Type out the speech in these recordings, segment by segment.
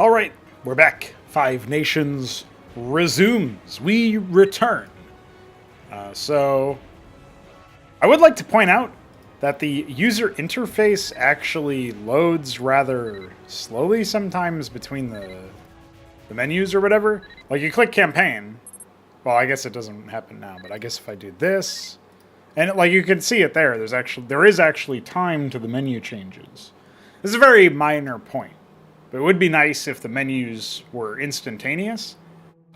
All right, we're back. Five Nations resumes. We return. So, I would like to point out that the user interface actually loads rather slowly sometimes between the menus or whatever. Like, you click campaign. Well, I guess it doesn't happen now, but I guess if I do this, and like you can see it there, there is actually time to the menu changes. This is a very minor point. But it would be nice if the menus were instantaneous,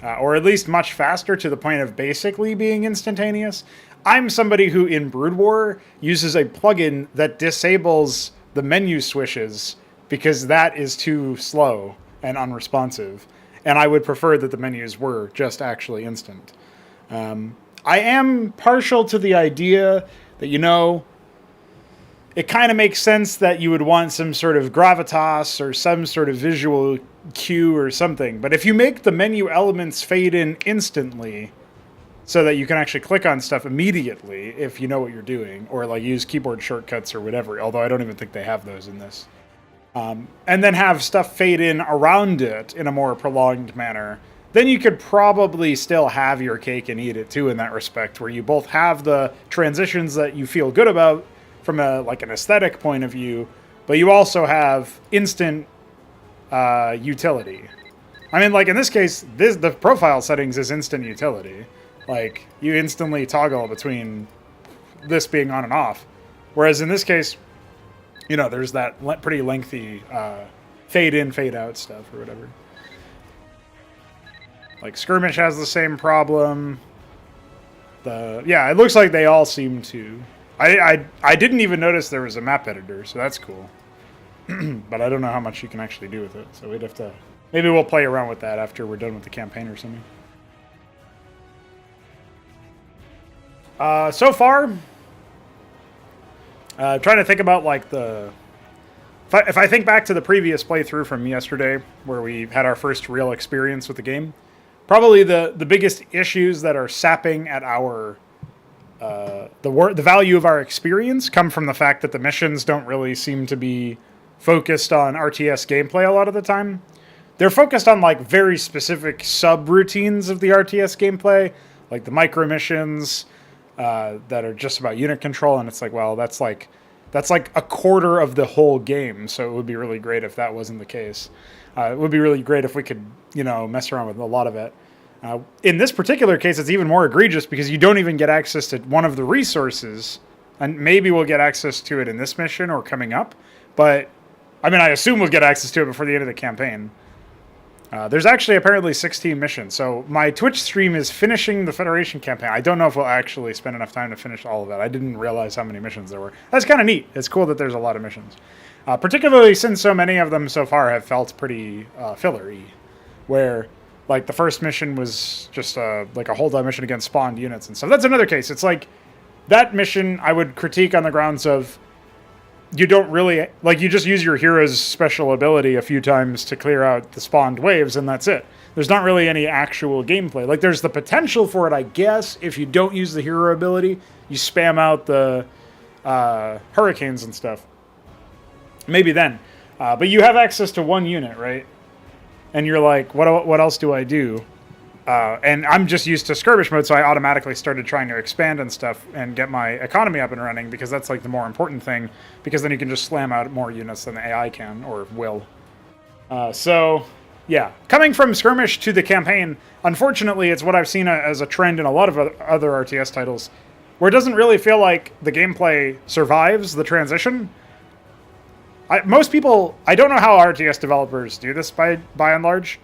or at least much faster to the point of basically being instantaneous. I'm somebody who, in Brood War, uses a plugin that disables the menu swishes because that is too slow and unresponsive, and I would prefer that the menus were just actually instant. I am partial to the idea that, it kind of makes sense that you would want some sort of gravitas or some sort of visual cue or something. But if you make the menu elements fade in instantly so that you can actually click on stuff immediately if you know what you're doing, or like use keyboard shortcuts or whatever, although I don't even think they have those in this, and then have stuff fade in around it in a more prolonged manner, then you could probably still have your cake and eat it too in that respect, where you both have the transitions that you feel good about from an aesthetic point of view, but you also have instant utility. I mean, like in this case, the profile settings is instant utility. Like, you instantly toggle between this being on and off. Whereas in this case, there's that pretty lengthy fade in, fade out stuff or whatever. Like, Skirmish has the same problem. It looks like they all seem to. I didn't even notice there was a map editor, so that's cool. But I don't know how much you can actually do with it, so we'd have to. Maybe we'll play around with that after we're done with the campaign or something. So far, trying to think about like if I think back to the previous playthrough from yesterday, where we had our first real experience with the game, probably the biggest issues that are sapping at our the value of our experience come from the fact that the missions don't really seem to be focused on RTS gameplay a lot of the time. They're focused on like very specific sub-routines of the RTS gameplay, like the micro missions that are just about unit control, and it's like, well, that's like a quarter of the whole game, so it would be really great if that wasn't the case. It would be really great if we could, mess around with a lot of it. In this particular case, it's even more egregious because you don't even get access to one of the resources, and maybe we'll get access to it in this mission or coming up, but I assume we'll get access to it before the end of the campaign. There's actually apparently 16 missions, so my Twitch stream is finishing the Federation campaign. I don't know if we'll actually spend enough time to finish all of it. I didn't realize how many missions there were. That's kind of neat. It's cool that there's a lot of missions. Particularly since so many of them so far have felt pretty filler-y, where like the first mission was just like a hold-on mission against spawned units and stuff. That's another case. It's like that mission I would critique on the grounds of you don't really, like, you just use your hero's special ability a few times to clear out the spawned waves, and that's it. There's not really any actual gameplay. Like, there's the potential for it, I guess, if you don't use the hero ability. You spam out the hurricanes and stuff. Maybe then. But you have access to one unit, right? And you're like, what else do I do? And I'm just used to skirmish mode, so I automatically started trying to expand and stuff and get my economy up and running, because that's like the more important thing, because then you can just slam out more units than the AI can, or will. Yeah. Coming from skirmish to the campaign, unfortunately, it's what I've seen as a trend in a lot of other RTS titles, where it doesn't really feel like the gameplay survives the transition. Most people, I don't know how RTS developers do this by and large,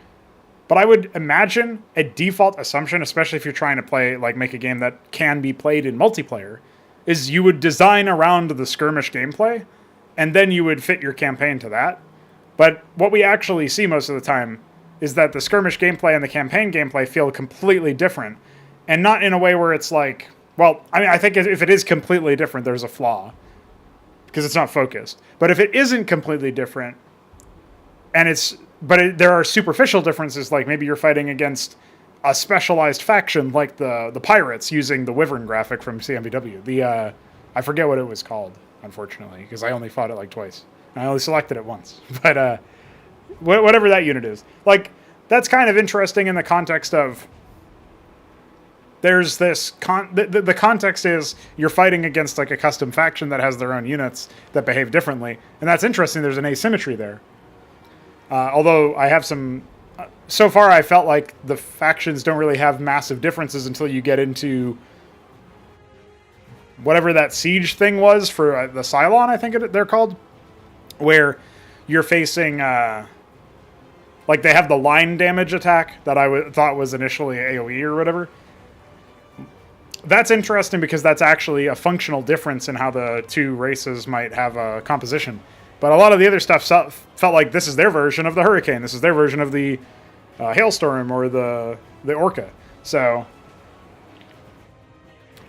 but I would imagine a default assumption, especially if you're trying to make a game that can be played in multiplayer, is you would design around the skirmish gameplay, and then you would fit your campaign to that. But what we actually see most of the time is that the skirmish gameplay and the campaign gameplay feel completely different, and not in a way where it's like, well, I think if it is completely different, there's a flaw, because it's not focused. But if it isn't completely different, there are superficial differences, like maybe you're fighting against a specialized faction, like the pirates using the Wyvern graphic from CMVW. I forget what it was called, unfortunately, because I only fought it like twice. I only selected it once. But whatever that unit is. Like, that's kind of interesting in the context of there's this the context is you're fighting against like a custom faction that has their own units that behave differently, and that's interesting. There's an asymmetry there. Although I have some, so far I felt like the factions don't really have massive differences until you get into whatever that siege thing was for the Cylon, I think they're called, where you're facing like they have the line damage attack that I thought was initially AoE or whatever. That's interesting because that's actually a functional difference in how the two races might have a composition. But a lot of the other stuff felt like this is their version of the Hurricane. This is their version of the Hailstorm or the Orca. So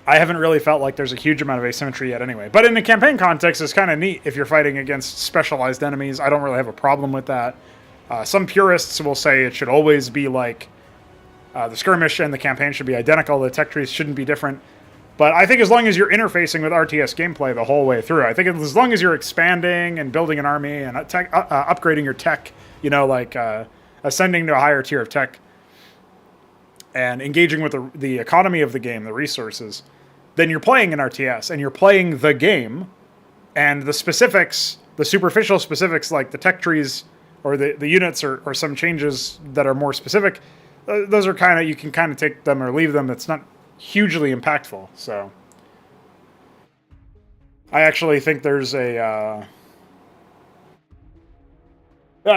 I haven't really felt like there's a huge amount of asymmetry yet anyway. But in the campaign context, it's kind of neat if you're fighting against specialized enemies. I don't really have a problem with that. Some purists will say it should always be like the skirmish and the campaign should be identical. The tech trees shouldn't be different. But I think as long as you're interfacing with RTS gameplay the whole way through, I think as long as you're expanding and building an army and upgrading your tech, you know, like ascending to a higher tier of tech and engaging with the economy of the game, the resources, then you're playing an RTS and you're playing the game, and the specifics, the superficial specifics like the tech trees or the units or some changes that are more specific, those are kind of, you can kind of take them or leave them. It's not hugely impactful. So I actually think there's I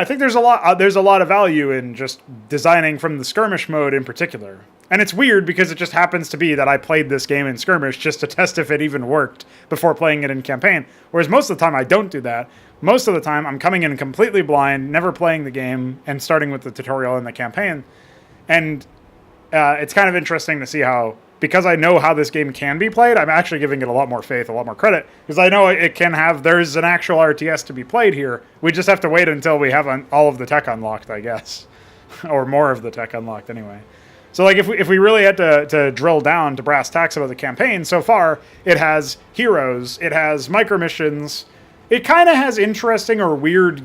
think there's a lot of value in just designing from the skirmish mode in particular. And it's weird because it just happens to be that I played this game in skirmish just to test if it even worked before playing it in campaign. Whereas most of the time I don't do that. Most of the time I'm coming in completely blind, never playing the game, and starting with the tutorial in the campaign. And it's kind of interesting to see how, because I know how this game can be played, I'm actually giving it a lot more faith, a lot more credit, because I know it can have, there's an actual RTS to be played here. We just have to wait until we have all of the tech unlocked, I guess. Or more of the tech unlocked anyway. So like if we really had to drill down to brass tacks about the campaign, so far it has heroes, it has micro missions, it kind of has interesting or weird.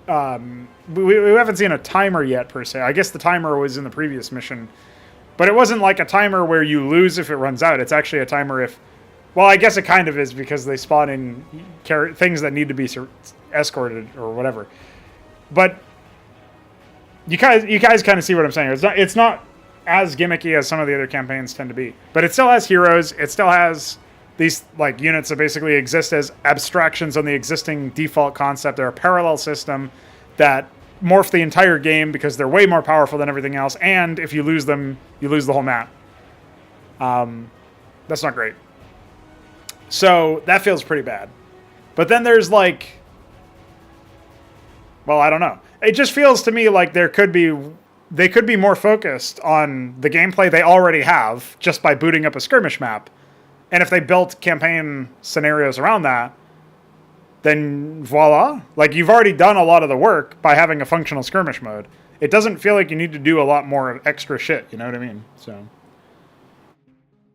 We haven't seen a timer yet per se. I guess the timer was in the previous mission, but it wasn't like a timer where you lose if it runs out. It's actually a timer if, well, I guess it kind of is because they spawn in things that need to be escorted or whatever. But you guys kind of see what I'm saying. It's not as gimmicky as some of the other campaigns tend to be, but it still has heroes. It still has these like units that basically exist as abstractions on the existing default concept. They're a parallel system that morph the entire game because they're way more powerful than everything else. And if you lose them, you lose the whole map. That's not great. So that feels pretty bad. But then there's like, well, I don't know. It just feels to me like they could be more focused on the gameplay they already have just by booting up a skirmish map. And if they built campaign scenarios around that, then voila. Like, you've already done a lot of the work by having a functional skirmish mode. It doesn't feel like you need to do a lot more extra shit, you know what I mean? So,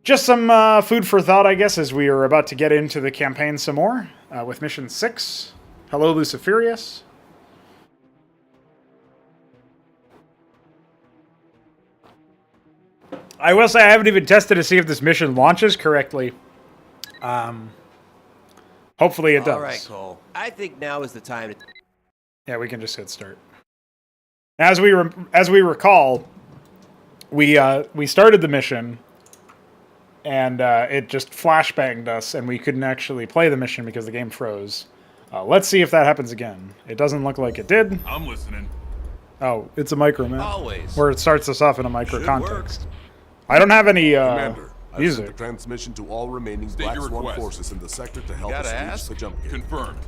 just some food for thought, I guess, as we are about to get into the campaign some more with Mission 6. Hello, Luciferius. I will say I haven't even tested to see if this mission launches correctly. Hopefully it does. All right, Cole. I think now is the time to... Yeah, we can just hit start. As we recall, we started the mission, and it just flashbanged us, and we couldn't actually play the mission because the game froze. Let's see if that happens again. It doesn't look like it did. I'm listening. Oh, it's a micro map. Always. Where it starts us off in a micro Should context. work. I don't have any Commander, I've music. sent the transmission to all remaining State Black your Swan request. forces in the sector to help Gotta us ask? reach the jump gate. Confirmed.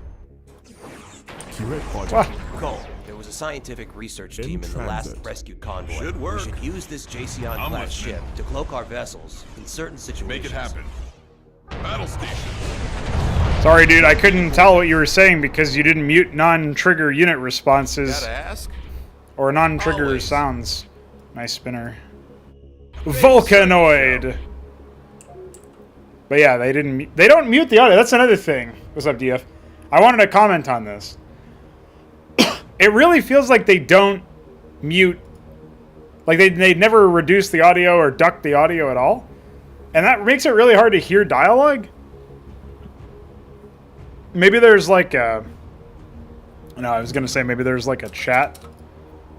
Cole, there was a scientific research team in the last transit. rescue convoy. Should work. We should use this Jason-class I'm listening. ship to cloak our vessels in certain situations. Make it happen. Battle station. Sorry, dude, I couldn't tell what you were saying because you didn't mute non-trigger unit responses Gotta ask? or non-trigger Always. sounds. Nice spinner. Volcanoid. But yeah, they don't mute the audio. That's another thing. What's up, DF? I wanted to comment on this. It really feels like they don't mute. Like they never reduce the audio or duck the audio at all. And that makes it really hard to hear dialogue. Maybe there's like a... No, I was going to say maybe there's like a chat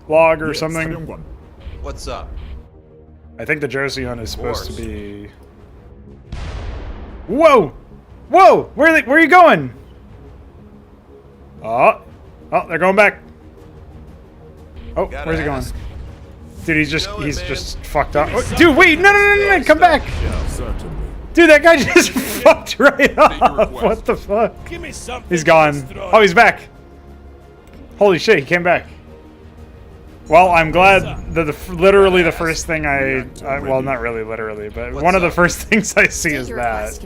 log or something. What's up? I think the Joseon is supposed to be... Whoa! Whoa! Where are you going? Oh, they're going back. Oh, where's he going? Dude, he's just fucked up. Oh, dude, wait! No! Come back! Dude, that guy just fucked right off. What the fuck? He's gone. Oh, he's back. Holy shit, he came back. Well, I'm glad that literally the first thing well, not really literally, but one of the first things I see is that.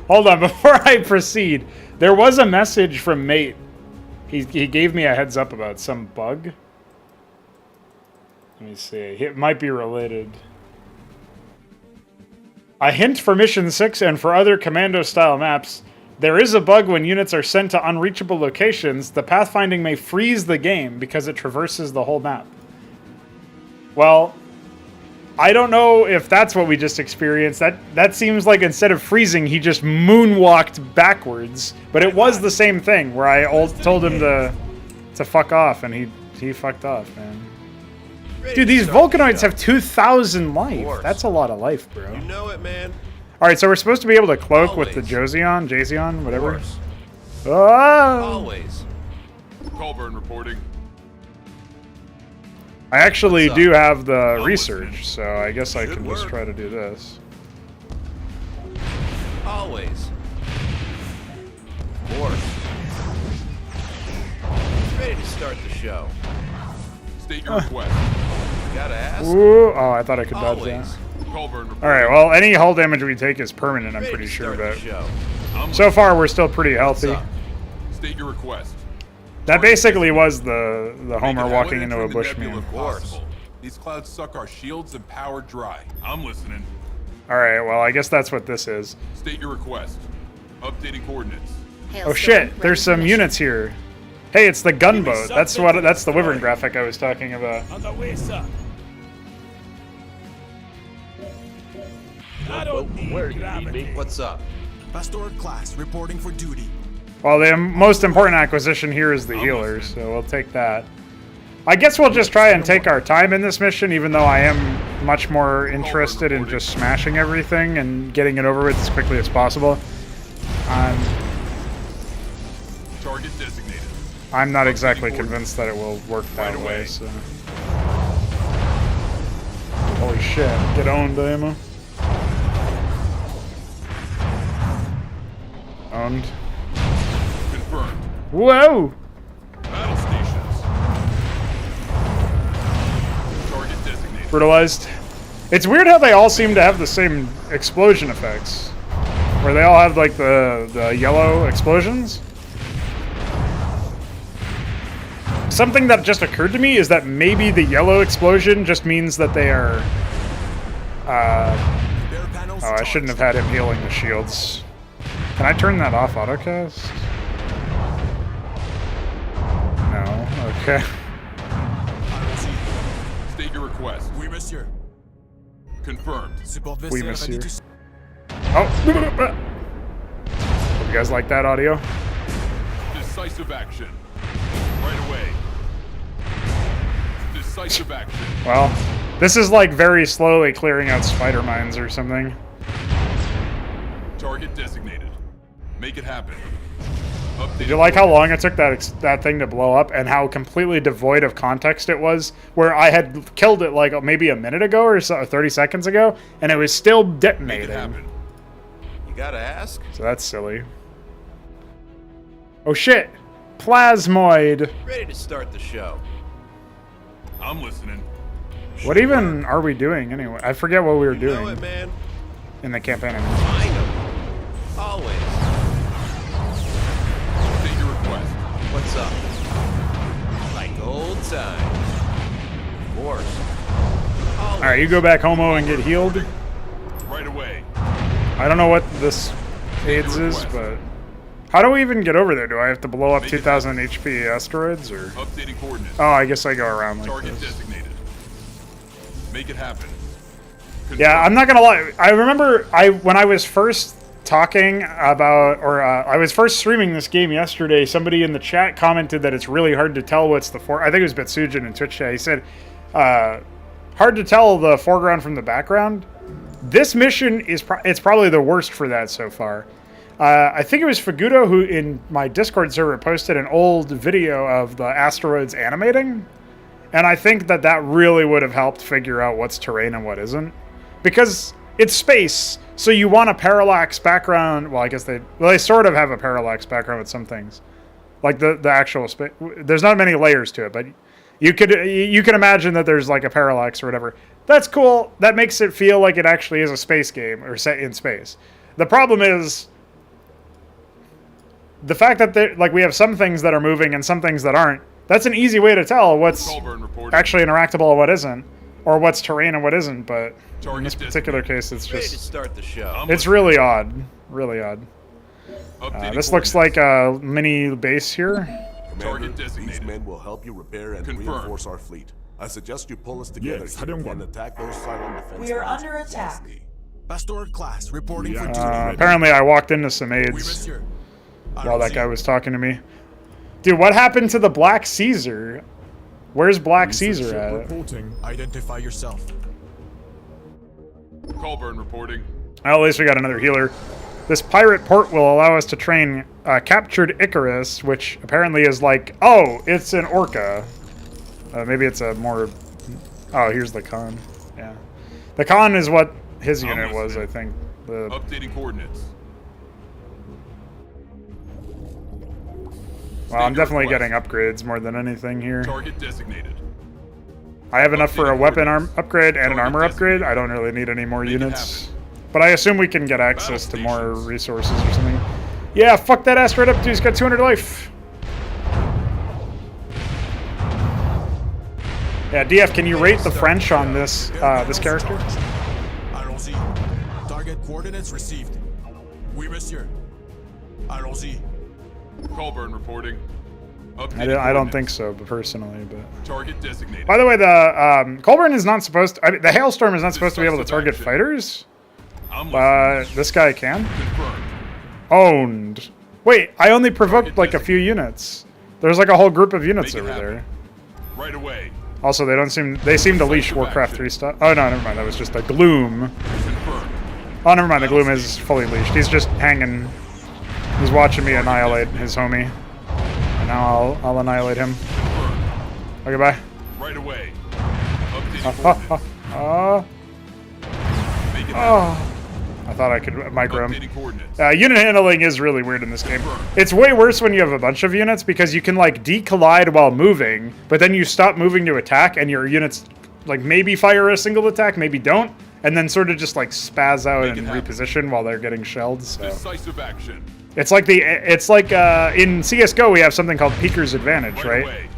Hold on, before I proceed, there was a message from Mate. He gave me a heads up about some bug. Let me see. It might be related. A hint for Mission 6 and for other Commando-style maps. There is a bug when units are sent to unreachable locations. The pathfinding may freeze the game because it traverses the whole map. Well, I don't know if that's what we just experienced. That seems like instead of freezing, he just moonwalked backwards. But it was the same thing where I told him to fuck off, and he fucked off, man. Dude, these Vulcanoids have 2,000 life. That's a lot of life, bro. You know it, man. Alright, so we're supposed to be able to cloak with the Jason, whatever. Oh! Always. Colburn reporting. I actually do have the research, so I guess I can just try to do this. Always. Of course. Ready to start the show. State your request. Gotta ask. Ooh, oh, I thought I could dodge that. Colburn reporting. Alright, well, any hull damage we take is permanent, I'm pretty sure, but so far we're still pretty healthy. State your request. That basically was the Homer walking into a bushman. These clouds suck our shields and power dry. I'm listening. Alright, well, I guess that's what this is. State your request. Updating coordinates. Oh shit, there's some units here. Hey, it's the gunboat. That's the Wyvern graphic I was talking about. On the way, sir. I don't need gravity. What's up? Pastor class reporting for duty. Well, the most important acquisition here is the healers, so we'll take that. I guess we'll just try and take our time in this mission, even though I am much more interested in just smashing everything and getting it over with as quickly as possible. Target designated. I'm not exactly convinced that it will work that way, so... Holy shit, get owned, ammo. Owned. Confirmed. Whoa! Battle stations. Target designated. Brutalized. It's weird how they all seem to have the same explosion effects. Where they all have like the yellow explosions. Something that just occurred to me is that maybe the yellow explosion just means that they are... oh, I shouldn't have had him healing the shields. Can I turn that off autocast? No, okay. State your request. Oui, monsieur. Confirmed. Support Oui, vessel ready monsieur. to... Oh! You guys like that audio? Decisive action. Right away. Decisive action. Well, this is like very slowly clearing out spider mines or something. Target designated. Make it happen. Did you like how long it took that thing to blow up and how completely devoid of context it was? Where I had killed it like maybe a minute ago or so, 30 seconds ago, and it was still Make it detonating. happen. You gotta ask. So that's silly. Oh shit! Plasmoid! Ready to start the show. I'm listening. What even are we doing anyway? I forget what we were You know doing it, man. in the campaign. I know. Always. State your request. What's up? Like old times. Of course. Alright, you go back homo and get healed. Right away. I don't know what this AIDS is, but... How do we even get over there? Do I have to blow up 2,000 HP asteroids, or? Updating coordinates. Oh, I guess I go around like Target this. designated. Make it happen. Yeah, I'm not gonna lie. I remember when I was first talking about, or I was first streaming this game yesterday, somebody in the chat commented that it's really hard to tell what's the I think it was Betsujin in Twitch chat. He said, hard to tell the foreground from the background. This mission is it's probably the worst for that so far. I think it was Fagudo who in my Discord server posted an old video of the asteroids animating. And I think that that really would have helped figure out what's terrain and what isn't. Because it's space, so you want a parallax background. Well, I guess they sort of have a parallax background with some things. Like the actual space. There's not many layers to it, but you can imagine that there's like a parallax or whatever. That's cool. That makes it feel like it actually is a space game or set in space. The problem is the fact that like we have some things that are moving and some things that aren't. That's an easy way to tell what's actually interactable and what isn't, or what's terrain and what isn't. But in this particular case, it's Ready to just start the show. it's really odd, really odd. This looks like a mini base here. Commander, Target these designated. men will help you repair and Confirmed. reinforce our fleet. I suggest you pull us together Yes, here and attack those silent defense We are lines under with attack. tenacity. Pastor class reporting for duty. Apparently, I walked into some Oui, aids monsieur. while that guy was talking to me. Dude, what happened to the Black Caesar? Where's Black Caesar Ship at? reporting. Identify yourself. Colburn reporting. Well, at least we got another healer. This pirate port will allow us to train captured Icarus, which apparently is like, oh, it's an orca. Maybe it's a more... Oh, here's the Khan. Yeah. The Khan is what his unit was, I think. The... Updating coordinates. Well, I'm definitely getting upgrades more than anything here. Target designated. I have enough for a weapon upgrade and an armor upgrade. I don't really need any more units. But I assume we can get access to more resources or something. Yeah, fuck that asteroid up, dude. He's got 200 life. Yeah, DF, can you rate the French on this this character? Allons-y. Target coordinates received. Oui, monsieur. Allons-y. Colburn reporting. I don't think so, but personally. But Target designated. by the way, the Colburn is not supposed to. I mean, the Hailstorm is not supposed to be able to target fighters. I'm listening. This guy can. Confirmed. Owned. Wait, I only provoked like a few units. There's like a whole group of units Make it over happen. there. Right away. Also, they seem to leash Warcraft 3 stuff. Oh no, never mind. That was just a Gloom. Confirmed. Oh, never mind. The Gloom is fully leashed. He's just hanging. He's watching me annihilate his homie. And now I'll annihilate him. Okay, bye. Right away. Updating coordinates. Make it happen. Oh. I thought I could micro him. Updating coordinates. Unit handling is really weird in this game. It's way worse when you have a bunch of units because you can like decollide while moving, but then you stop moving to attack and your units like maybe fire a single attack, maybe don't, and then sort of just like spaz out and reposition while they're getting shelled. So Decisive action. it's like in CS:GO we have something called Peeker's Advantage, right? Away.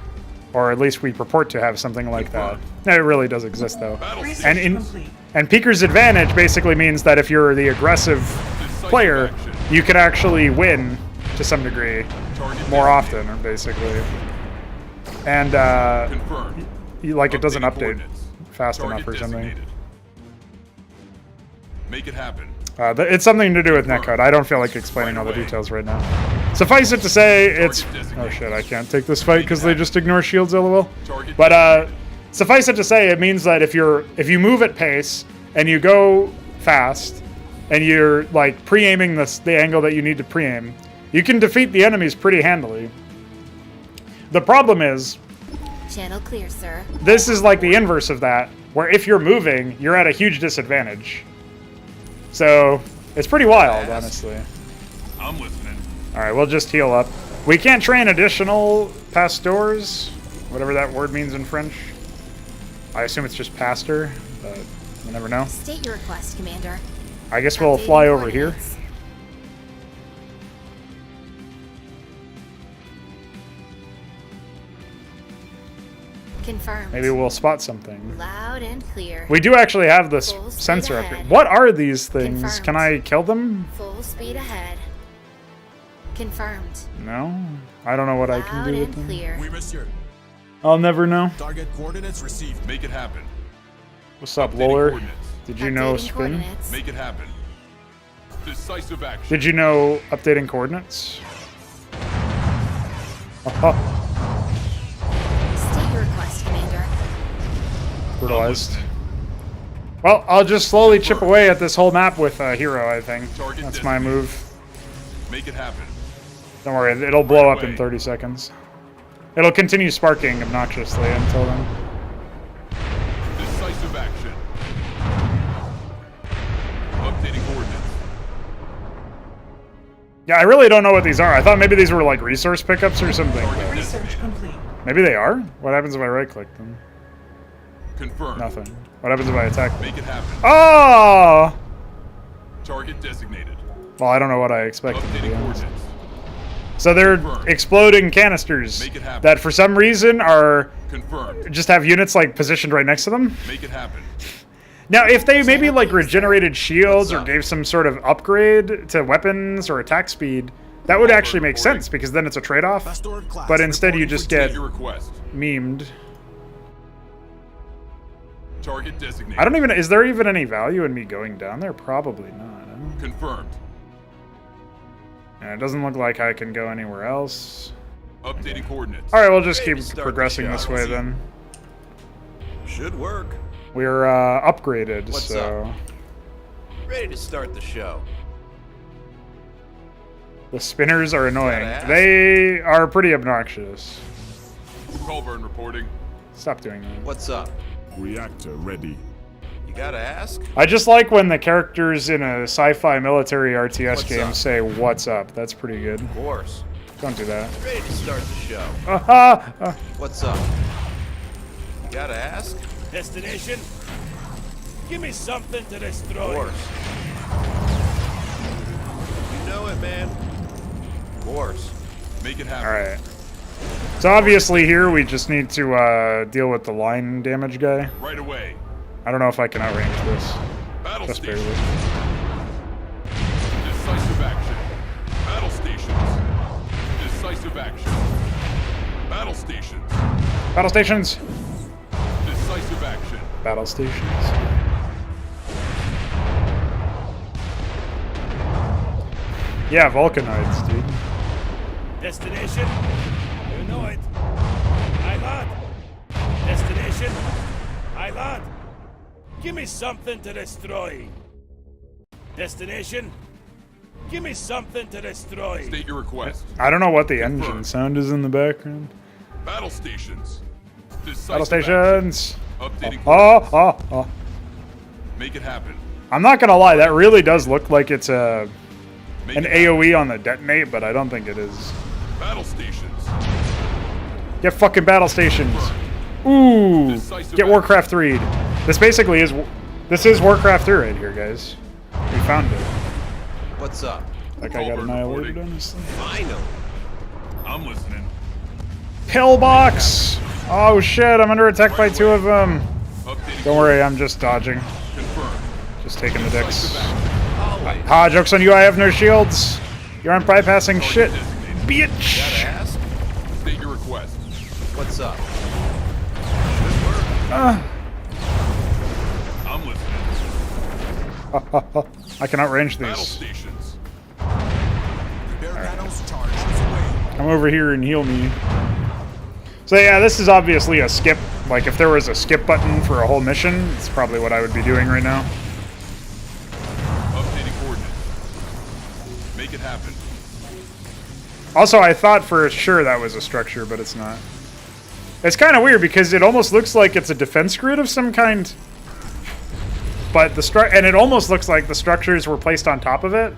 Or at least we purport to have something like that. No, it really does exist though. Battle And and Peeker's Advantage basically means that if you're the aggressive player, you can actually win to some degree more often, basically. And Confirmed. like it doesn't Updating update coordinates. fast Target enough or something. designated. Make it happen. It's something to do with netcode. I don't feel like explaining all the details right now. Suffice it to say, it's... Oh shit, I can't take this fight because they just ignore shields, lol. But suffice it to say, it means that if you move at pace and you go fast and you're like pre-aiming the angle that you need to pre-aim, you can defeat the enemies pretty handily. The problem is, Channel clear, sir. this is like the inverse of that, where if you're moving, you're at a huge disadvantage. So, it's pretty wild, honestly. I'm listening. Alright, we'll just heal up. We can't train additional pastors, whatever that word means in French. I assume it's just pastor, but you never know. State your request, Commander. I guess we'll Updating fly over here. coordinates. Confirmed. Maybe we'll spot something. Loud and clear. We do actually have this Full speed sensor up ahead. here. What are these things? Confirmed. Can I kill them? Full speed ahead. Confirmed. No? I don't know what I can Loud do with and them. clear. Oui, monsieur. I'll never know. Target coordinates received. Make it happen. What's up, Updating Loler? coordinates. Did you know Updating spin? coordinates. Make it happen. Decisive action. Did you know updating coordinates? State your request, Commander. Brutalized. Well, I'll just slowly chip away at this whole map with Hero, I think. Target That's my designated. move. Make it happen. Don't worry, it'll blow up in away. 30 seconds. It'll continue sparking obnoxiously until then. Decisive action. Updating coordinates. Yeah, I really don't know what these are. I thought maybe these were like resource pickups or something. Target but designated. maybe they are? What happens if I right-click them? Confirmed. Nothing. What happens if I attack them? Make it happen. Oh! Target designated. Well, I don't know what I expected to Updating be honest. coordinates. So they're Confirmed. exploding canisters Make it happen. that for some reason are Confirmed. just have units like positioned right next to them. Make it happen. Now, if they maybe like regenerated shields or up? gave some sort of upgrade to weapons or attack speed, that would actually make Reporting. sense because then it's a trade-off. Pastoral class. But instead you reporting just for get State your request. memed. Target designated. I don't even, is there even any value in me going down there? Probably not. Huh? Confirmed. And it doesn't look like I can go anywhere else. Updating coordinates. All right, we'll just Ready keep to start the progressing show. this way then. Should work. We're upgraded, What's so Ready to start the show. the spinners are annoying. Gotta ask. They are pretty obnoxious. Colburn reporting. Stop doing that. What's up? Reactor ready. You gotta ask? I just like when the characters in a sci-fi military RTS What's game up? say "What's up?" That's pretty good. Of course. Don't do that. Ready to start the show. Aha! What's up? You gotta ask? Destination? Give me something to Of destroy. course. You know it, man. Of course. Make it happen. All right. So obviously here we just need to deal with the line damage guy. Right away. I don't know if I can outrange this. Battle Just stations. barely. Decisive action. Battle stations. Decisive action. Battle stations. Battle stations. Decisive action. Battle stations. Yeah, Vulcanites, dude. Destination? You know it. I land. Destination? I land. Give me something to destroy. Destination? Give me something to destroy. State your request. I don't know what the engine Confirmed. sound is in the background. Battle stations. Decisive Battle action. stations. Updating Oh, coordinates. oh, oh. Make it happen. I'm not gonna lie, that really does look like it's an Make it happen. AoE on the detonate, but I don't think it is. Battle stations. Get fucking battle stations. Ooh. Decisive Get action. Warcraft 3'd. This basically is, this is Warcraft 3 right here, guys. We found it. What's up? That guy got Colburn annihilated, reporting. honestly. Finally. I'm listening. Pillbox! Oh shit, I'm under attack by two of them. Updating. Don't worry, I'm just dodging. Confirmed. Just taking the dicks. Decisive action. Always. Ha, joke's on you, I have no shields. You aren't bypassing shit. Designated. Bitch! Gotta ask? State your request. What's up? I'm listening. I can outrange Battle these. stations. Repair panels charged. Away. Come over here and heal me. So yeah, this is obviously a skip. Like if there was a skip button for a whole mission, it's probably what I would be doing right now. Updating coordinates. Make it happen. Also, I thought for sure that was a structure, but it's not. It's kind of weird because it almost looks like it's a defense grid of some kind. But and it almost looks like the structures were placed on top of it,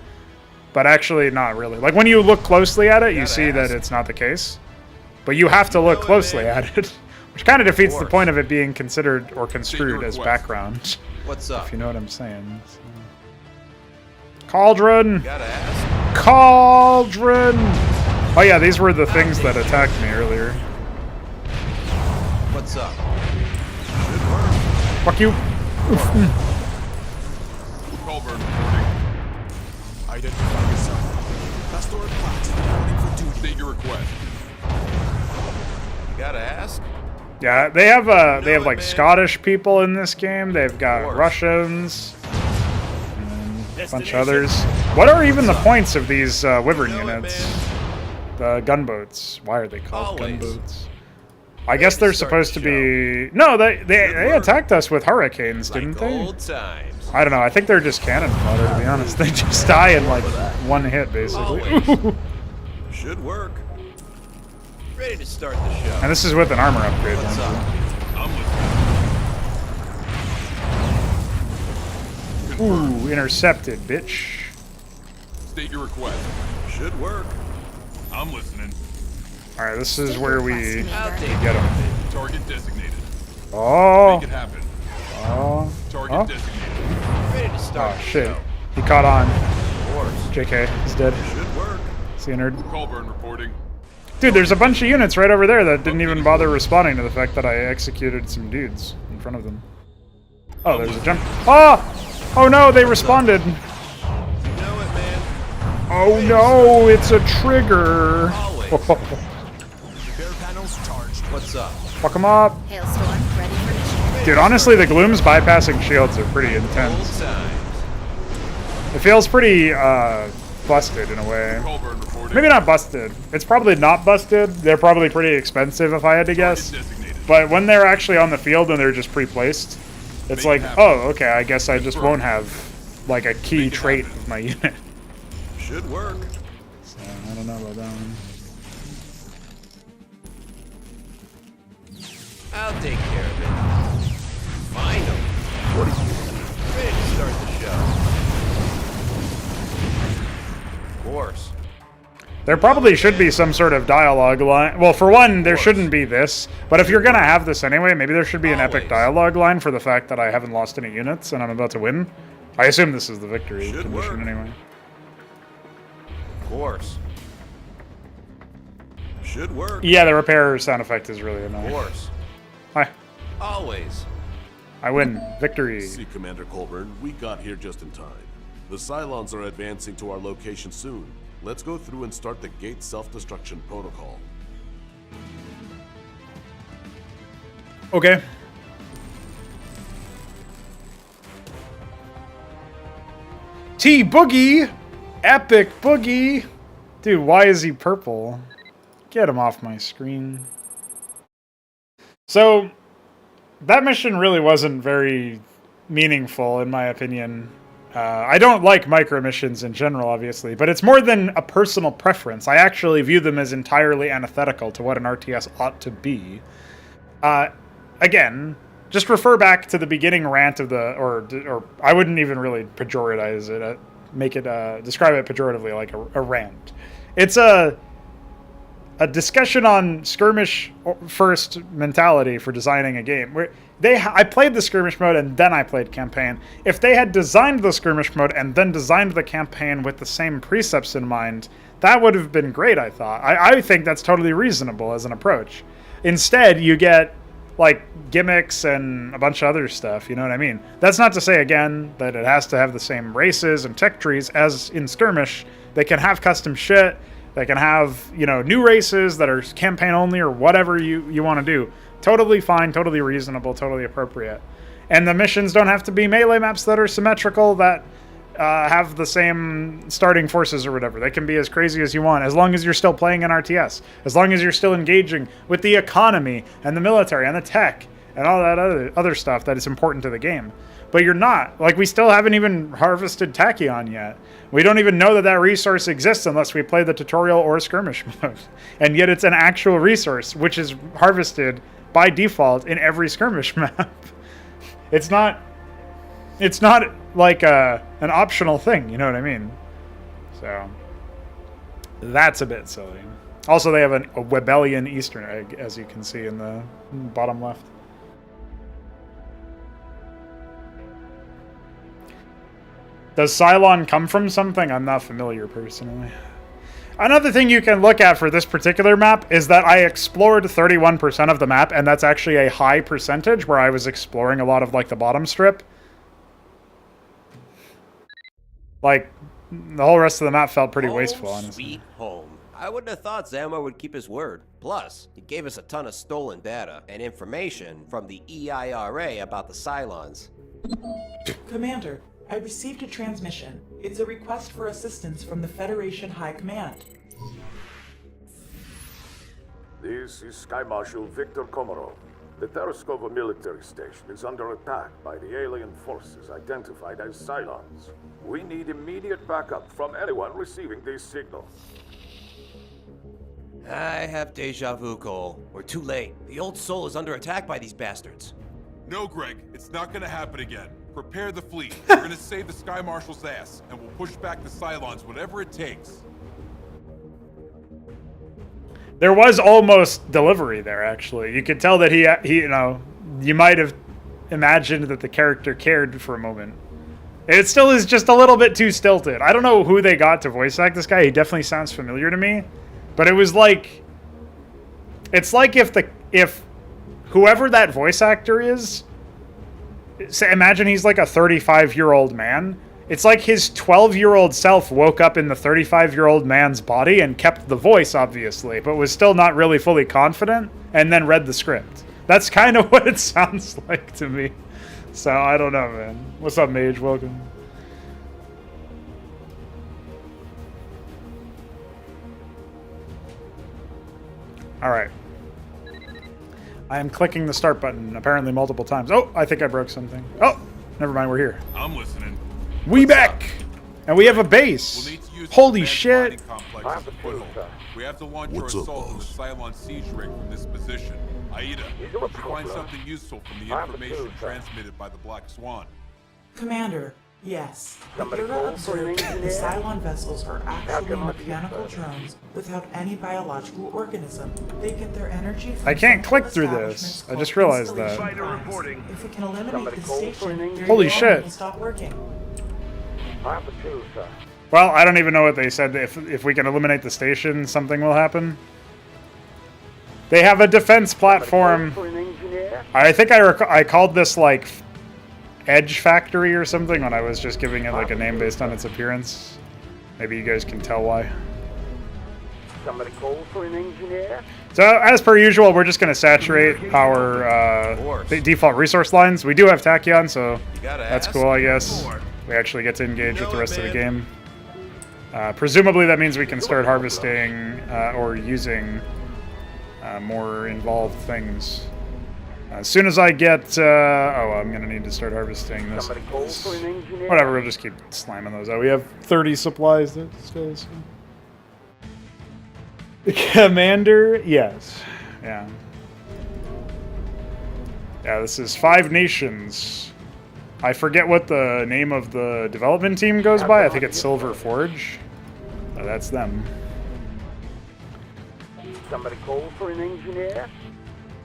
but actually not really. Like when you look closely at it, you Gotta see that ask. it's not the case. But you have to look know it, closely man. at it, which kind of defeats the course. point of it being considered or construed as request. background, What's up? if you know what I'm saying. So. Cauldron! Gotta ask? Cauldron! Oh yeah, these were the things that attacked me earlier. What's up? Fuck you! Colburn reporting. Identify yourself. Restored clouds reporting for duty. State your request. You gotta ask? Yeah, they have like it, man. Scottish people in this game. They've got course. Russians, and a bunch of others. What are even the points of these Wyvern You know it, units? man. The gunboats. Why are they called Always. gunboats? I guess they're to start supposed to the be. No, they work. attacked us with hurricanes, didn't Like they? old times. I don't know. I think they're just cannon fodder, to be honest. They just die in like one hit, basically. Always. Should work. Ready to start the show. And this is with an armor upgrade. What's mind up? I'm listening. you. Ooh, intercepted, bitch. State your request. Should work. I'm listening. All right, this is where we I'll take get them. Target designated. Oh, Make it happen. oh, Target oh. designated. Ready to start Oh the shit! show. He caught on. Of course. JK, he's dead. Should work. See, nerd. Colburn reporting. Dude, there's a bunch of units right over there that didn't even bother responding to the fact that I executed some dudes in front of them. Oh, there's a jump. Oh! Oh no, they responded. You know it, man. Oh no, it's a trigger. Always. Repair panels charged. What's up? Fuck them up. Hailstorm, ready for mission. Dude, honestly, the Glooms bypassing shields are pretty Old intense. times. It feels pretty, busted in a way. Colburn reporting. Maybe not busted. It's probably not busted. They're probably pretty expensive if I had to guess. Target designated. But when they're actually on the field and they're just pre-placed, it's like, oh, okay, I guess I just won't have, like, a key trait of my unit. Should work. So, I don't know about that one. I'll take care of it. Finally. What are you? Ready to start the show. Of course. There probably should be some sort of dialogue line. Well, for one, there shouldn't be this. But if you're going to have this anyway, maybe there should be an epic Always. dialogue line for the fact that I haven't lost any units and I'm about to win. I assume this is the victory Should condition work. anyway. Of course. Should work. Yeah, the repair sound effect is really Of annoying. course. Hi. Always. I win. Victory. See, Commander Colburn, we got here just in time. The Cylons are advancing to our location soon. Let's go through and start the gate self-destruction protocol. Okay. T Boogie! Epic Boogie! Dude, why is he purple? Get him off my screen. So, that mission really wasn't very meaningful, in my opinion. I don't like micro missions in general, obviously, but it's more than a personal preference. I actually view them as entirely antithetical to what an RTS ought to be. Again, just refer back to the beginning rant of the, or I wouldn't even really pejoratize it, describe it pejoratively like a rant. It's a discussion on skirmish first mentality for designing a game. Where I played the skirmish mode and then I played campaign. If they had designed the skirmish mode and then designed the campaign with the same precepts in mind, that would have been great, I thought. I think that's totally reasonable as an approach. Instead, you get like gimmicks and a bunch of other stuff, you know what I mean? That's not to say, again, that it has to have the same races and tech trees as in skirmish. They can have custom shit. They can have, you know, new races that are campaign only or whatever you want to do. Totally fine, totally reasonable, totally appropriate. And the missions don't have to be melee maps that are symmetrical, that have the same starting forces or whatever. They can be as crazy as you want, as long as you're still playing an RTS. As long as you're still engaging with the economy and the military and the tech and all that other stuff that is important to the game. But you're not. Like, we still haven't even harvested Tachyon yet. We don't even know that that resource exists unless we play the tutorial or skirmish mode. And yet it's an actual resource, which is harvested by default in every skirmish map. It's not like an optional thing, you know what I mean? So, that's a bit silly. Also, they have a Webellion Easter egg, as you can see in the bottom left. Does Cylon come from something? I'm not familiar personally. Another thing you can look at for this particular map is that I explored 31% of the map, and that's actually a high percentage where I was exploring a lot of like the bottom strip. Like, the whole rest of the map felt pretty wasteful, honestly. Sweet home. I wouldn't have thought Zamo would keep his word. Plus, he gave us a ton of stolen data and information from the EIRA about the Cylons. Commander, I received a transmission. It's a request for assistance from the Federation High Command. This is Sky Marshal Victor Komarov. The Tereskova military station is under attack by the alien forces identified as Cylons. We need immediate backup from anyone receiving these signals. I have deja vu, Cole. We're too late. The old soul is under attack by these bastards. No, Greg, it's not gonna happen again. Prepare the fleet. We're gonna save the Sky Marshal's ass, and we'll push back the Cylons whatever it takes. There was almost delivery there, actually. You could tell that he you know, you might have imagined that the character cared for a moment. It still is just a little bit too stilted. I don't know who they got to voice act this guy. He definitely sounds familiar to me. But it was like... It's like if whoever that voice actor is... Imagine he's like a 35-year-old man. It's like his 12-year-old self woke up in the 35-year-old man's body and kept the voice, obviously, but was still not really fully confident, and then read the script. That's kind of what it sounds like to me. So, I don't know, man. What's up, Mage? Welcome. Alright. I am clicking the start button, apparently multiple times. Oh, I think I broke something. Oh, never mind, we're here. I'm listening. We back! And we have a base. We'll need to use Holy the shit. complex as a foothold. We have to launch our What's up, assault on the boss? Cylon siege ring from this position. Aida, did you find something useful from the information transmitted by the Black Swan? Commander, yes. The Era observed that the Cylon vessels are actually mechanical drones without any biological organism. They get their energy from I can't central click through this. establishments I just called realized that. installation plants. If we can eliminate the station, their Holy drone shit. will stop working. Well, I don't even know what they said. If we can eliminate the station, something will happen. They have a defense platform. I think I called this like Edge Factory or something when I was just giving it like a name based on its appearance. Maybe you guys can tell why. Somebody call for an engineer? So as per usual, we're just going to saturate our default resource lines. We do have Tachyon, so that's cool, I guess. We actually get to engage with the rest of the game. Presumably that means we can start harvesting or using more involved things. As soon as I get... oh, I'm going to need to start harvesting this. Whatever, we'll just keep slamming those out. We have 30 supplies. So. Commander, yes. Yeah. Yeah, this is 5 Nations. I forget what the name of the development team goes by. I think it's Silver Forge. Oh, that's them. Somebody call for an engineer?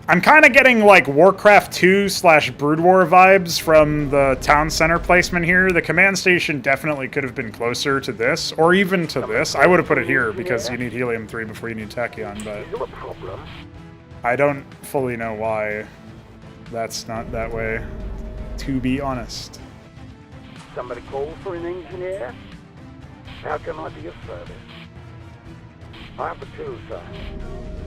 I'm kind of getting like Warcraft 2/ Brood War vibes from the town center placement here. The command station definitely could have been closer to this, or even to this. I would have put it here because you need helium-3 before you need tachyon, but I don't fully know why that's not that way, to be honest. Somebody call for an engineer? How can I be of service? I have a two, sir.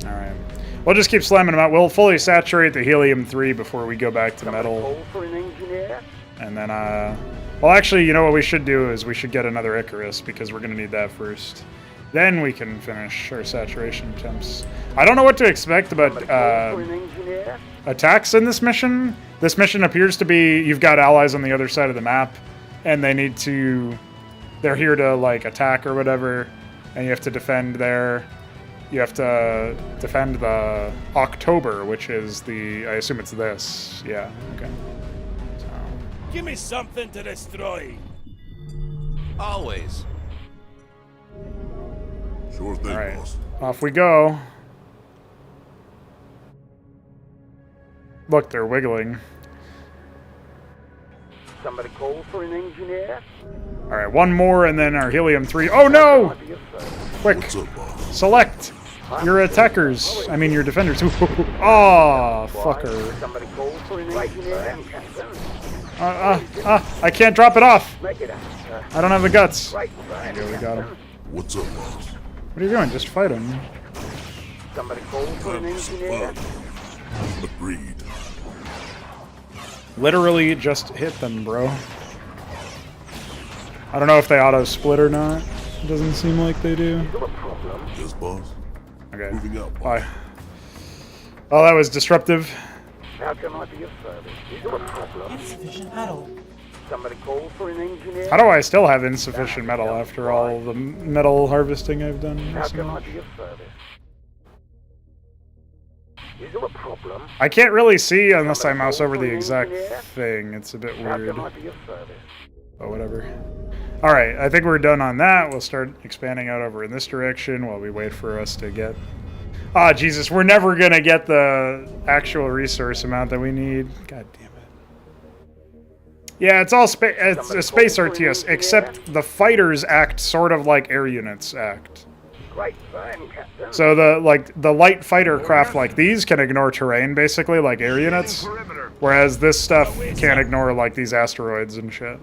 Alright. We'll just keep slamming them out. We'll fully saturate the helium-3 before we go back to metal. Call for an engineer? And then, well, actually, you know what we should do is we should get another Icarus, because we're going to need that first. Then we can finish our saturation attempts. I don't know what to expect about attacks in this mission. This mission appears to be, you've got allies on the other side of the map, and they need to, they're here to, like, attack or whatever, and you have to defend there. You have to defend the October, which is the, I assume it's this. Yeah, okay. So. Give me something to destroy. Always. Sure thing, All right, boss. off we go. Look, they're wiggling. Somebody call for an engineer? All right, one more, and then our helium-3. Oh no! Quick, What's up, boss? select your attackers. I mean, your defenders. Oh, fucker. Somebody call for an engineer? I can't drop it off. I don't have the guts. There you go, we got him. What's up, boss? What are you doing? Just fight him. Agreed. Literally just hit them, bro. I don't know if they auto-split or not. It doesn't seem like they do. Yes, boss. Okay. Moving out, boss. Bye. Oh, that was disruptive. How can I be of service? Is there a problem? Insufficient metal. Somebody call for an engineer? How do I still have insufficient metal after all the metal harvesting I've done? How can I be of service? Is there a problem? I can't really see unless I mouse over the exact thing. It's a bit weird. How can I be of service? But whatever. Alright, I think we're done on that. We'll start expanding out over in this direction while we wait for us to get... Ah, Jesus, we're never gonna get the actual resource amount that we need. God damn it. Yeah, it's all it's a space RTS, except the fighters act sort of like air units act. Great fine, Captain. So the light fighter craft like these can ignore terrain basically like air units, whereas this stuff can't ignore like these asteroids and shit.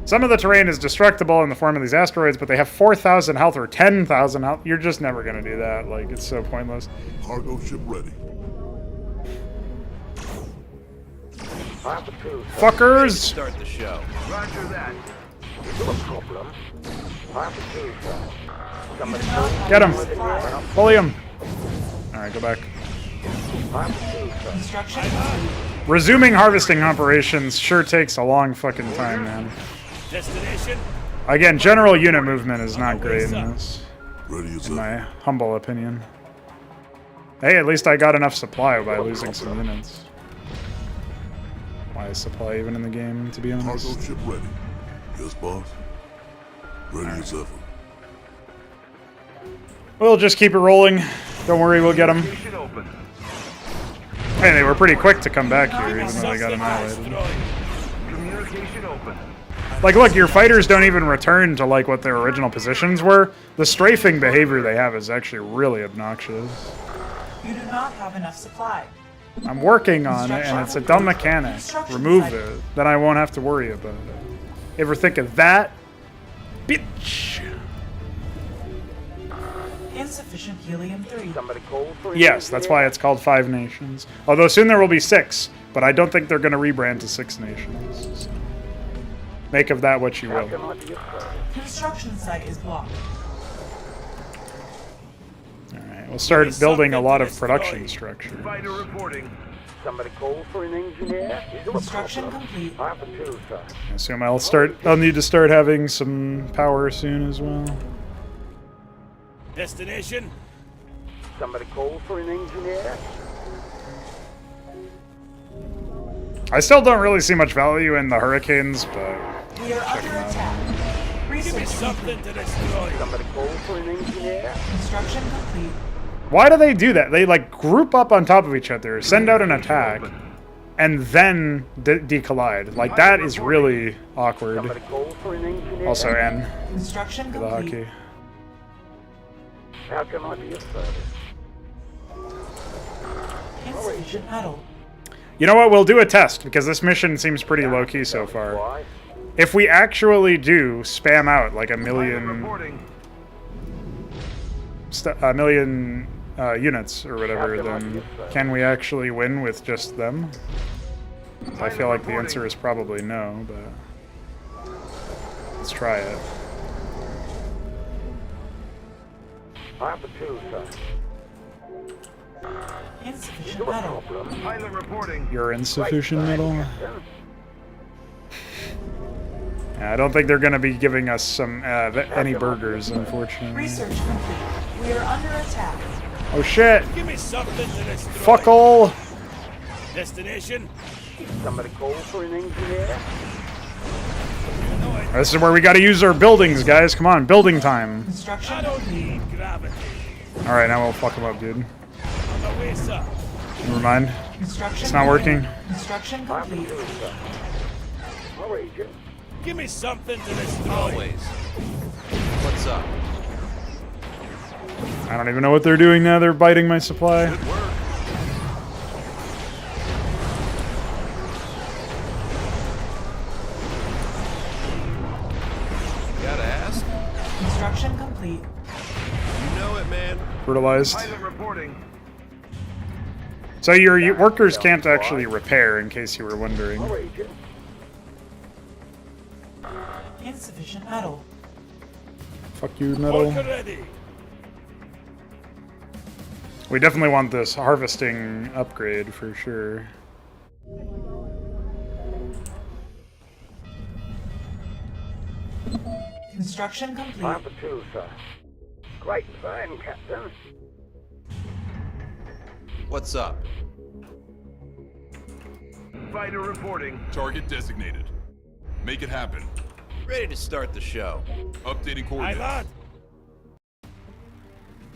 Some of the terrain is destructible in the form of these asteroids, but they have 4,000 health or 10,000 health. You're just never gonna do that. Like, it's so pointless. Cargo ship ready. Fuckers! Start the show. Roger that. Is there a problem? Get him! Bully him! Alright, go back. Construction. Resuming harvesting operations sure takes a long fucking time, man. Destination? Again, general unit movement is not great in this, Ready as in my ever. humble opinion. Hey, at least I got enough supply by losing some units. Why is supply even in the game, to be Cargo honest? ship ready. Yes, boss. Ready as ever. We'll just keep it rolling. Don't worry, we'll get them. Hey, they were pretty quick to come back here, even though they got annihilated. Communication open. Like, look, your fighters don't even return to, like, what their original positions were. The strafing behavior they have is actually really obnoxious. You do not have enough supply. I'm working on it, and it's a dumb mechanic. Remove it, then I won't have to worry about it. Ever think of that? Bitch! Insufficient helium-3. Somebody call for an Yes, that's why it's called 5 Nations. Although soon there will be 6, but I don't think they're going to rebrand to 6 Nations. So make of that what you will. Construction site is blocked. Alright, we'll start building a lot of production structure. Fighter reporting. Somebody call for an engineer? Is there a Construction problem? complete. I have a two, sir. I assume I'll need to start having some power soon as well. Destination? Somebody call for an engineer? I still don't really see much value in the hurricanes, but We are under attack. Give me Research something to destroy. Somebody call for an engineer? construction complete. why do they do that? They like group up on top of each other, send out an attack, and then decollide. Like that is really awkward. Somebody call for an engineer? Also, N Construction for the complete. hockey. How can I be of service? Insufficient metal. You know what? We'll do a test because this mission seems pretty low key so far. Why? If we actually do spam out like a million units or whatever, then can we actually win with just them? I feel like the answer is probably no, but let's try it. I have a two, sir. Insufficient metal. Pilot reporting. You're insufficient metal? Yeah, I don't think they're going to be giving us some any burgers, unfortunately. Research complete. We are under attack. Oh shit! Give me something to destroy. Fuck all! Destination? Somebody call for an engineer? This is where we got to use our buildings, guys. Come on, building time. Construction I don't complete. need gravity. All right, now we'll fuck them up, dude. On the way, sir. Never mind. Construction It's not complete. working. Construction complete. Give me something to destroy. Always. What's up? I don't even know what they're doing now. They're biting my supply. brutalized. Pilot reporting. So your workers can't actually repair, in case you were wondering. Insufficient metal. Fuck you, metal. Worker ready. We definitely want this harvesting upgrade for sure. Construction complete. Papa 2, sir. Great find, Captain. What's up? Fighter reporting. Target designated. Make it happen. Ready to start the show. Updating Aye, coordinates. lad.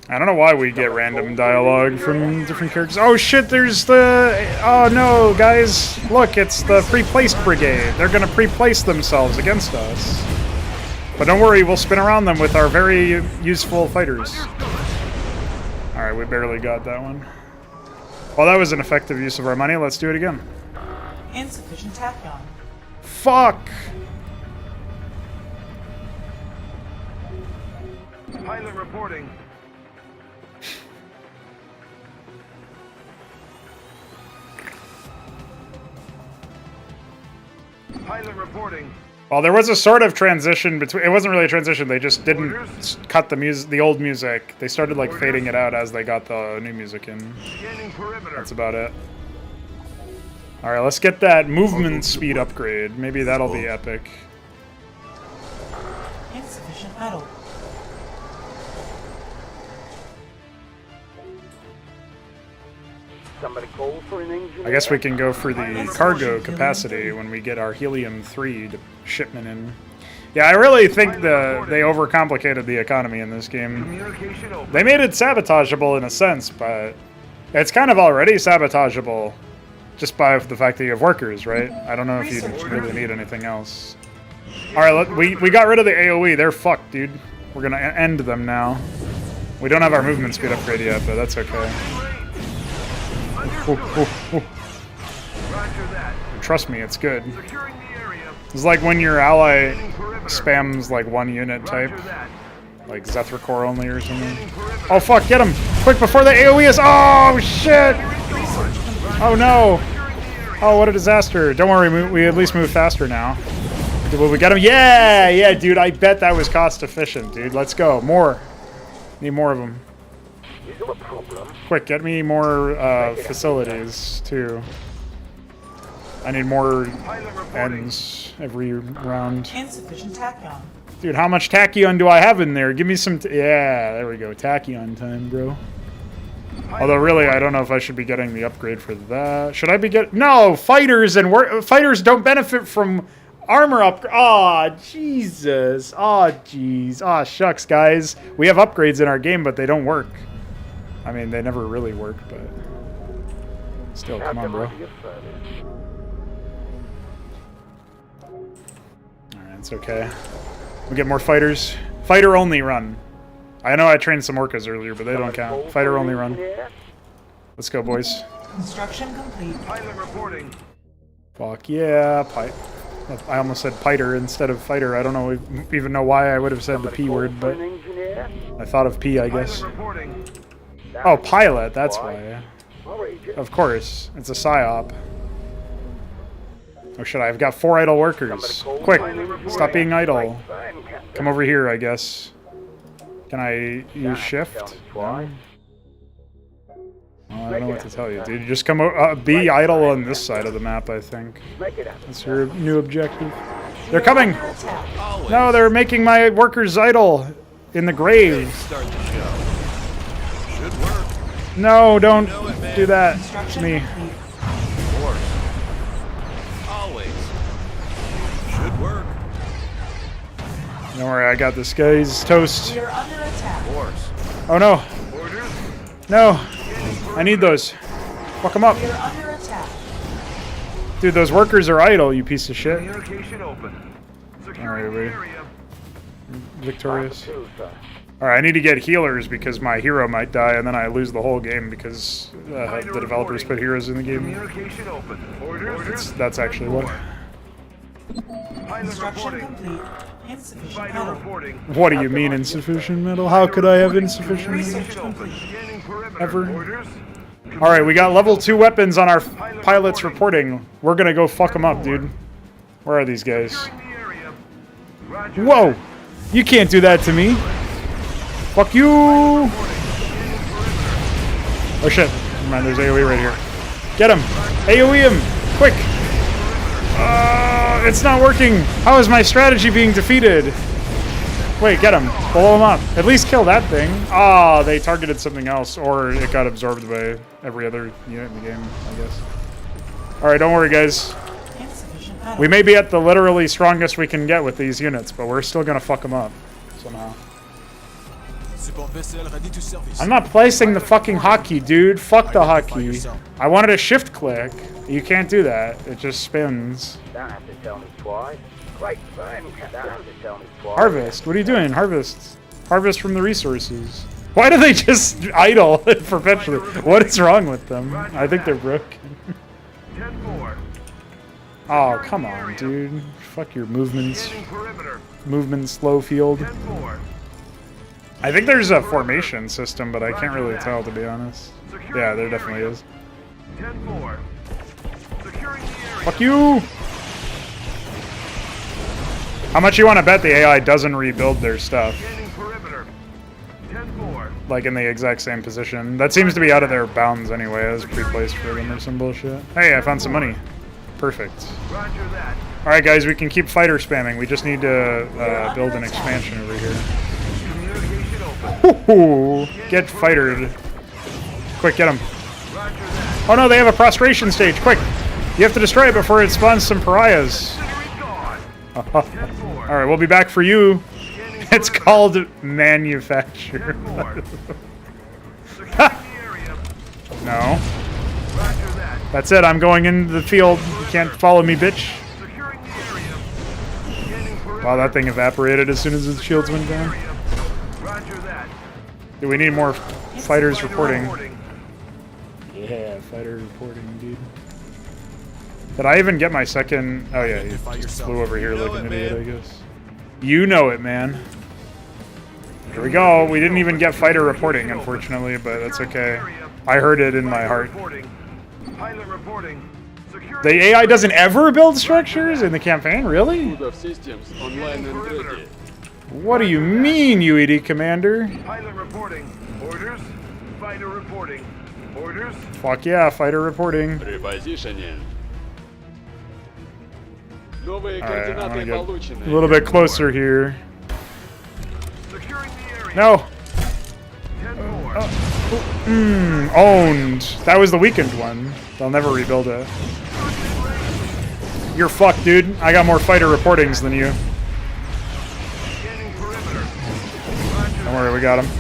I don't know why we get random dialogue from different characters. Oh shit, there's the... Oh no, guys. Look, it's the pre-placed brigade. They're gonna pre-place themselves against us. But don't worry, we'll spin around them with our very useful fighters. Alright, we barely got that one. Well, that was an effective use of our money. Let's do it again. Insufficient tachyon. Fuck! Pilot reporting. Pilot reporting. Well, there was a sort of transition between... It wasn't really a transition. They just didn't cut the old music. They started, like, fading it out as they got the new music in. Scanning perimeter. That's about it. Alright, let's get that movement speed upgrade. Maybe that'll be epic. Insufficient metal. Somebody call for an engineer. I guess we can go for the cargo capacity when we get our helium-3 shipment in. Yeah, I really think they overcomplicated the economy in this game. Communication open. They made it sabotageable in a sense, but it's kind of already sabotageable just by the fact that you have workers, right? I don't know if you really need anything else. Alright, we got rid of the AoE. They're fucked, dude. We're gonna end them now. We don't have our movement speed upgrade yet, but that's okay. Roger that. Trust me, it's good. Securing the area. It's like when your ally spams like one unit type, Roger that. like Zethricore only or something. Oh fuck, get him! Quick before the AoE is... Oh shit! Oh no! Oh, what a disaster. Don't worry, we at least move faster now. Will we get him? Yeah! Yeah, dude, I bet that was cost efficient, dude. Let's go. More. Need more of them. Is there a problem? Quick, get me more facilities, too. I need more ends every round. Insufficient tachyon. Dude, how much tachyon do I have in there? Give me some... Yeah, there we go. Tachyon time, bro. Although, really, I don't know if I should be getting the upgrade for that. Should I be getting... No! Fighters and... Fighters don't benefit from armor upgrade. Aw, Jesus. Aw, jeez. Aw, shucks, guys. We have upgrades in our game, but they don't work. I mean, they never really work, but... Still, come on, bro. Alright, it's okay. We get more fighters. Fighter only run. I know I trained some orcas earlier, but they don't count. Fighter only run. Let's go, boys. Construction complete. Pilot reporting. Fuck yeah, I almost said piter instead of fighter. I don't know even know why I would have said the P word, but I thought of P, I guess. Pilot reporting. Oh, pilot, that's why. Of course, it's a psyop. Oh shit, I've got 4 idle workers. Quick, stop being idle. Come over here, I guess. Can I use shift? No? Well, I don't know what to tell you, dude. Just come be idle on this side of the map, I think. That's your new objective. They're coming! No, they're making my workers idle in the grave. Start the show. Should work. No, don't do that to me. Of course. Always. Should work. Don't worry, I got this, guys. Toast. We are under attack. Of course. Oh no. No. I need those. Fuck them up. We are under attack. Dude, those workers are idle, you piece of shit. Communication open. Alright, Securing the everybody. area. Victorious. Alright, I need to get healers because my hero might die and then I lose the whole game because the developers put heroes in the game. Communication open. Orders. That's actually what. Construction complete. Insufficient metal. What do you mean insufficient metal? How could I have insufficient metal? Research complete. Ever? Alright, we got level 2 weapons on our pilots reporting. We're gonna go fuck them up, dude. Where are these guys? Whoa! You can't do that to me. Fuck you! Oh shit. Never mind, there's AoE right here. Get him! AoE him! Quick! It's not working! How is my strategy being defeated? Wait, get him. Blow him up. At least kill that thing. Ah, they targeted something else, or it got absorbed by every other unit in the game, I guess. Alright, don't worry, guys. Insufficient metal. We may be at the literally strongest we can get with these units, but we're still gonna fuck them up. Somehow. Support vessel ready to service. I'm not placing the fucking hotkey, dude. Fuck the hotkey. I wanted a shift click. You can't do that. It just spins. Don't have to tell me twice. Great fun. Don't have to tell me twice. Harvest. What are you doing? Harvest. Harvest from the resources. Why do they just idle perpetually? What is wrong with them? I think they're broken. Oh, come on, dude. Fuck your movements. Movement slow field. I think there's a formation system, but I can't really tell, to be honest. Yeah, there definitely is. Fuck you! How much you want to bet the AI doesn't rebuild their stuff? Like in the exact same position. That seems to be out of their bounds anyway, as pre-placed for them or some bullshit. Hey, I found some money. Perfect. Alright guys, we can keep fighter spamming. We just need to build an expansion over here. Ooh, get fightered. Quick, get him. Oh no, they have a prostration stage. Quick! You have to destroy it before it spawns some pariahs. Alright, we'll be back for you. It's called manufacture. No. That's it, I'm going into the field. You can't follow me, bitch. Wow, that thing evaporated as soon as its shields went down. Do we need more fighters reporting? Yeah, fighter reporting, dude. Did I even get my second? Oh yeah, he just flew over here like an idiot, I guess. You know it, man. Here we go. We didn't even get fighter reporting, unfortunately, but that's okay. I heard it in my heart. The AI doesn't ever build structures in the campaign? Really? What do you mean, UED Commander? Pilot reporting. Orders. Fighter reporting. Orders. Fuck yeah, fighter reporting. Alright, I'm gonna get a little bit closer here. No! Owned. That was the weakened one. They'll never rebuild it. You're fucked, dude. I got more fighter reportings than you. Don't worry, we got him.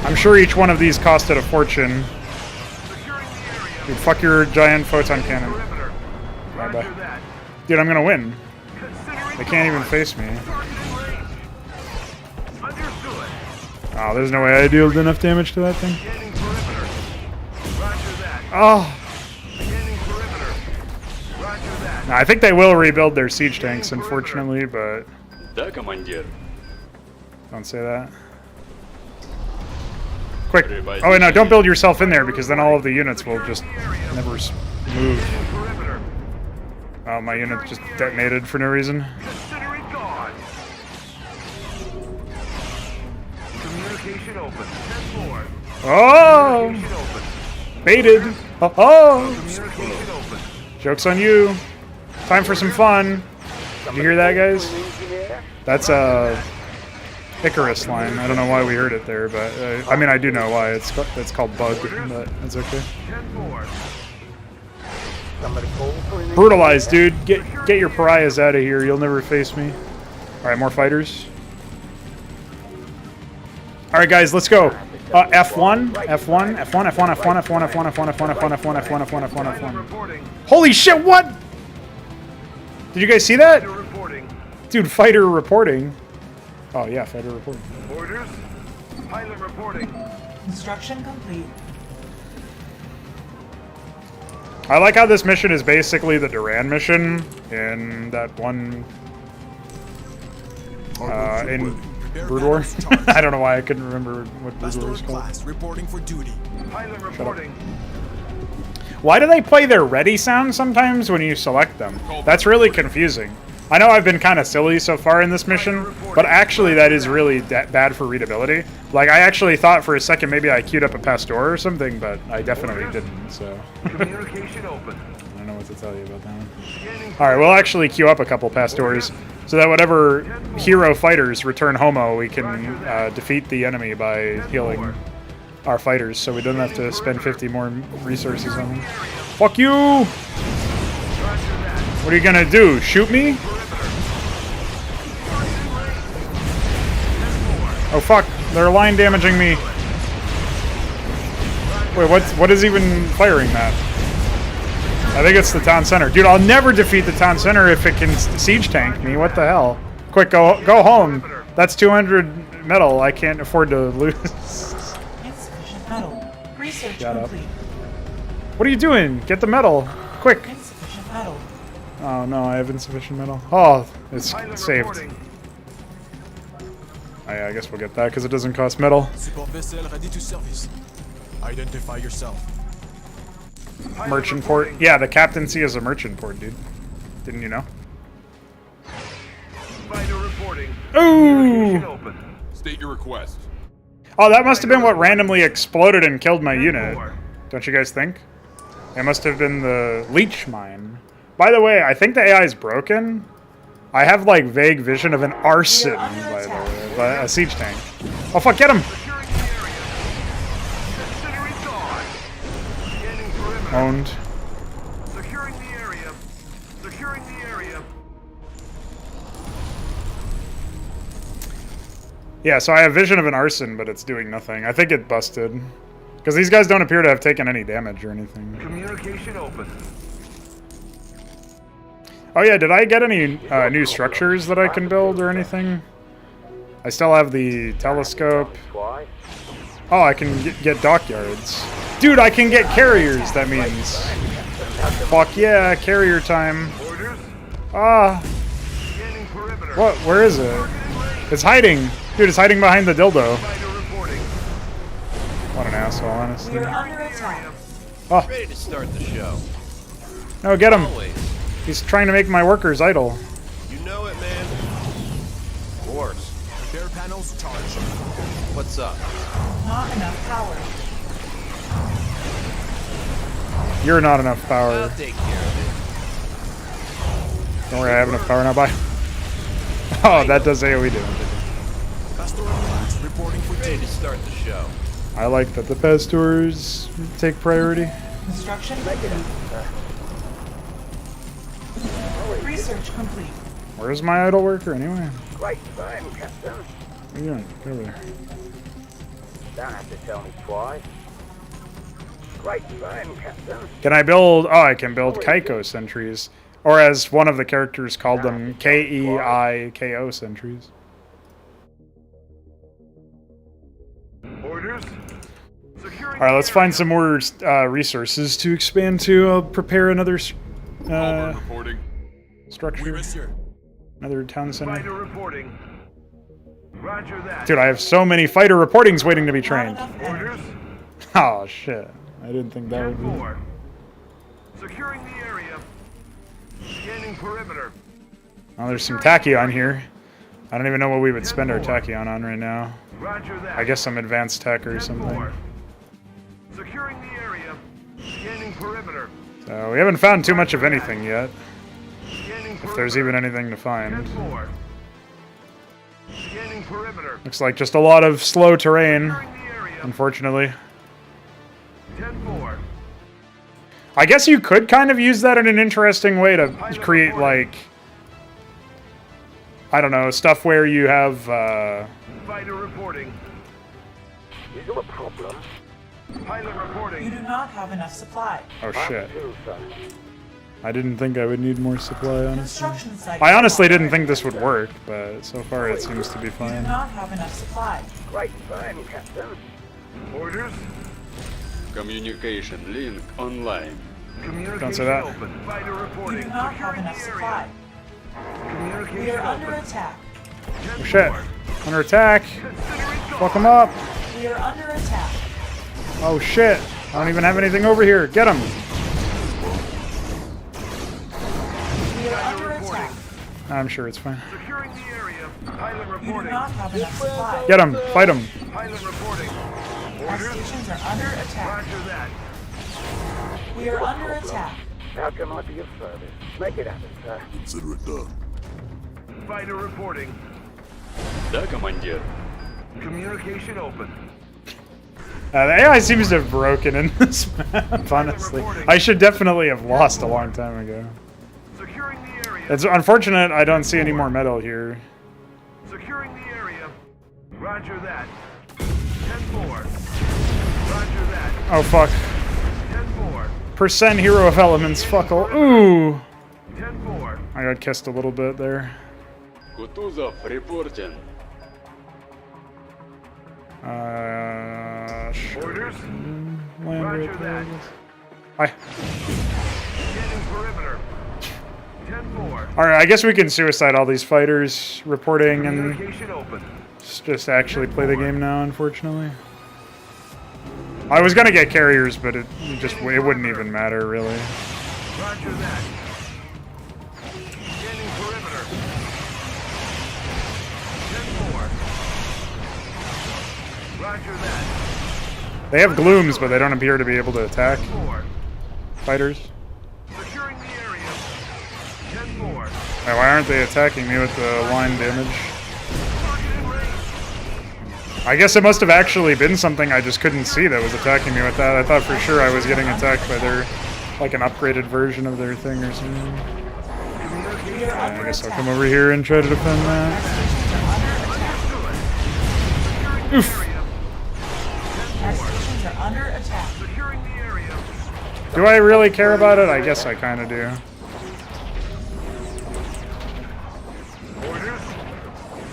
I'm sure each one of these costed a fortune. Dude, fuck your giant photon cannon. Bye-bye. Dude, I'm gonna win. They can't even face me. Oh, there's no way I dealt enough damage to that thing. Oh. Nah, I think they will rebuild their siege tanks, unfortunately, but... Don't say that. Quick. Oh, wait, no, don't build yourself in there, because then all of the units will just never move. Oh, my unit just detonated for no reason. Oh! Baited! Oh! Joke's on you. Time for some fun. Did you hear that, guys? That's a Icarus line. I don't know why we heard it there, but I mean, I do know why. It's called bug, but it's okay. Brutalized, dude. Get your pariahs out of here. You'll never face me. All right, more fighters. All right, guys, let's go. F1, F1, F1, F1, F1, F1, F1, F1, F1, F1, F1, F1, F1, F1, F1. Holy shit! What? Did you guys see that? Dude, fighter reporting. Oh yeah, fighter reporting. Orders. Pilot reporting. Construction complete. I like how this mission is basically the Duran mission in that one in Brood War. I don't know why I couldn't remember what Brood War was called. Class reporting for duty. Pilot reporting. Why do they play their ready sound sometimes when you select them? That's really confusing. I know I've been kind of silly so far in this mission, but actually that is really bad for readability. Like, I actually thought for a second maybe I queued up a Pastor or something, but I definitely didn't, so... Communication open. I don't know what to tell you about that one. Alright, we'll actually queue up a couple Pastors, so that whatever hero fighters return homo, we can defeat the enemy by healing our fighters, so we don't have to spend 50 more resources on them. Fuck you! What are you gonna do? Shoot me? Oh fuck, they're line damaging me. Wait, what is even firing that? I think it's the town center. Dude, I'll never defeat the town center if it can siege tank me. What the hell? Quick, go home. That's 200 metal. I can't afford to lose. Insufficient metal. Research Shut up. complete. What are you doing? Get the metal. Quick. Insufficient metal. Oh no, I have insufficient metal. Oh, it's saved. I guess we'll get that because it doesn't cost metal. Support vessel ready to service. Identify yourself. Merchant port. Yeah, the captaincy is a merchant port, dude. Didn't you know? Fighter reporting. Ooh! Open. State your request. Oh, that must have been what randomly exploded and killed my unit. Don't you guys think? It must have been the leech mine. By the way, I think the AI is broken. I have like vague vision of an arson, by the way, but a siege tank. Oh fuck, get him! Owned. Securing the area. Securing the area. Yeah, so I have vision of an arson, but it's doing nothing. I think it busted. Because these guys don't appear to have taken any damage or anything. Communication open. Oh yeah, did I get any new structures that I can build or anything? I still have the telescope. Oh, I can get dockyards. Dude, I can get carriers, that means. Fuck yeah, carrier time. Ah. What? Where is it? It's hiding. Dude, it's hiding behind the dildo. What an asshole, honestly. We are under attack. Oh. Ready to start the show. No, get him. Always. He's trying to make my workers idle. You know it, man. Of course. Repair panels charged. What's up? Not enough power. You're not enough power. I'll take care of Don't worry, I have enough power now. Bye. Oh, that does AoE damage. Pastoral class reporting for it. Ready to duty. start the show. I like that the pastors take priority. Construction complete. Research complete. Where's my idle worker anyway? Great burn, Captain. What are you doing? Get over there. Don't have to tell me twice. Great burn, Captain. Can I build... Oh, I can build Keiko sentries. Or as one of the characters called them, Keiko sentries. Orders. Alright, let's find some more resources to expand to. I'll prepare another Reporting. structure. Another town Fighter center. reporting. Roger that. Dude, I have so many fighter reportings waiting to be Not trained. enough Orders. energy. Oh, shit. I didn't think that would be... 10-4. Securing the area. Scanning perimeter. Oh, there's some tachyon here. I don't even know what we would spend our tachyon on right now. Roger that. I guess some advanced tech or 10-4. something. Securing the area. Scanning perimeter. So we haven't found too much of anything yet. Scanning If there's even anything to find. 10-4. Scanning perimeter. Looks like just a lot of slow terrain, Securing the area. unfortunately. 10-4. I guess you could kind of use that in an interesting way to create, like, I don't know, stuff where you have, Fighter reporting. Is there a problem? Pilot You reporting. do not have enough supply. oh shit. I didn't think I would need more supply, honestly. Construction site. I honestly didn't think this would work, but so far it seems to be You do fine. not have enough supply. Great burn, Captain. Orders. Communication link online. Don't say that. We do not have enough supply. We are under attack. Oh shit. Under attack. Fuck them up. We are under attack. Oh shit. I don't even have anything over here. Get him. We are under attack. I'm sure it's fine. We do not have enough supply. Get him. Fight him. Our stations are under attack. We are under attack. How can I be of service? Make it happen, sir. Consider it done. Fighter reporting. Да, командир. Communication open. The AI seems to have broken in this map, honestly. I should definitely have lost a long time ago. Securing the area. It's unfortunate I don't see any more metal here. Securing the area. Roger that. 10-4. Roger that. Oh fuck. 10-4. Percent hero of elements, fuckle. Ooh. 10-4. I got kissed a little bit there. Kutuzov reporting. Sure. Orders. Land Roger that. Hi. Scanning perimeter. 10-4. Alright, I guess we can suicide all these fighters reporting and Communication open. just actually play the game now, unfortunately. I was gonna get carriers, but it wouldn't even matter, really. Roger that. Scanning perimeter. 10-4. Roger that. They have glooms, but they don't appear to be able to attack 4. fighters. Securing the area. 10-4. Now, why aren't they attacking me with the line damage? Target in range. I guess it must have actually been something I just couldn't see that was attacking me with that. I thought for sure I was getting attacked by their, like an upgraded version of their thing or something. We are I under guess I'll attack. come over here and try to defend that. Oof. Our stations are under attack. Securing the area. Do I really care about it? I guess I kind of do. Orders.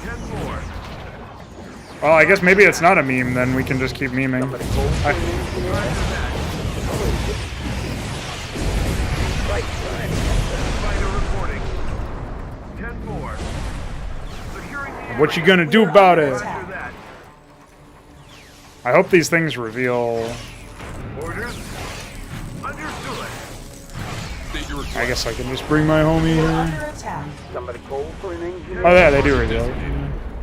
10-4. Well, I guess maybe it's not a meme, then we can just keep memeing. Fighter reporting. 10-4. Securing the area. What you gonna do about it? Roger that. I hope these things reveal... Orders. Understood. State your request. I guess I can just bring my homie We are here. under attack. Somebody call for an engineer. Oh yeah, they do reveal it.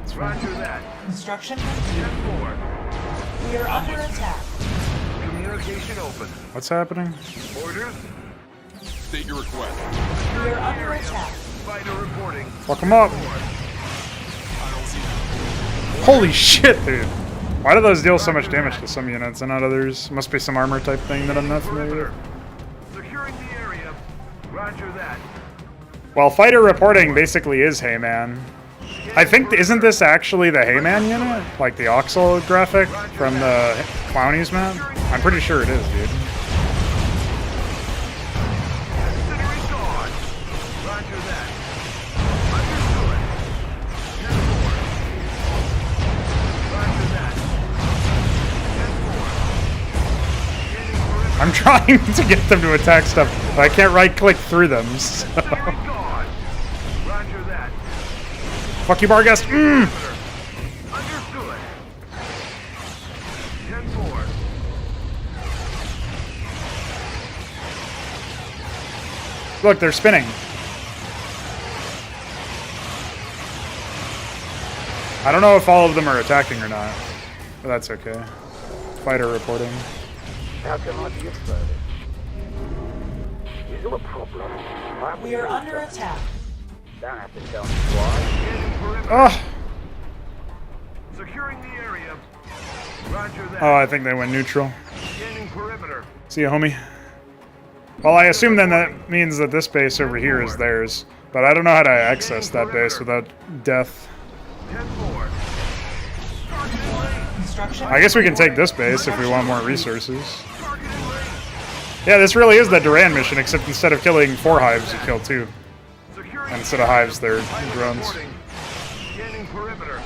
It's fine. Roger that. Construction complete. 10-4. We are under attack. Communication open. What's happening? Orders. State your request. We are under attack. Fighter reporting. Fuck them up. I don't see that. Holy shit, dude. Why do those deal so much damage to some units and not others? Must be some armor type thing that I'm not familiar with. Securing the area. Roger that. Well, fighter reporting basically is Heyman. I think, isn't this actually the Heyman unit? Like the Oxel graphic from the Clownies map? I'm pretty sure it is, dude. Considering gone. Roger that. Understood. 10-4. Roger that. 10-4. I'm trying to get them to attack stuff, but I can't right-click through them, so... Considering gone. Roger that. Fuck you, Barghest! Mm! Understood. 10-4. Look, they're spinning. I don't know if all of them are attacking or not, but that's okay. Fighter reporting. How can I be of service? Is there a problem? We are under attack. Don't have to tell me why. Scanning perimeter. Oh! Securing the area. Roger that. Oh, I think they went neutral. Scanning perimeter. See you, homie. Well, I assume then that means that this base over here is theirs, but I don't know how to access that base without death. 10-4. Target in range. Construction. I guess we can take this base if we want more resources. Target in range. Yeah, this really is the Duran mission, except instead of killing 4 hives, you kill 2. Securing And instead of hives, they're Fighter drones. reporting. Scanning perimeter.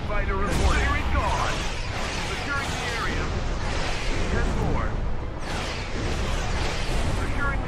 Fighter reporting. Gone. Securing the area. 10-4. Securing the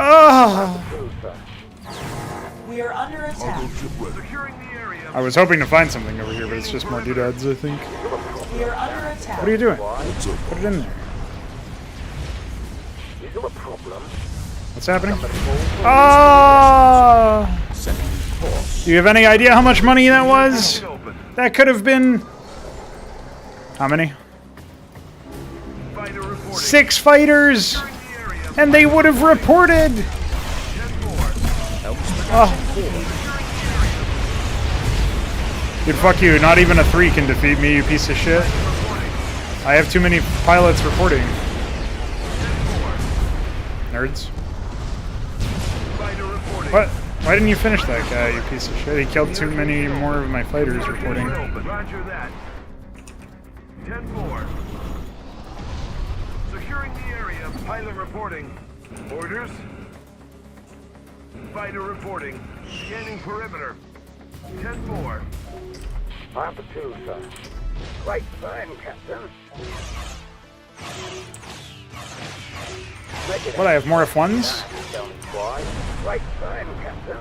Oh! We are under attack. Securing the area. I was hoping to find something over here, but it's just more doodads, I think. We are under attack. What are you doing? Put it in there. Is there a problem? What's happening? Oh! Do you have any idea how much money that was? That could have been... How many? 6 fighters! And they would have reported! Oh. Dude, fuck you. Not even a 3 can defeat me, you piece of shit. I have too many pilots reporting. Nerds. What? Why didn't you finish that guy, you piece of shit? He killed too many more of my fighters reporting. Roger that. 10-4. Securing the area. Pilot reporting. Orders. Fighter reporting. Scanning perimeter. 10-4. Alpha 2, sir. Great burn, Captain. What, I have more F1s? Tell me why. Great burn, Captain.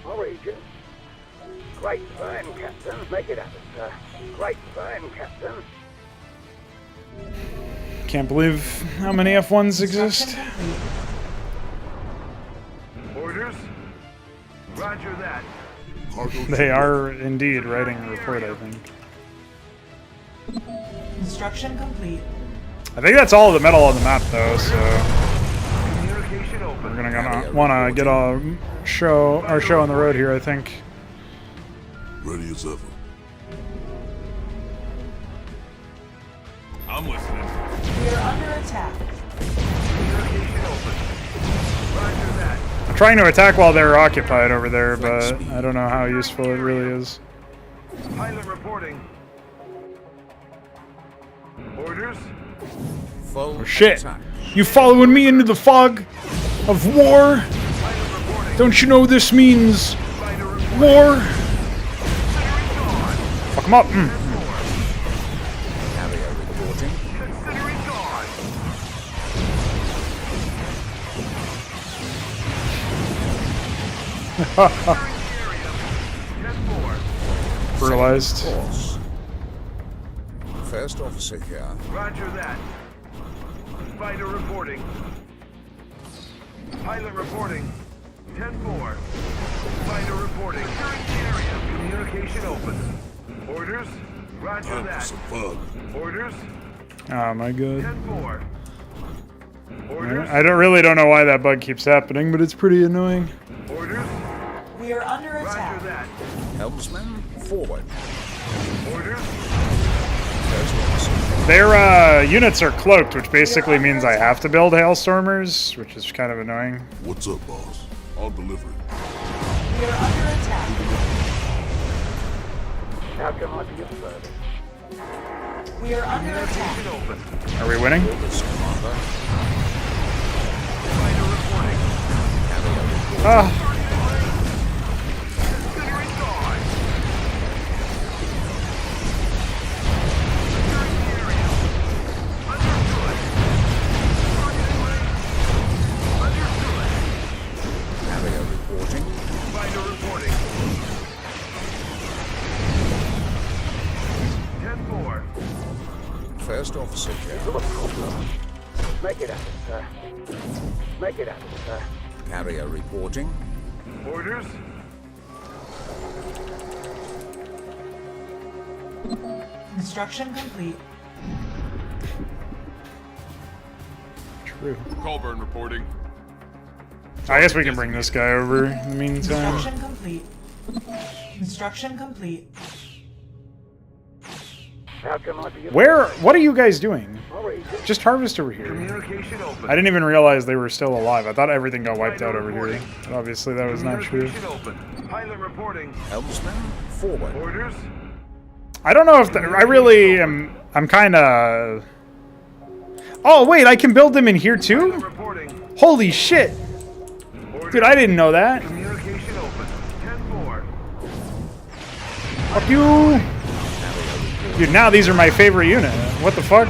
Origin. Great burn, Captain. Make it happen, sir. Great burn, Captain. Can't believe how many F1s exist. Orders. Roger that. They are indeed writing a report, I think. Construction complete. I think that's all the metal on the map, though, so... Communication open. We're gonna wanna get our show on the road here, I think. Ready as ever. I'm listening. We are under attack. Communication open. Roger that. I'm trying to attack while they're occupied over there, but I don't know how useful it really is. Pilot reporting. Orders. Oh shit! You following me into the fog of war? Don't you know this means war? Fuck him up! Fertilized. First officer here. Roger that. Fighter reporting. Pilot reporting. 10-4. Fighter reporting. Communication open. Orders. Roger that. Orders. Oh my god. 10-4. Orders. I really don't know why that bug keeps happening, but it's pretty annoying. Orders. We are under attack. Roger that. Helmsman, forward. Orders. Their units are cloaked, which basically means I have to build Hailstormers, which is kind of annoying. What's up, boss? I'll deliver it. We are under attack. How can I be of service? We are under attack. Are we winning? Ah. First officer here. Make it happen, sir. Make it happen, sir. Carrier reporting. Orders. Construction complete. True. Colburn reporting. I guess we can bring this guy over in the meantime. Construction complete. Construction complete. How can I be of Where? What are you guys doing? Origin. Just harvest over here. Communication open. I didn't even realize they were still alive. I thought everything got wiped out over here. But obviously that was not true. Communication open. Pilot reporting. Helmsman, forward. Orders. I don't know if I really am. I'm kind of. Oh wait, I can build them in here too. Reporting. Holy shit, dude! I didn't know that. Communication open. 10-4. Fuck you, dude. Now these are my favorite unit. What the fuck,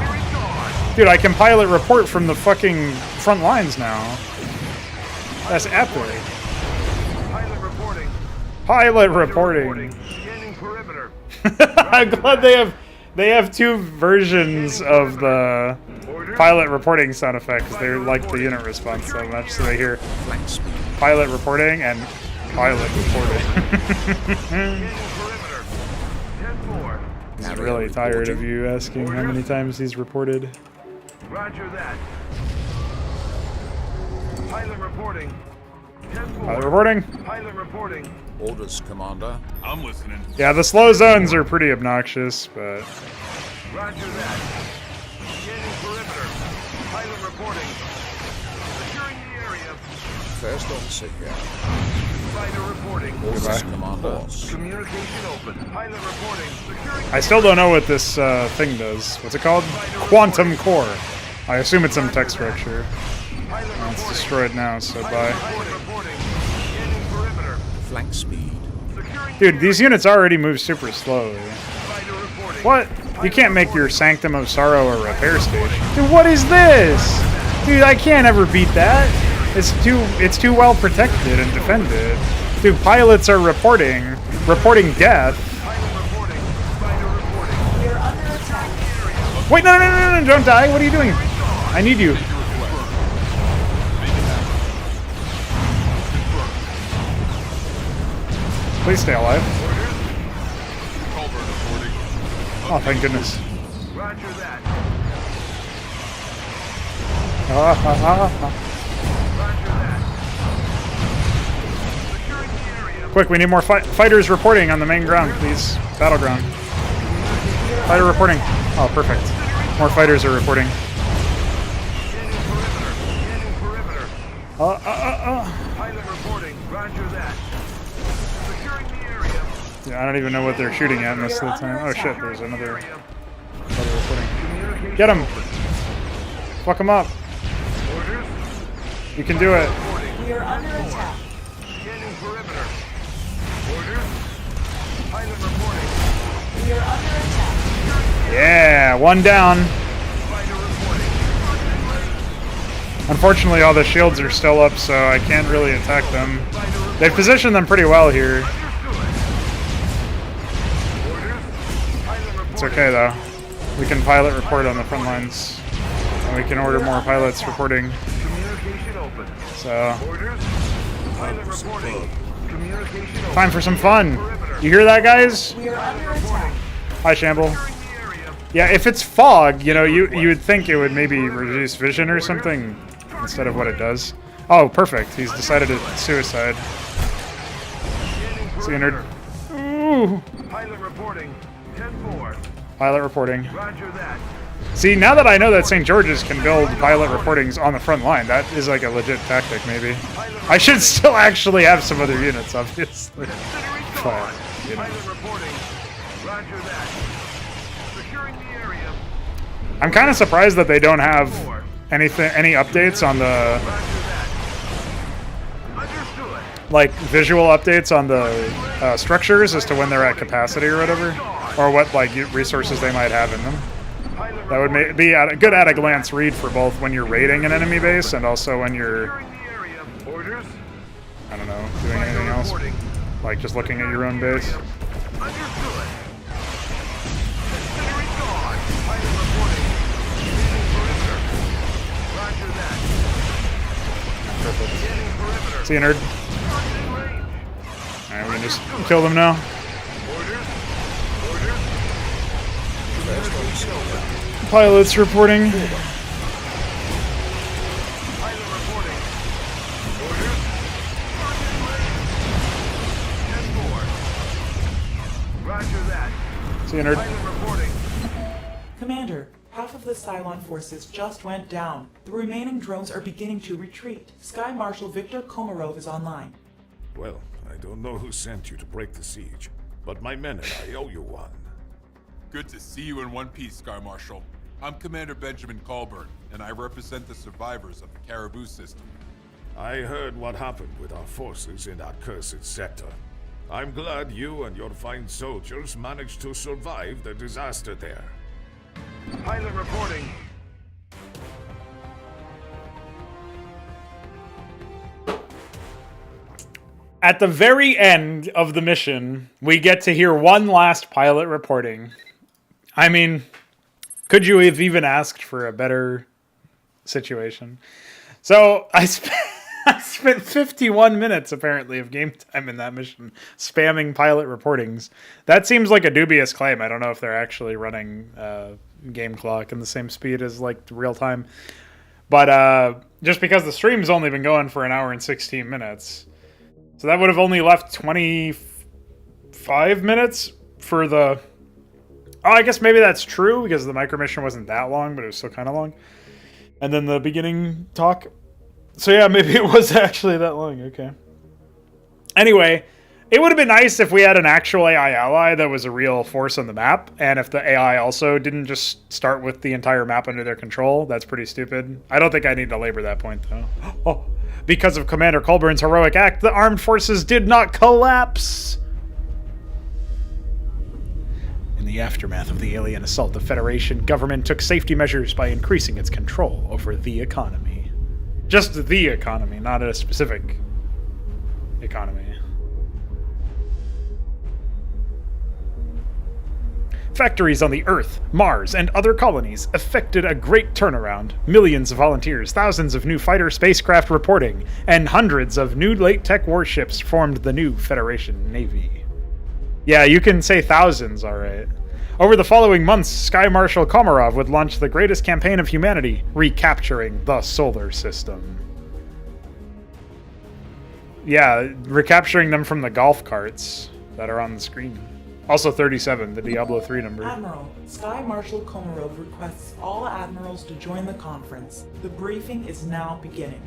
dude? I can pilot report from the fucking front lines now. That's epic. Pilot reporting. Pilot reporting. Scanning perimeter. I'm glad they have two versions of the pilot reporting sound effect because they like the unit response so much. So they hear pilot reporting and pilot reporting. He's really tired of you asking how many times he's reported. Roger that. Pilot reporting. Pilot reporting. Pilot reporting. Orders, Commander. I'm listening. Yeah, the slow zones are pretty obnoxious, but Roger that. Scanning perimeter. Pilot reporting. Securing the area. First officer here. Fighter reporting. Orders, Commander. Communication open. Pilot reporting. Securing. I still don't know what this thing does. What's it called? Quantum core. I assume it's some tech structure. Well, it's destroyed now, so bye. Flank speed. Dude, these units already move super slowly. What? You can't make your Sanctum of Sorrow a repair station. Dude, what is this? Dude, I can't ever beat that. It's too well protected and defended. Dude, pilots are reporting death. Wait, no, don't die. What are you doing? I need you. Please stay alive. Oh, thank goodness. Roger that. Quick, we need more fighters reporting on the main ground, please. Battleground. Fighter reporting. Oh, perfect. More fighters are reporting. Pilot reporting. Roger that. Securing the area. Yeah, I don't even know what they're shooting at most of the time. Oh shit, there's another reporting. Get him! Fuck him up. You can do it. We are under attack. Scanning perimeter. Orders. Pilot reporting. We are under attack. Yeah, one down. Unfortunately, all the shields are still up, so I can't really attack them. They've positioned them pretty well here. It's okay, though. We can pilot report on the front lines. And we can order more pilots reporting. So, time for some fun. You hear that, guys? Hi, Shamble. Yeah, if it's fog, you know, you would think it would maybe reduce vision or something instead of what it does. Oh, perfect. He's decided to suicide. See, nerd. Ooh. Pilot reporting. 10-4. Pilot reporting. Roger that. See, now that I know that St. George's can build pilot reportings on the front line, that is like a legit tactic, maybe. I should still actually have some other units, obviously. But, you know. Pilot reporting. Roger that. Securing the area. I'm kind of surprised that they don't have any updates on the like visual updates on the structures as to when they're at capacity or whatever, or what like resources they might have in them. That would be a good at a glance read for both when you're raiding an enemy base and also when you're, I don't know, doing anything else, like just looking at your own base. Perfect. See you, nerd. Alright, we can just kill them now. Pilots reporting. See you, nerd. Commander, half of the Cylon forces just went down. The remaining drones are beginning to retreat. Sky Marshal Viktor Komarov is online. Well, I don't know who sent you to break the siege, but my men and I owe you one. Good to see you in one piece, Sky Marshal. I'm Commander Benjamin Colburn, and I represent the survivors of the Caribou system. I heard what happened with our forces in that cursed sector. I'm glad you and your fine soldiers managed to survive the disaster there. Pilot reporting. At the very end of the mission, we get to hear one last pilot reporting. I mean, could you have even asked for a better situation? So I spent 51 minutes, apparently, of game time in that mission, spamming pilot reportings. That seems like a dubious claim. I don't know if they're actually running game clock in the same speed as, like, real time. But just because the stream's only been going for an hour and 16 minutes... So that would have only left 25 minutes for the... Oh, I guess maybe that's true, because the micro mission wasn't that long, but it was still kind of long. And then the beginning talk. So yeah, maybe it was actually that long. Okay. Anyway, it would have been nice if we had an actual AI ally that was a real force on the map, and if the AI also didn't just start with the entire map under their control. That's pretty stupid. I don't think I need to labor that point, though. Oh, because of Commander Colburn's heroic act, the armed forces did not collapse. In the aftermath of the alien assault, the Federation government took safety measures by increasing its control over the economy. Just the economy, not a specific economy. Factories on the Earth, Mars, and other colonies effected a great turnaround. Millions of volunteers, thousands of new fighter spacecraft reporting, and hundreds of new late-tech warships formed the new Federation Navy. Yeah, you can say thousands, alright. Over the following months, Sky Marshal Komarov would launch the greatest campaign of humanity, recapturing the solar system. Yeah, recapturing them from the golf carts that are on the screen. Also 37, the Diablo 3 number. Admiral, Sky Marshal Komarov requests all admirals to join the conference. The briefing is now beginning.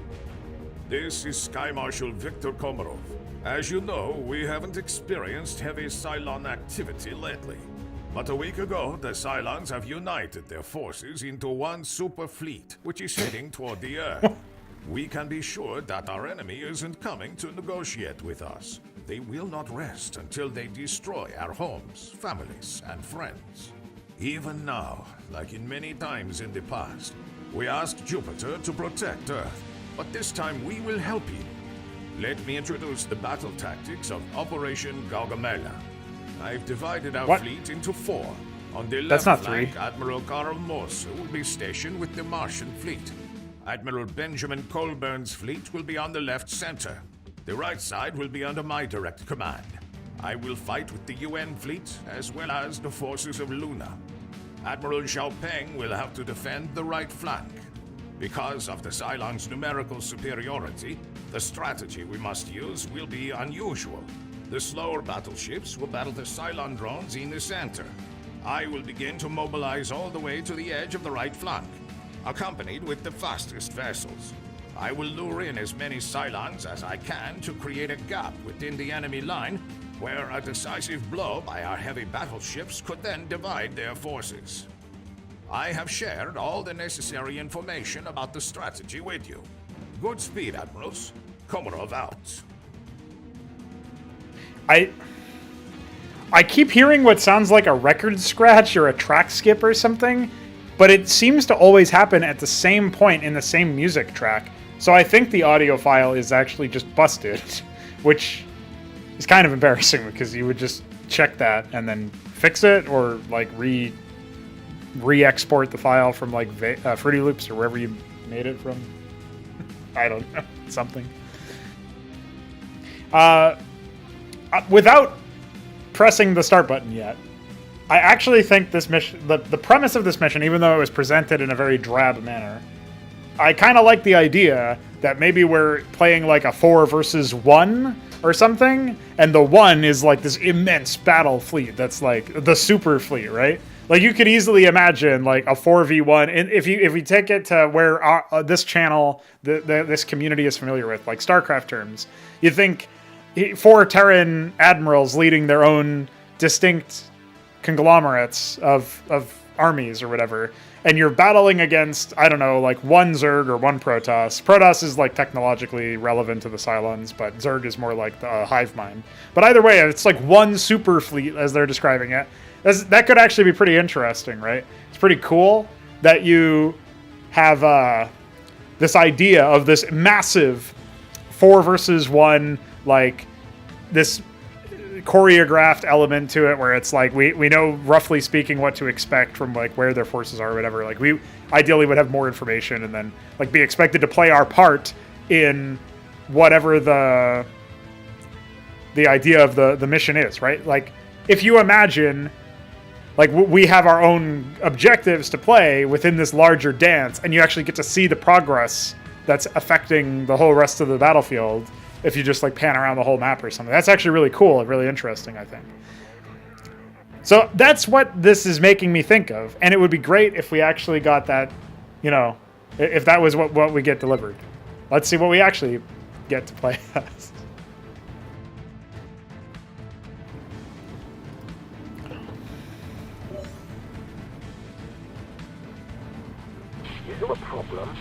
This is Sky Marshal Viktor Komarov. As you know, we haven't experienced heavy Cylon activity lately. But a week ago, the Cylons have united their forces into one super fleet, which is heading toward the Earth. We can be sure that our enemy isn't coming to negotiate with us. They will not rest until they destroy our homes, families, and friends. Even now, like in many times in the past, we asked Jupiter to protect Earth, but this time we will help you. Let me introduce the battle tactics of Operation Gaugamela. I've divided our fleet into 4. On the left flank, Admiral Karl Morse will be stationed with the Martian fleet. Admiral Benjamin Colburn's fleet will be on the left center. The right side will be under my direct command. I will fight with the UN fleet as well as the forces of Luna. Admiral Zhao Peng will have to defend the right flank. Because of the Cylon's numerical superiority, the strategy we must use will be unusual. The slower battleships will battle the Cylon drones in the center. I will begin to mobilize all the way to the edge of the right flank, accompanied with the fastest vessels. I will lure in as many Cylons as I can to create a gap within the enemy line where a decisive blow by our heavy battleships could then divide their forces. I have shared all the necessary information about the strategy with you. Good speed, Admirals. Komarov out. I keep hearing what sounds like a record scratch or a track skip or something, but it seems to always happen at the same point in the same music track. So I think the audio file is actually just busted, which is kind of embarrassing because you would just check that and then fix it, or like re-export the file from like Fruity Loops or wherever you made it from. I don't know, something. Without pressing the start button yet, I actually think this mission, the premise of this mission, even though it was presented in a very drab manner, I kind of like the idea that maybe we're playing like a 4 versus 1 or something, and the 1 is like this immense battle fleet that's like the super fleet, right? Like you could easily imagine like a 4v1, and if we take it to where this channel, this community is familiar with, like StarCraft terms, you think 4 Terran admirals leading their own distinct conglomerates of armies or whatever, and you're battling against, I don't know, like 1 Zerg or 1 Protoss. Protoss is like technologically relevant to the Cylons, but Zerg is more like the hive mind. But either way, it's like 1 super fleet as they're describing it. That could actually be pretty interesting, right? It's pretty cool that you have this idea of this massive 4 versus 1, like this choreographed element to it where it's like we know roughly speaking what to expect from like where their forces are or whatever. Like we ideally would have more information and then like be expected to play our part in whatever the idea of the mission is, right? Like if you imagine like we have our own objectives to play within this larger dance and you actually get to see the progress that's affecting the whole rest of the battlefield if you just like pan around the whole map or something. That's actually really cool and really interesting, I think. So that's what this is making me think of. And it would be great if we actually got that, you know, if that was what we get delivered. Let's see what we actually get to play as. Is there a problem?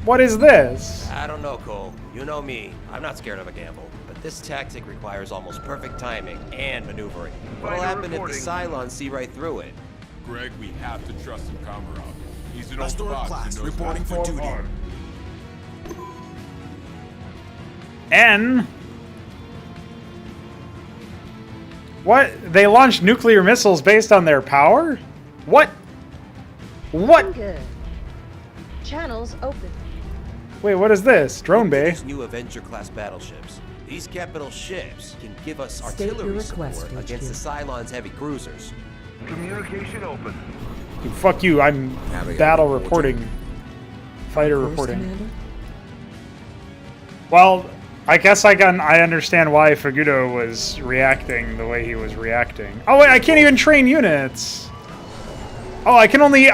What is this? I don't know, Cole. You know me. I'm not scared of a gamble. But this tactic requires almost perfect timing and maneuvering. What'll happen if the Cylons see right through it? Greg, we have to trust Komarov. He's an old Pastoral fox class who knows reporting how to for duty. farm. N. What? They launched nuclear missiles based on their power? What? What? Good. Channels open. Wait, what is this? Drone bay. These new Avenger-class battleships. These capital ships can give us State your artillery request, support against the Cylons' heavy cruisers. Communication open. Dude, fuck you, I'm battle reporting. Fighter reporting. Commander? Well, I guess I understand why Fagudo was reacting the way he was reacting. Oh wait, I can't even train units. Oh, I can only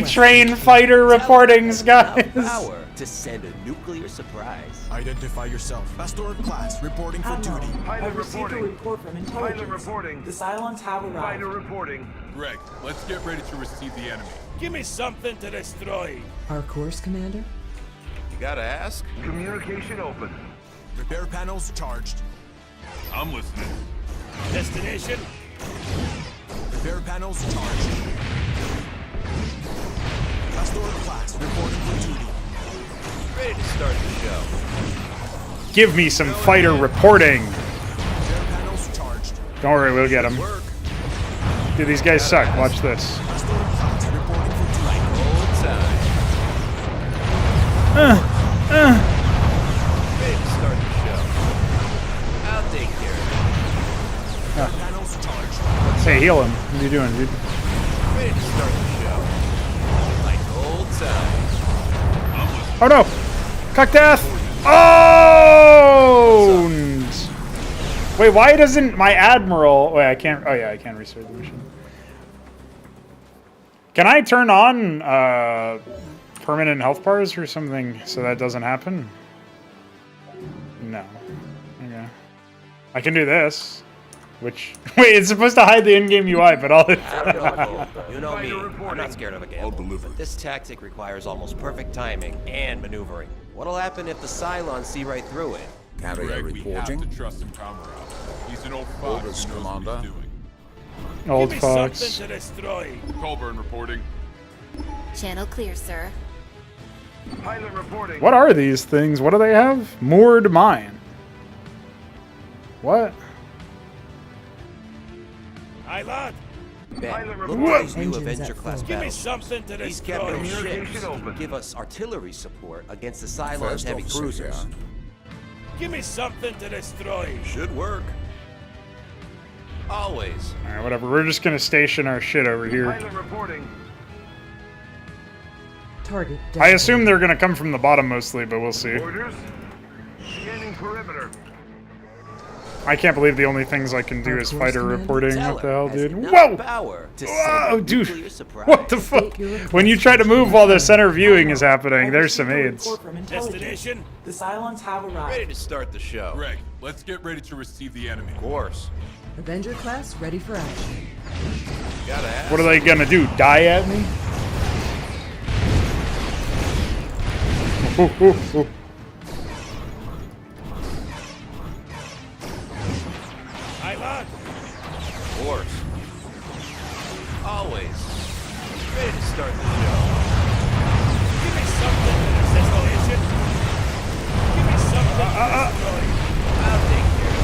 train fighter reportings, guys. Power to send a nuclear surprise. Identify yourself. Pastoral class reporting for Admiral, duty. I Pilot received a reporting. report from Pilot intelligence. reporting. The Cylons have arrived. Fighter reporting. Greg, let's get ready to receive the enemy. Give me something to destroy. Our course, Commander? You gotta ask? Communication open. Repair panels charged. I'm listening. Destination? Repair panels charged. Pastoral class reporting for duty. Ready to start the show. Give me some fighter reporting. Repair panels charged. Don't worry, we'll get them. Work. Dude, these guys suck. Watch this. Pastoral class reporting for duty. Like old time. Ready to start the show. I'll take care of Repair panels charged. Hey, heal him. What are you doing, dude? it. Ready to start the show. Like old time. Oh no! Cuck death! Oh! Wait, why doesn't my admiral? Wait, I can't. Oh yeah, I can restart the mission. Can I turn on permanent health bars or something so that doesn't happen? No. Okay. I can do this. Which wait, it's supposed to hide the in-game UI, but all it. I don't know, Cole. You know me. I'm not scared of a gamble. But this tactic requires almost perfect timing and maneuvering. What'll happen if the Cylons see right through it? Carrier Greg, we have reporting. to trust Komarov. He's an old fox Orders, who knows Commander. what he's doing. Old Give me fox. something to destroy. Colburn reporting. Channel clear, sir. Pilot reporting. What are these things? What do they have? Moored mine. What? Island. Ben, Pilot look reporting. at these new Engines at Avenger-class full. Give me battleships. something to These destroy. capital Communication ships open. can give us artillery support against the Cylons' First heavy officer cruisers. here. Give me something to destroy. Should work. Always. Alright, whatever. We're just gonna station our shit over here. Pilot reporting. Target. I assume they're gonna come from the bottom mostly, but we'll see. Orders. Scanning perimeter. I can't believe the only things I can do Our is course, fighter Commander. reporting. Tell What the her hell, has dude? enough Whoa! power to Whoa, send a dude! nuclear surprise. What the fuck? When you try to move while the center viewing is happening, there's some aids. Destination? The Cylons have arrived. Ready to start the show. Greg, let's get ready to receive the enemy. Of course. Avenger class ready for action. Gotta ask. What are they gonna do? Die at me? Ooh, ooh, ooh. Island. Of course. Always. Ready to start the show. Give me something to destination. Give me something to destroy. I'll take care of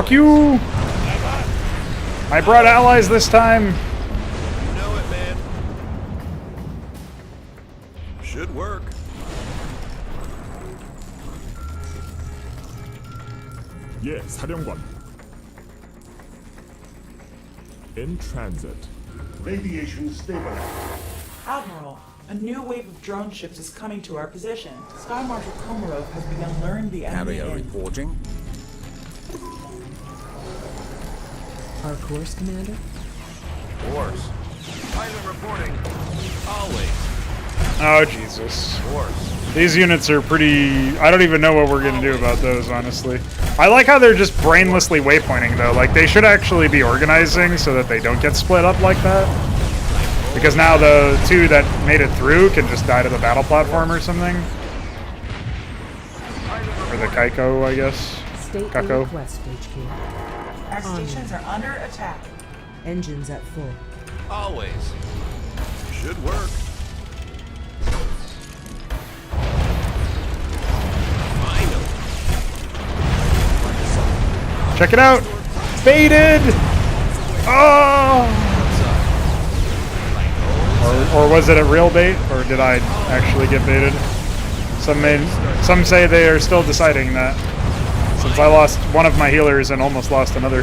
Fuck you! I brought allies this time. You know it, man. Should work. 예, 사령관. In transit. Radiation stabilized. Admiral, a new wave of drone ships is coming to our position. Sky Marshal Komarov has begun luring the enemy Carrier in. reporting. Our course, Commander? Course. Pilot reporting. Always. Oh, Jesus. Course. These units are pretty... I don't even know what we're gonna do about those, honestly. I like how they're just brainlessly waypointing, though. Like, they should actually be organizing so that they don't get split up like that. Because now the two that made it through can just die to the battle platform or something. Or the Kaiko, I guess. State your Kako. request, HQ. Our stations are under attack. Engines at full. Always. Should work. Finally. Check it out! Baited! Oh! Or was it a real bait, or did I actually get baited? Some say they are still deciding that, since I lost one of my healers and almost lost another.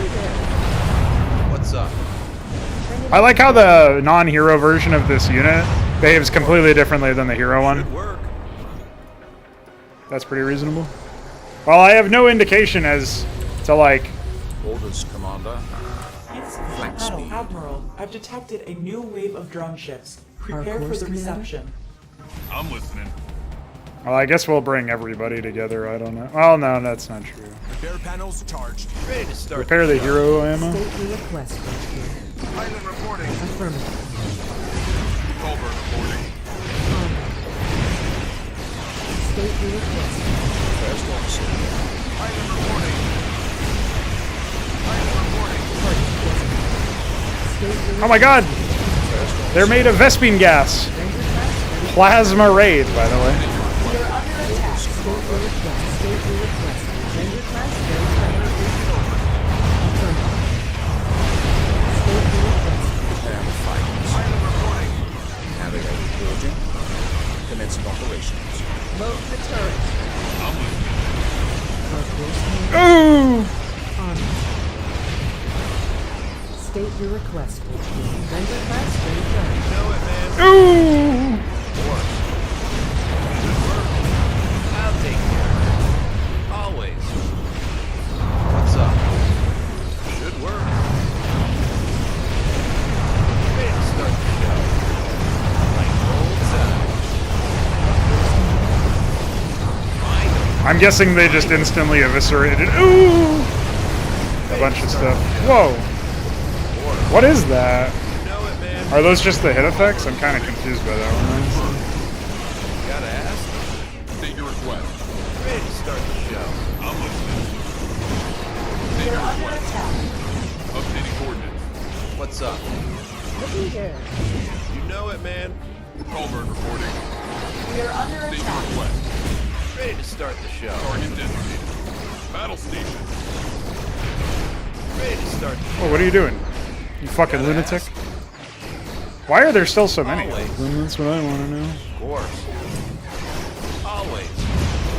What's up? I like how the non-hero version of this unit behaves completely differently than the hero one. Should work. That's pretty reasonable. Well, I have no indication as to, like... Orders, Commander. Flank speed. Admiral, I've detected a new wave of drone ships. Prepare for course, the Commander? reception. I'm listening. Well, I guess we'll bring everybody together, I don't know. Well, no, that's not true. Repair panels charged. Ready to start. Repair the hero ammo? State your request, HQ. Pilot reporting. Affirmative. Colbert reporting. State your request. First officer. Pilot reporting. Pilot reporting. State your Oh my god! They're made of Vespine gas! Plasma raid, by the way. State your request. State your request. Ranger class very priority. Affirmative. State your request. Prepare the fighters. Pilot reporting. Carrier reporting. Commencing operations. Load the turret. Our course, Commander. Ooh! Honor. State your request, HQ. Ranger class very priority. You know it, man. Ooh! Course. Should work. I'll take care of it. Always. What's up? Should work. Ready to start the show. Like old times. Finally. I'm guessing they just instantly eviscerated. Ooh! A bunch of stuff. Whoa! What is that? You know it, man. Are those just the hit effects? I'm kind of confused by that one. Gotta ask. State your request. Ready to start the show. I'm listening. State your request. Updating coordinates. What's up? Looky here. You know it, man. Colbert reporting. We are under State your attack. request. Ready to start the show. Target designated. Battle station. Ready to start the show. Oh, what are you doing? You fucking lunatic. Why are there still so many? Always. That's what I want to know. Of course. Always.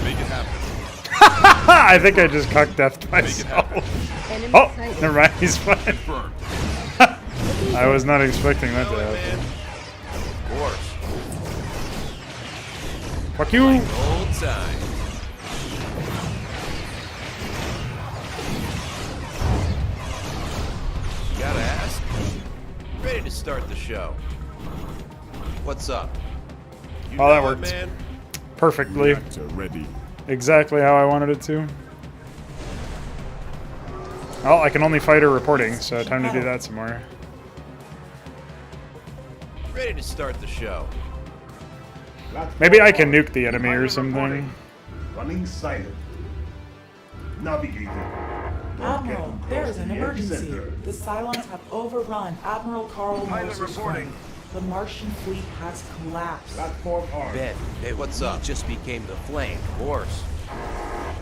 Make it happen. I think I just cucked death to myself. Enemy Oh, sighted. never mind. He's fine. Confirmed. I was not expecting that You to know it, happen. man. Of course. Fuck you! Old time. Gotta ask. Ready to start the show. What's up? You Oh, that know it, worked. man. Perfectly. Reactor ready. Exactly how I wanted it to. Well, I can only fight her reporting, so time to do that some more. Ready to start the show. Maybe I can nuke the enemy or something. Running silent. Navigating. Admiral, there is an emergency. The Cylons have overrun Admiral Karl Morse's reporting. flank. The Martian fleet has collapsed. Platform armed. Ben, hey, what's up? Just became the flank. Horse.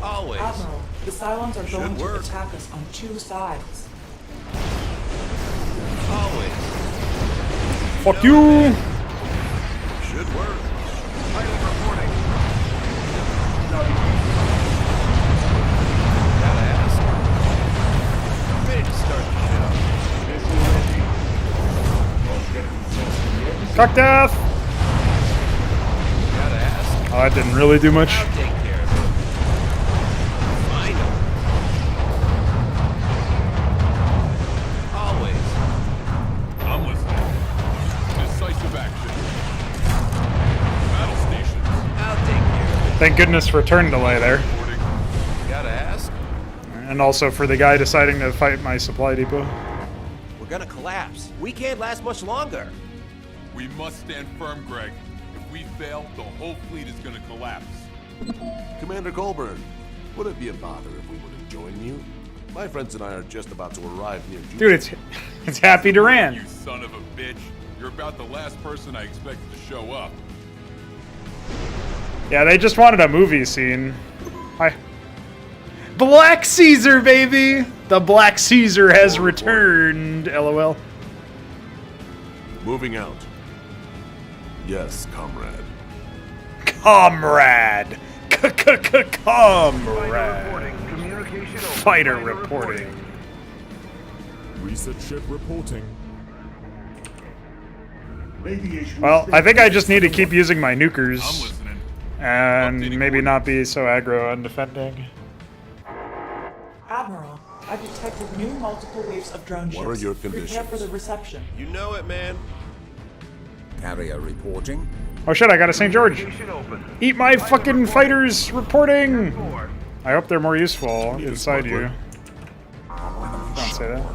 Always. Admiral, the Cylons are going to work. attack us on 2 sides. Always. Fuck you! Should work. Pilot reporting. Gotta ask. Ready to start the show. Cock death! Gotta ask. Oh, that didn't really do much. I'll take care of it. Final. Always. I'm listening. Decisive action. Battle stations. I'll take care of Thank goodness for turn delay there. Reporting. it. Gotta ask. And also for the guy deciding to fight my supply depot. We're gonna collapse. We can't last much longer. We must stand firm, Greg. If we fail, the whole fleet is gonna collapse. Commander Colburn, would it be a bother if we were to join you? My friends and I are just about to arrive near Dude, it's Happy Duran. You son of a bitch. You're about the last person I expected to show up. Yeah, they just wanted a movie scene. Hi. Black Caesar, baby! The Black Caesar has returned, LOL. Moving out. Yes, comrade. Comrade! Comrade! Communication open. Fighter reporting. Research ship reporting. Well, I think I just need to keep using my I'm nukers. listening. And Updating maybe not be so aggro on defending. Admiral, I've detected new multiple waves of drone ships. What are your Prepare conditions? for the reception. You know it, man. Carrier reporting. Oh shit, I got a St. George. Communication open. Eat my fucking fighters reporting! 4. I hope they're more useful Need a inside you. smuggler. Don't say that.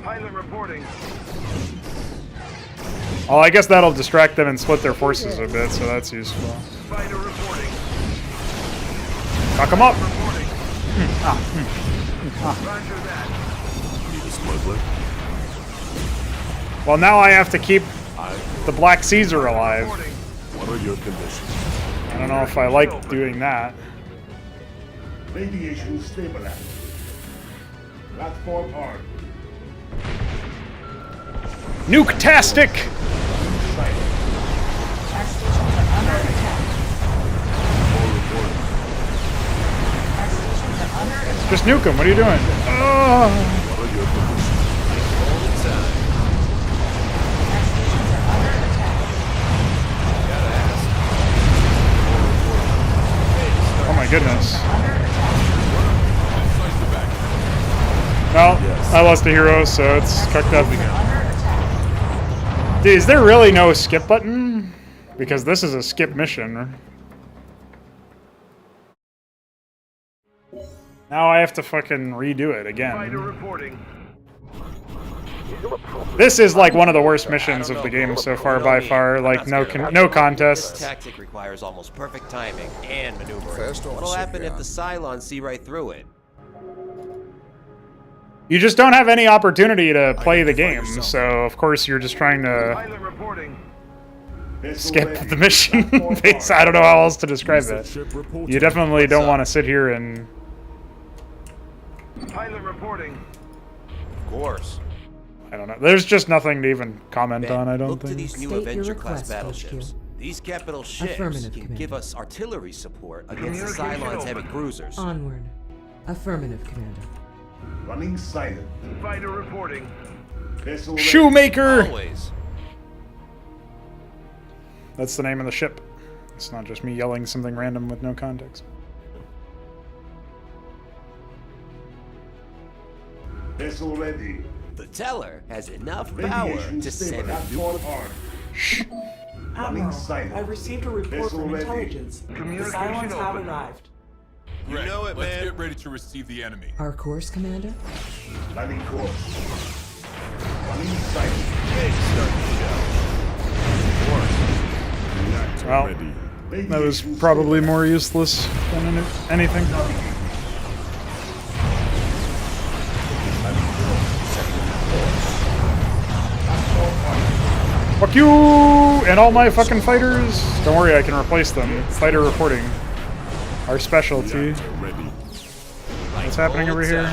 Pilot reporting. Well, I guess that'll distract them and split their forces a bit, so that's useful. Fighter reporting. Cock them up! Reporting. Ah, Roger that. Need a smuggler? Well, now I have to keep Aye. the Black Caesar alive. Reporting. What are your conditions? I don't know if I like doing that. Radiation stabilized. Platform armed. Nuke-tastic! Our stations are under attack. Our stations are under attack. Just nuke them, what are you doing? Oh. What are your conditions? All the time. Our stations are under attack. Gotta ask. Oh my goodness. Under attack. Decisive action. Well, Yes. I lost a hero, so it's cooked up. Under attack. Dude, is there really no skip button? Because this is a skip mission. Now I have to fucking redo it Fighter again. reporting. This is like one of the worst missions of the game so far by far. Like no This contest. tactic requires almost perfect timing and maneuvering. First What'll officer happen if here. the Cylons see right through it? You just don't have any opportunity to play the game, so of course you're just trying to Pilot reporting. skip the mission. I don't know how else to describe Research that. ship reporting. You definitely don't want to sit here and... Pilot reporting. Of course. I don't know. There's just nothing to even comment Ben, on, I don't look to think. these new State your Avenger-class request, battleships. HQ. These capital ships Affirmative, can Commander. give us artillery support against the Communication Cylons' open. heavy cruisers. Onward. Affirmative, Commander. Running silent. Fighter reporting. Vessel Shoemaker! Always. That's the name of the ship. It's not just me yelling something random with no context. Vessel ready. The Teller has enough power to send a nuke. Admiral, silent. I received a report Vessel from ready. intelligence. The Communication Cylons have open. arrived. You Greg, know it, let's man. get ready to receive the enemy. Our course, Commander? Planning course. Running silent. Ready to start the show. Well, Ready. that was probably more useless than anything. Fuck you! And all my fucking fighters! Don't worry, I can replace them. Fighter reporting. Our specialty. Ready. What's happening over here?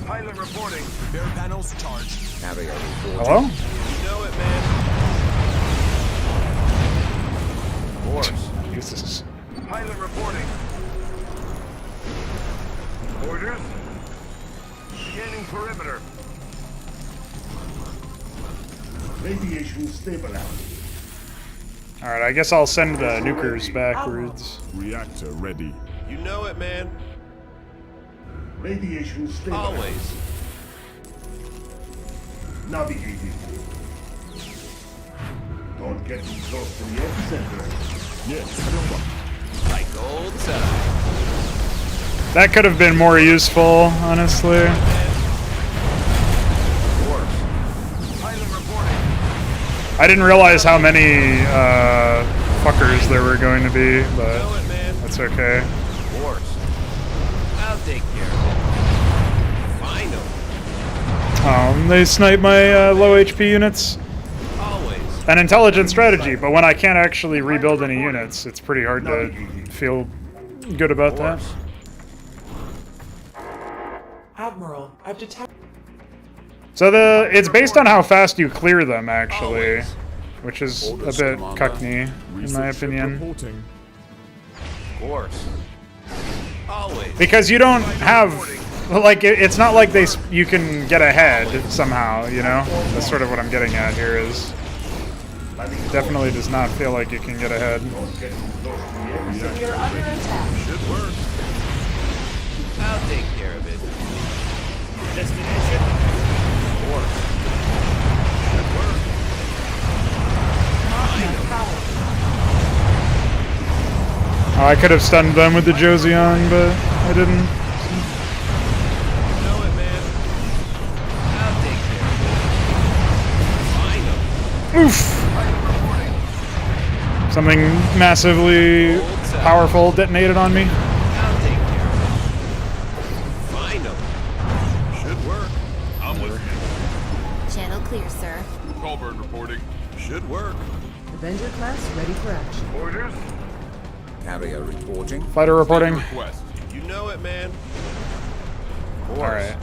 Pilot reporting. Repair panels charged. Carrier reporting. Hello? You know it, man. Of course. Jesus. Pilot reporting. Orders. Scanning perimeter. Radiation stabilized. Alright, I guess I'll send the nukers backwards. Reactor ready. You know it, man. Radiation stabilized. Always. Navigating. Don't get too close to the epicenter. Yes, 사령관. Like old time. That could have been more useful, honestly. I didn't realize how many fuckers there were going to be, but that's okay. Of course. I'll take care of it. Fine. They snipe my low HP units. Always. An intelligent strategy, but when I can't actually rebuild any units, it's pretty hard to feel good about that. Admiral, I've detected. So it's based on how fast you clear them, actually, which is a bit cuckney, in my opinion. Reporting. Of course. Always. Because you don't have, like, it's not like you can get ahead somehow, you know? That's sort of what I'm getting at here is, definitely does not feel like you can get ahead. You're under attack. Should work. I'll take care of it. Destination? Of course. Should work. Oh, I could have stunned them with the Joseon, but I didn't. You know it, man. I'll take care of it. Oof! Something massively powerful detonated on me. I'll take care of it. Final. Should work. I'm listening. Channel clear, sir. Colburn reporting. Should work. Avenger class ready for action. Orders. Carrier reporting. Fighter reporting. Request. You know it, man. Of course. Alright.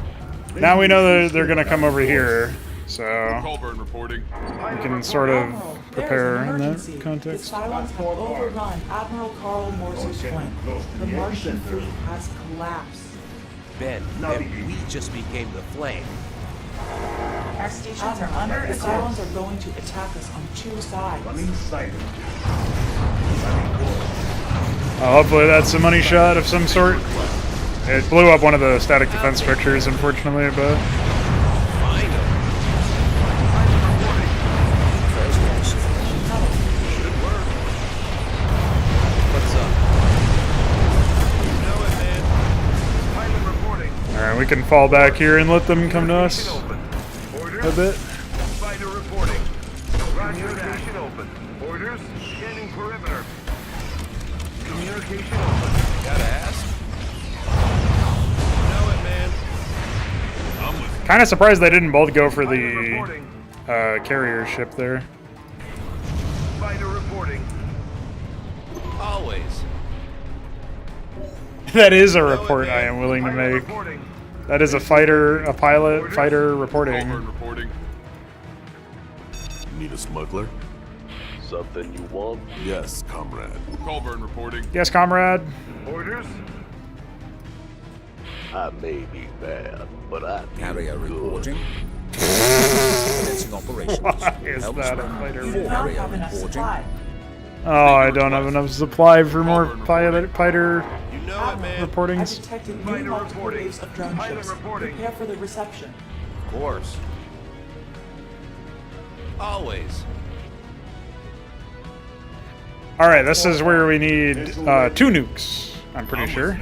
Now we know that they're gonna come over here, so Colburn reporting. we can sort of Admiral, prepare there is an in emergency. that context. The Cylons have overrun Admiral Karl Morse's point. The Martian fleet has collapsed. Ben, then we just became the flame. Our stations are under attack. The Cylons are going to attack us on two sides. Hopefully that's a money shot of some sort. It blew up one of the static defense structures, unfortunately, but... What's up? You know it, man. Pilot reporting. Alright, we can fall back here and let them come to us Open. Orders. a bit. Fighter reporting. Communication open. Orders. Scanning perimeter. Communication open. Gotta ask. You know it, man. I'm listening. Kind of surprised they didn't both go for Fighter the reporting. carrier ship there. Fighter reporting. Always. That is a report I am willing to Pilot make. reporting. That is a pilot fighter reporting. Colburn reporting. Need a smuggler? Something you want? Yes, comrade. Colburn reporting. Yes, comrade. Orders. I may be bad, but I Carrier reporting. Commencing operations. Why is that a Helmsman, fighter We do not Carrier have enough reporting. supply. Oh, I don't have enough supply for more fighter You know it, man. I reportings. detected new Fighter multiple reporting. waves of drone Pilot ships. reporting. Prepare for the reception. Of course. Always. Alright, this is where we need 2 nukes, I'm pretty sure.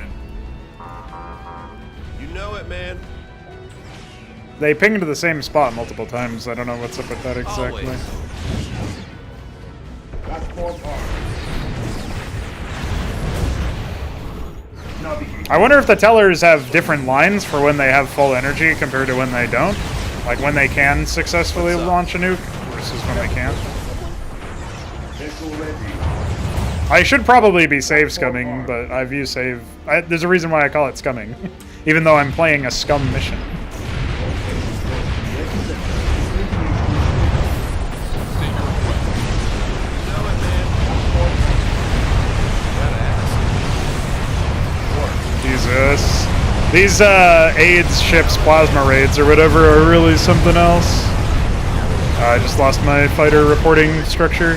You know it, man. They pinged to the same spot multiple times. I don't know what's up with that exactly. Always. I wonder if the tellers have different lines for when they have full energy compared to when they don't. Like when they can successfully launch a nuke versus when they can't. I should probably be save scumming, but I view save... there's a reason why I call it scumming. Even though I'm playing a scum mission. Jesus. These AIDS ships, plasma raids, or whatever, are really something else. I just lost my fighter reporting structure.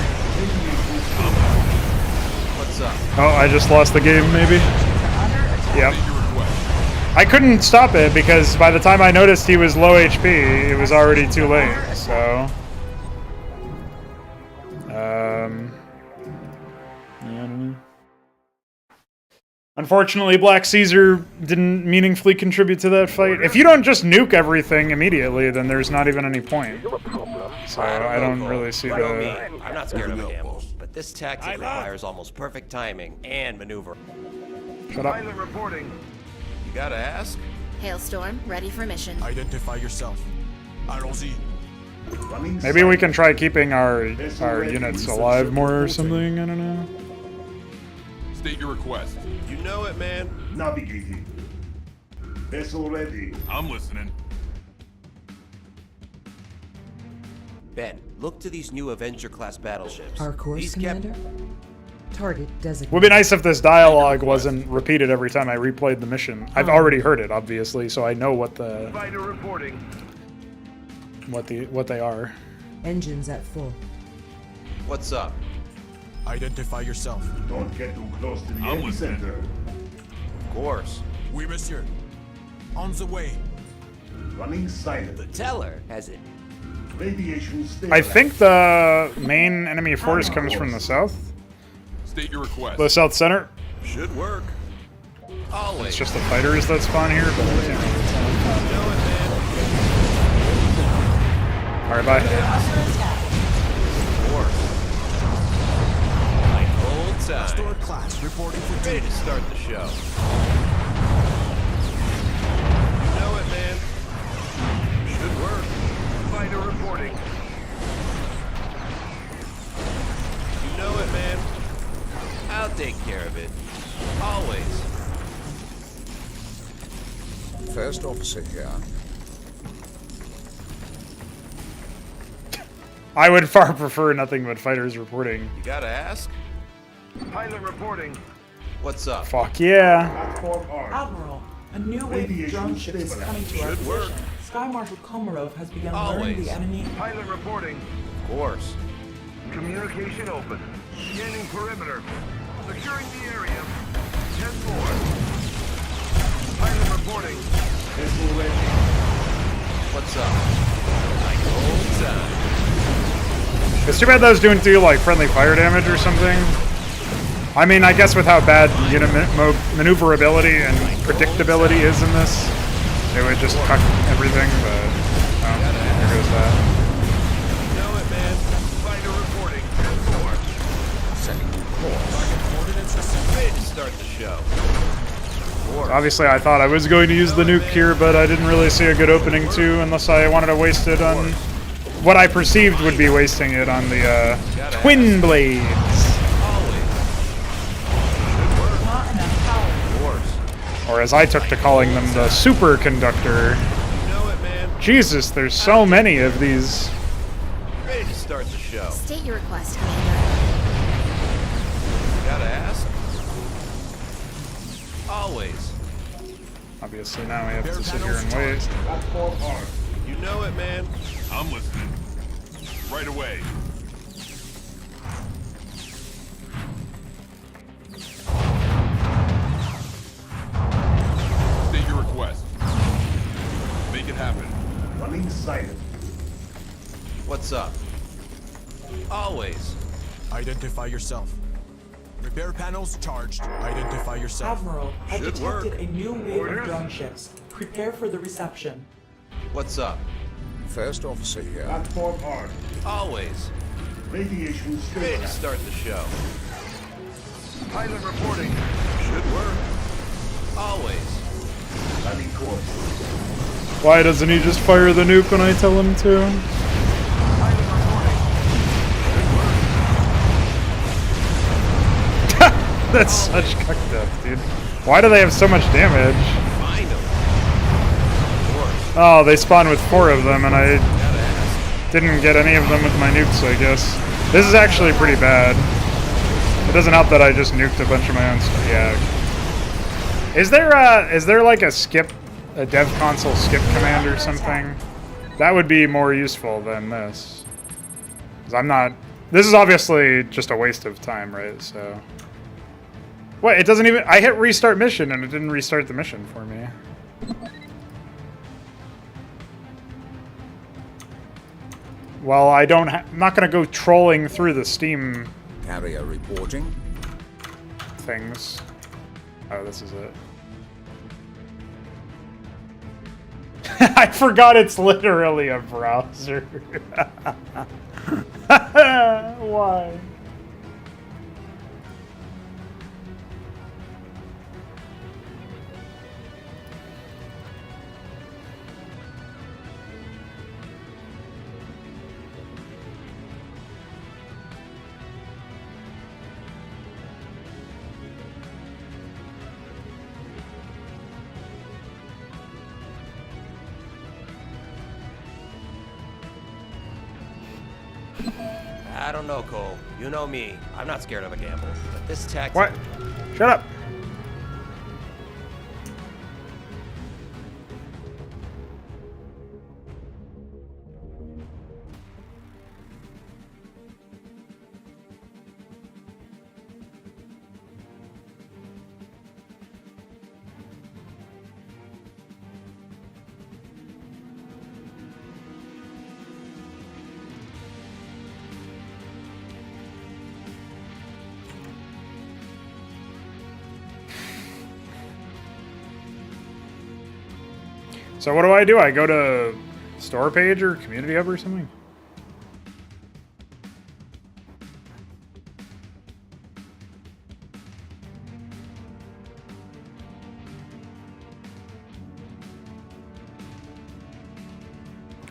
What's up? Oh, I just lost the game, maybe? Yep. I couldn't stop it because by the time I noticed he was low HP, it was already too late, so... yeah, I don't know. Unfortunately, Black Caesar didn't meaningfully contribute to that fight. If you don't just nuke everything immediately, then there's not even any point. So I don't really see the... I'm not scared of him, but this tactic requires almost perfect timing and maneuver. Shut up. Pilot reporting. You gotta ask? Hailstorm, ready for mission. Identify yourself. ROZ. Maybe we can try keeping our units alive more or something, I don't know. State your request. You know it, man. Navigating. Vessel ready. I'm listening. Ben, look to these new Avenger-class battleships. Our course, These Commander? Target designated. Would be nice if this dialogue wasn't repeated every time I replayed the mission. I've already heard it, obviously, so I know what the Fighter reporting. what they are. Engines at full. What's up? Identify yourself. Don't get too close to the I'm listening. epicenter. Of course. Oui, monsieur. On the way. Running silent. The teller has it. Radiation I stabilized. think the main enemy force comes from the south. State your request. The south center. Should work. Always. It's just the fighters that spawn here, but I can't really tell. You know it, man. Alright, bye. Of course. Like old time. Store class reporting for Ready to start the show. You know it, man. Should work. Fighter reporting. You know it, man. I'll take care of it. Always. First officer here. I would far prefer nothing but fighters reporting. You gotta ask? Pilot reporting. What's up? Fuck yeah. Platform armed. Admiral, a new wave of drone ships is coming to our Should work. position. Sky Marshal Komarov has begun learning Always. the enemy. Pilot reporting. Of course. Communication open. Scanning perimeter. Securing the area. 10-4. Pilot reporting. Vessel ready. What's up? Like old time. It's too bad those don't do like friendly fire damage or something. I mean, I guess with how bad unit maneuverability and predictability is in this, it would just cuck everything, but oh, there goes that. You know it, man. Fighter reporting. 10-4. Setting course. Ready to start the show. Obviously, I thought I was going to use the nuke here, but I didn't really see a good opening to, unless I wanted to waste it on what I perceived would be wasting it on the twin blades. Not enough power. Or as I took to calling them, the superconductor. You know it, man. Jesus, there's so many of these. Ready to start the show. State your request, Commander. You gotta ask? Always. Obviously, now we have to sit here and wait. Platform armed. You know it, man. I'm listening. Right away. State your request. Make it happen. Running silent. What's up? Always. Identify yourself. Repair panels charged. Identify yourself. Admiral, I've Should detected work. a new wave of drone ships. Prepare for the reception. What's up? First officer here. Platform armed. Always. Radiation Ready to stabilized. start the show. Pilot reporting. Should work. Always. Running course. Why doesn't he just fire the nuke when I tell him to? Pilot reporting. That's such cuck death, dude. Why do they have so much damage? Oh, they spawn with 4 of them, and I didn't get any of them with my nukes, I guess. This is actually pretty bad. It doesn't help that I just nuked a bunch of my own stuff. Yeah. Is there like a dev console skip command or something? That would be more useful than this. 'Cause I'm not... This is obviously just a waste of time, right? So... What? It doesn't even... I hit restart mission and it didn't restart the mission for me. Well, I'm not going to go trolling through the Steam... Carrier reporting. Things. Oh, this is it. I forgot it's literally a browser. Why? I don't know, Cole. You know me. I'm not scared of a gamble. But this tactic... What? Shut up. So what do? I go to store page or community hub or something?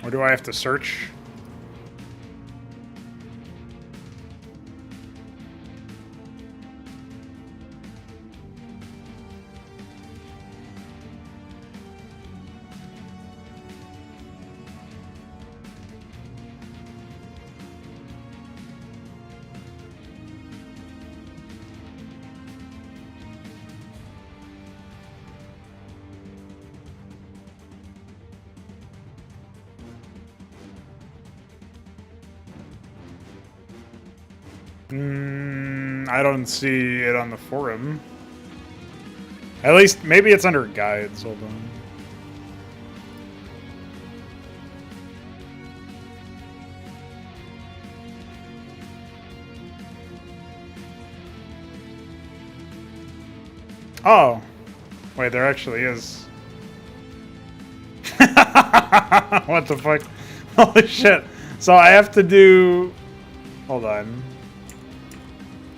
Or do I have to search? I don't see it on the forum. At least, maybe it's under guides. Hold on. Oh. Wait, there actually is. What the fuck? Holy shit. So I have to do... Hold on.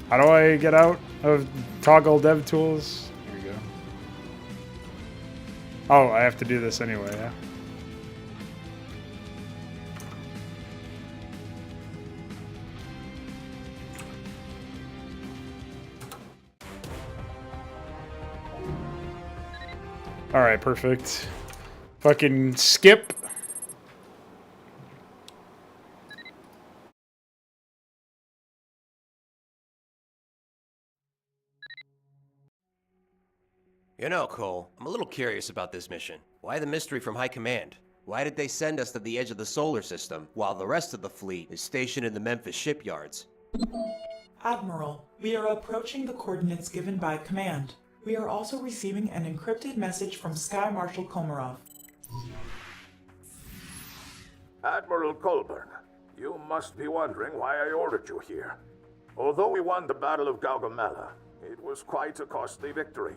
How do I get out of toggle dev tools? Here we go. Oh, I have to do this anyway, yeah. Alright, perfect. Fucking skip. You know, Cole, I'm a little curious about this mission. Why the mystery from High Command? Why did they send us to the edge of the solar system, while the rest of the fleet is stationed in the Memphis shipyards? Admiral, we are approaching the coordinates given by Command. We are also receiving an encrypted message from Sky Marshal Komarov. Admiral Colburn, you must be wondering why I ordered you here. Although we won the Battle of Gaugamela, it was quite a costly victory.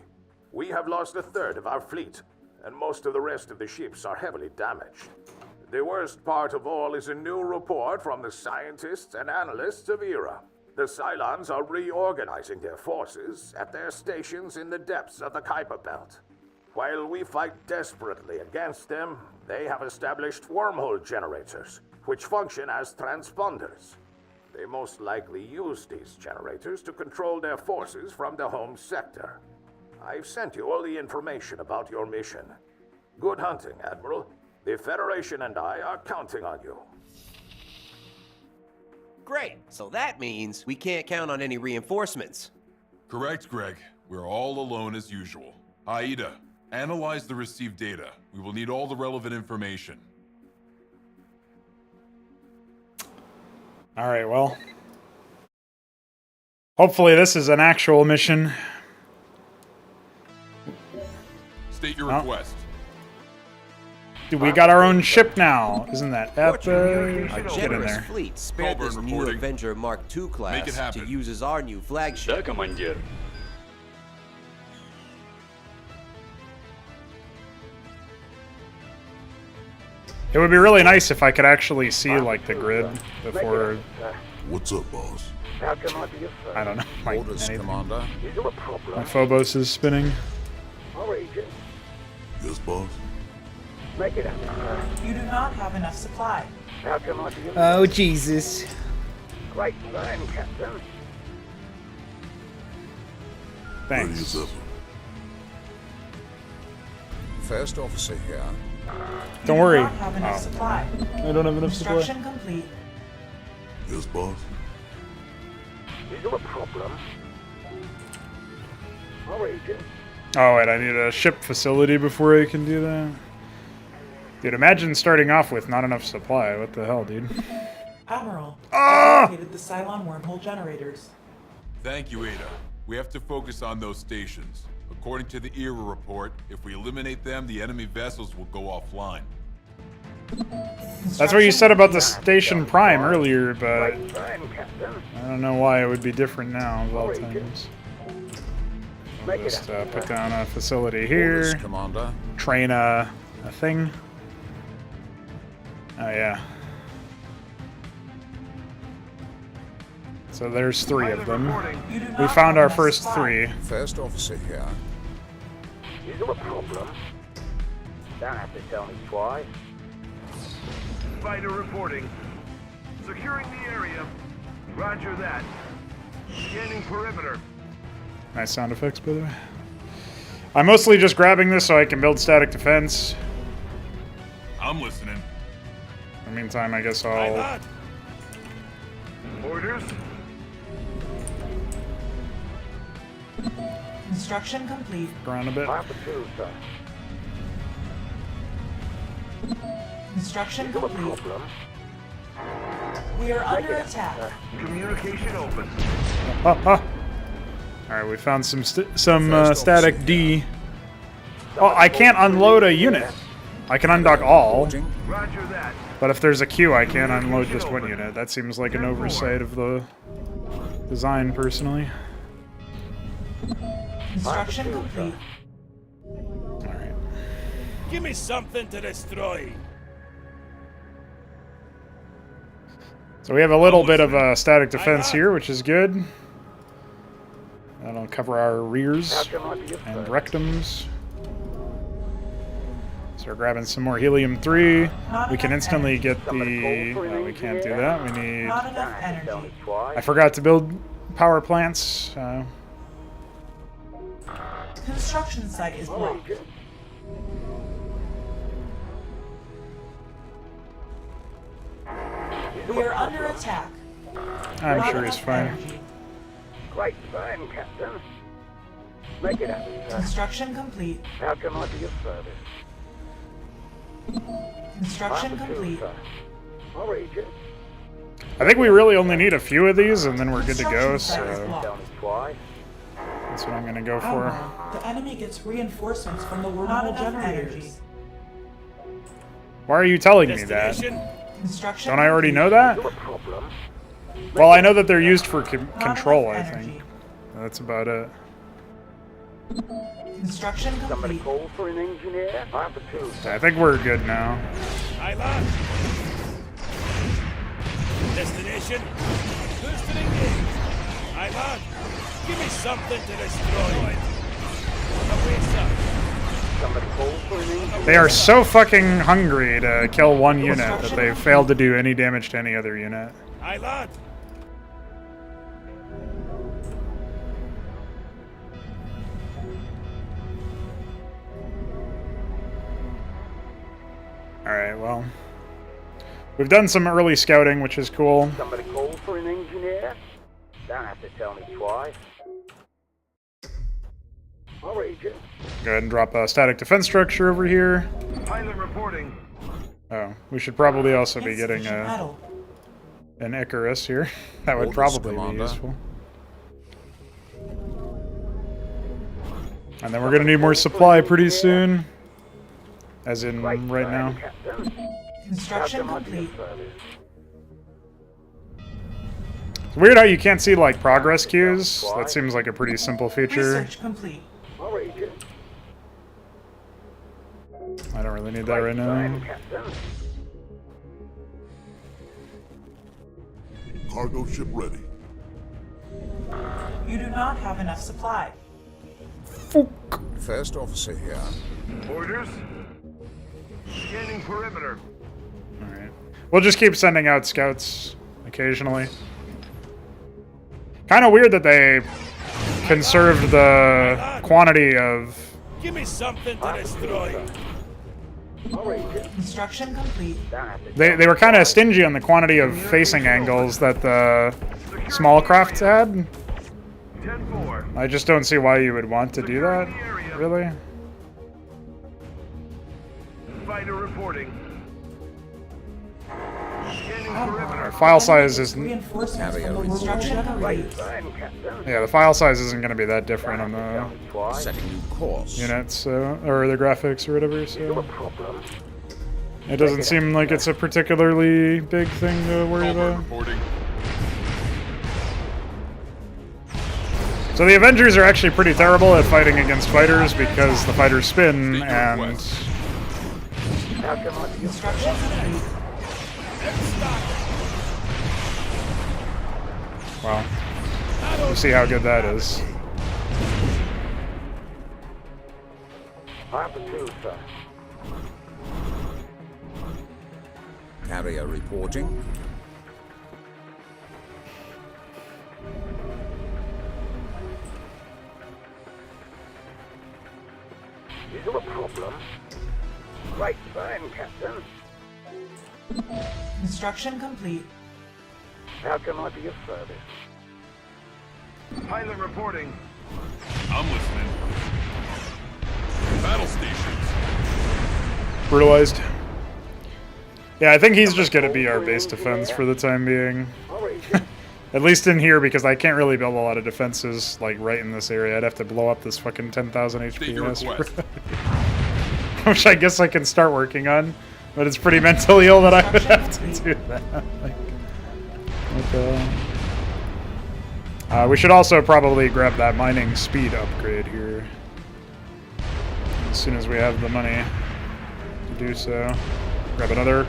We have lost a third of our fleet, and most of the rest of the ships are heavily damaged. The worst part of all is a new report from the scientists and analysts of ERA. The Cylons are reorganizing their forces at their stations in the depths of the Kuiper Belt. While we fight desperately against them, they have established wormhole generators, which function as transponders. They most likely use these generators to control their forces from the home sector. I've sent you all the information about your mission. Good hunting, Admiral. The Federation and I are counting on you. Great. So that means we can't count on any reinforcements. Correct, Greg. We're all alone as usual. Aida, analyze the received data. We will need all the relevant information. All right, well. Hopefully this is an actual mission. State your request. Dude, we got our own ship now. Isn't that epic? Our Get in generous there. fleet spared this new reporting. Avenger Mark II Make it class happen. to use as our new flagship. командир. It would be really nice if I could actually see like the grid before. What's up, boss? How can I be of service? I don't know. Like Orders, anything. Commander. Is there a problem? My Phobos is spinning. Our agent. Yes, boss? Make it happen. You do not have enough supply. How can I be of Oh, Jesus. Great plan, Captain. Ready Thanks. as ever. First officer here. Don't worry. You do not have enough supply. I don't have enough supply. Construction complete. Yes, boss? Is there a problem? Our agent. Oh, wait, I need a ship facility before I can do that. Dude, imagine starting off with not enough supply. What the hell, dude? Admiral, Ah! activated the Cylon wormhole generators. Thank you, Ada. We have to focus on those stations. According to the ERA report, if we eliminate them, the enemy vessels will go offline. That's what you said about the Station Prime earlier, but Great plan, Captain. I don't know why it would be different now of all times. Make it Just happen. put down a facility Orders, here. Commander. Train a thing. Oh, yeah. So there's 3 of them. You do not We found have our enough first supply. 3. First officer here. Is there a problem? Don't have to tell me twice. Fighter reporting. Securing the area. Roger that. Scanning perimeter. Nice sound effects, by the way. I'm mostly just grabbing this so I can build static defense. I'm listening. In the meantime, I guess Aye, I'll... lad. Orders. Construction complete. around a bit. Papa 2, sir. Construction Is there a complete. problem? We are under attack. Communication open. Alright, we found some static D. Oh, I can't unload a unit. I can undock all, Reporting. Roger that. but if there's a queue, I can't unload just one unit. That seems like an oversight of the design, personally. Construction complete. Alright. Give me something to destroy. So we have a little bit of static defense here, which is good. That'll cover our rears How can I be of and service? rectums. Start grabbing some more helium-3. We can instantly get the... No, we can't do that. We need... Not Don't enough have to tell me energy. twice. I forgot to build power plants. Construction site is Our blocked. agent. We are under attack. I'm Not sure he's enough fine. energy. Great plan, Captain. Make it happen, sir. Construction complete. How can I be of service? Construction Papa 2, complete. sir. Our agent. I think we really only need a few of these, and then we're good to go, Construction site is so blocked. Tell me twice. that's what I'm going to go for. Admiral, the enemy gets reinforcements from the wormhole generators. Why are you telling me that? Destination. Construction Don't I already know Is that? there a problem? Well, I know that they're used for Not control, I enough think. energy. That's about it. Construction Somebody complete. call for an engineer? Papa 2, sir. I think we're good now. Aye, lad. Destination. Boosted engage. Aye, lad. Give me something to destroy. Away, sir. Somebody call for an engineer? They are so fucking hungry to kill one unit that they failed to do any damage to any other unit. Aye, lad. Alright, well. We've done some early scouting, which is cool. Somebody call for an engineer? Don't have to tell me twice. I'll read you. Go ahead and drop a static defense structure over here. Pilot reporting. Oh, we should probably also be getting an Icarus here. That would probably be useful. And then we're going to need more supply pretty soon. As in right now. Construction complete. It's weird how you can't see like progress cues. That seems like a pretty simple feature. Research complete. I don't really need that right now. Cargo ship ready. You do not have enough supply. First officer here. Orders. Scanning perimeter. Alright. We'll just keep sending out scouts occasionally. Kind of weird that they conserved the quantity of... Give me something to destroy. Construction complete. They were kind of stingy on the quantity of facing angles that the small craft had. 10-4. I just don't see why you would want to do that, really. Fighter reporting. Scanning perimeter. Our file size isn't... Reinforcements from the construction complete. Yeah, the file size isn't going to be that different on the Setting new course. units, so, or the graphics or whatever, so... It doesn't seem like it's a particularly big thing to worry about. So the Avengers are actually pretty terrible at fighting against fighters because the fighters spin and... Construction complete. Well, we'll see how good that is. Carrier reporting. Is there a problem? Right fine, Captain. Construction complete. How can I be of service? Pilot reporting. I'm listening. Battle stations. Brutalized. Yeah, I think he's just gonna be our base defense for the time being. At least in here, because I can't really build a lot of defenses, like, right in this area. I'd have to blow up this fucking 10,000 HP. Which I guess I can start working on, but it's pretty mentally ill that I would have to do that. Okay. We should also probably grab that mining speed upgrade here. As soon as we have the money to do so. Grab another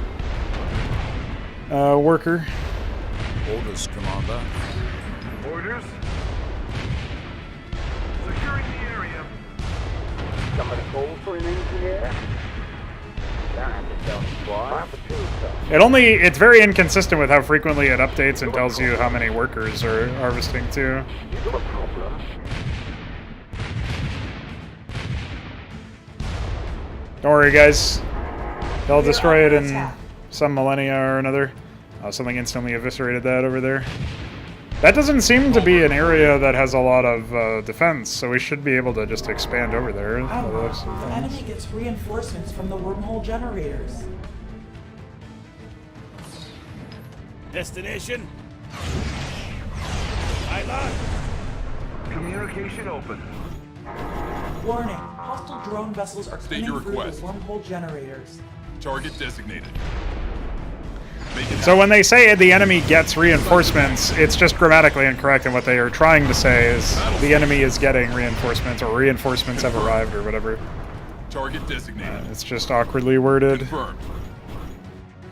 worker. Orders, Commander. Orders. Securing the area. Somebody call for an engineer? Don't have to tell me twice. It's very inconsistent with how frequently it updates and tells you how many workers are harvesting too. Is there a problem? Don't worry, guys. They'll destroy it in some millennia or another. Something instantly eviscerated that over there. That doesn't seem to be an area that has a lot of defense, so we should be able to just expand over there. The enemy gets reinforcements from the wormhole generators. Destination. Island. Communication open. Warning. Hostile drone vessels are State coming your through the request. wormhole generators. Target designated. So when they say the enemy gets reinforcements, it's just grammatically incorrect, and what they are trying to say is the enemy is getting reinforcements, or reinforcements have arrived, or whatever. Target designated. It's just awkwardly worded. Confirmed.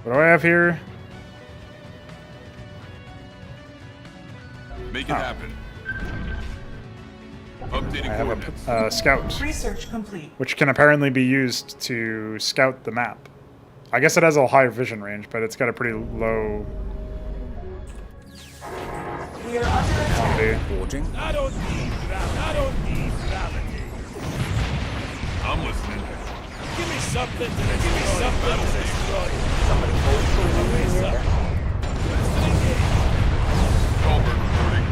What do I have here? Make it happen. Updating I have coordinates. a scout, Research complete. which can apparently be used to scout the map. I guess it has a high vision range, but it's got a pretty low... We are under attack. Reporting. I don't need gravity. I'm listening. Give me something to destroy. Somebody call for an engineer. Culver reporting.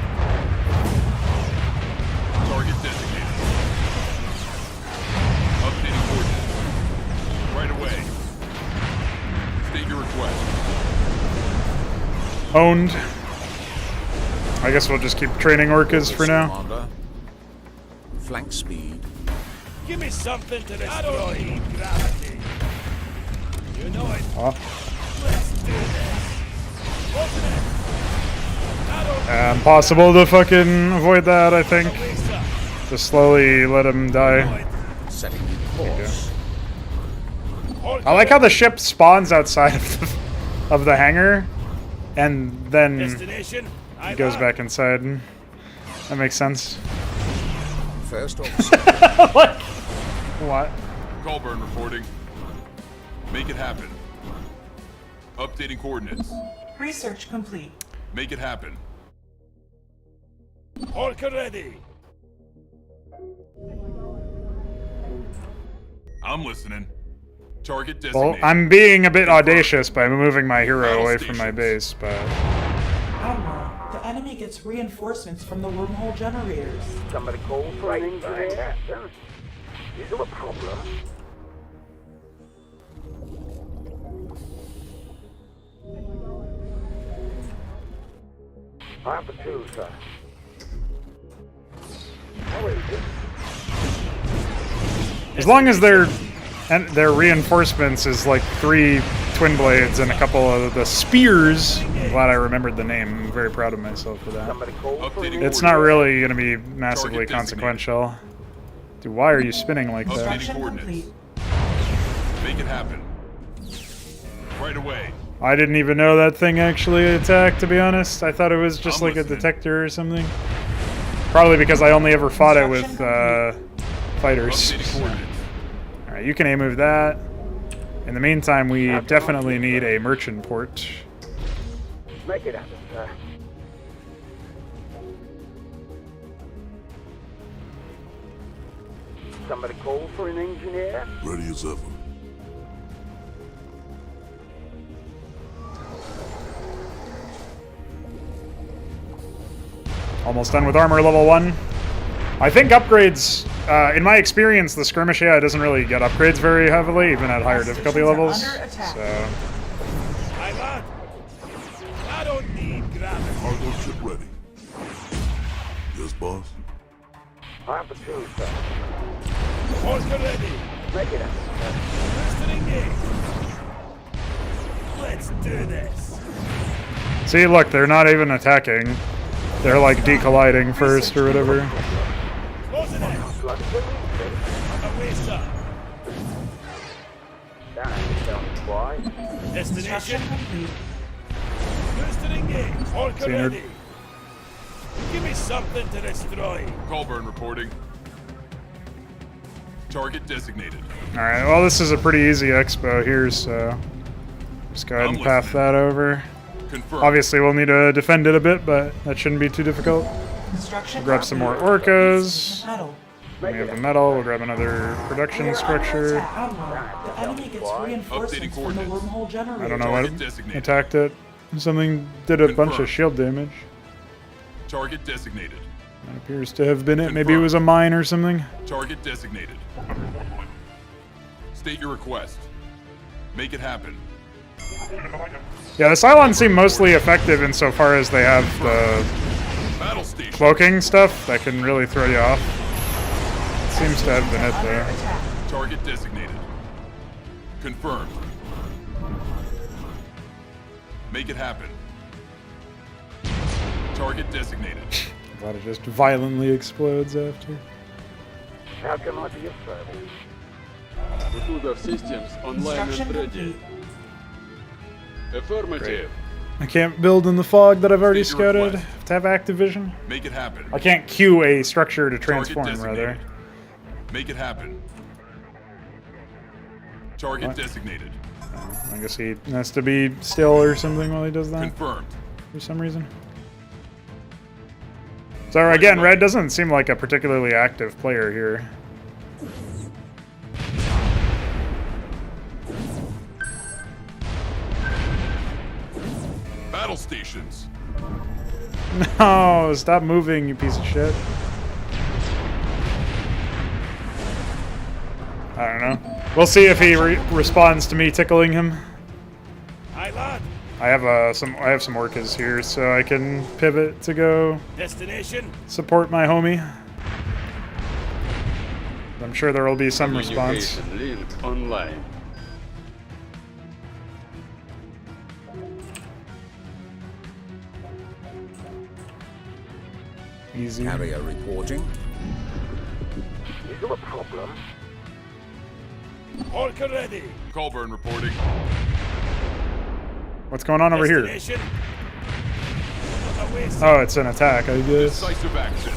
Target designated. Updating coordinates. Right away. State your request. Owned. I guess we'll just keep training orcas for now. Commander. Flank speed. Give me something to destroy. I don't need gravity. You know it. Oh. Let's do this. Open it. Impossible to fucking avoid that, I think. Just slowly let him die. Setting course. I like how the ship spawns outside of the hangar, and then Destination. it goes back inside. That makes sense. First officer. What? Colburn reporting. Make it happen. Updating coordinates. Research complete. Make it happen. Orca ready. I'm listening. Target Well, designated. I'm being a bit audacious by moving my hero away from my base, but Admiral, the enemy gets reinforcements from the wormhole generators. Somebody call for an engineer. Captain. Is there a problem? I have the two, sir. How is it? as long as their reinforcements is like 3 twin blades and a couple of the spears, I'm glad I remembered the name. I'm very proud of myself for that. Somebody call for an It's not really going to be massively consequential. Dude, why are you spinning like that? Updating coordinates. Make it happen. Right away. I didn't even know that thing actually attacked, to be honest. I thought it was just I'm like a listening. detector or something. Probably because I only ever fought it with fighters. Updating coordinates. Alright, you can A-move that. In the meantime, we definitely need a merchant port. Make it happen, sir. Somebody call for an engineer. Ready as ever. Almost done with armor level 1. I think upgrades, in my experience, the skirmish AI doesn't really get upgrades very heavily, even at higher difficulty levels. So, I'm on. I don't need gravity. Cargo ship ready. Yes, boss? I have the two, sir. Orca ready. Make it happen, sir. First and engage. Let's do this. see, look, they're not even attacking. They're like decolliding first or whatever. Closing in. Away, sir. Why? Destination. First and engage. Orca Senior. ready. Give me something to destroy. Colburn reporting. Target designated. Alright, well, this is a pretty easy expo here, so just go ahead and path that over. Confirmed. Obviously, we'll need to defend it a bit, but that shouldn't be too difficult. We'll grab some more orcas. We have the metal. We'll grab another production structure. The enemy gets reinforcements from the wormhole generator. I don't know what attacked it. Something did a bunch of shield damage. Target designated. That appears to have been it. Maybe it was a mine or something. Target designated. State your request. Make it happen. Yeah, the Cylons seem mostly effective insofar as they have the Battle station. cloaking stuff that can really throw you off. It seems to have been it, though. Target designated. Confirmed. Make it happen. Target designated. Glad it just violently explodes after. How can I be of service? Recruiter systems online and ready. Affirmative. I can't build in the fog that I've already State your scouted request. to have Activision. Make it happen. I can't queue a structure to Target transform, rather. designated. Make it happen. Target What? designated. I guess he has to be still or something while he does that, Confirmed. for some reason. So again, Red doesn't seem like a particularly active player here. Battle stations. No, stop moving, you piece of shit. I don't know. We'll see if he responds to me tickling him. Aye, lad. I have some orcas here, so I can pivot to go Destination. support my homie. I'm sure there will be some response. Communication link online. Easy. Carrier reporting. Is there a problem? Orca ready. Colburn reporting. What's going on over here? Destination. On the way, sir. Oh, it's an attack, I guess. Decisive action.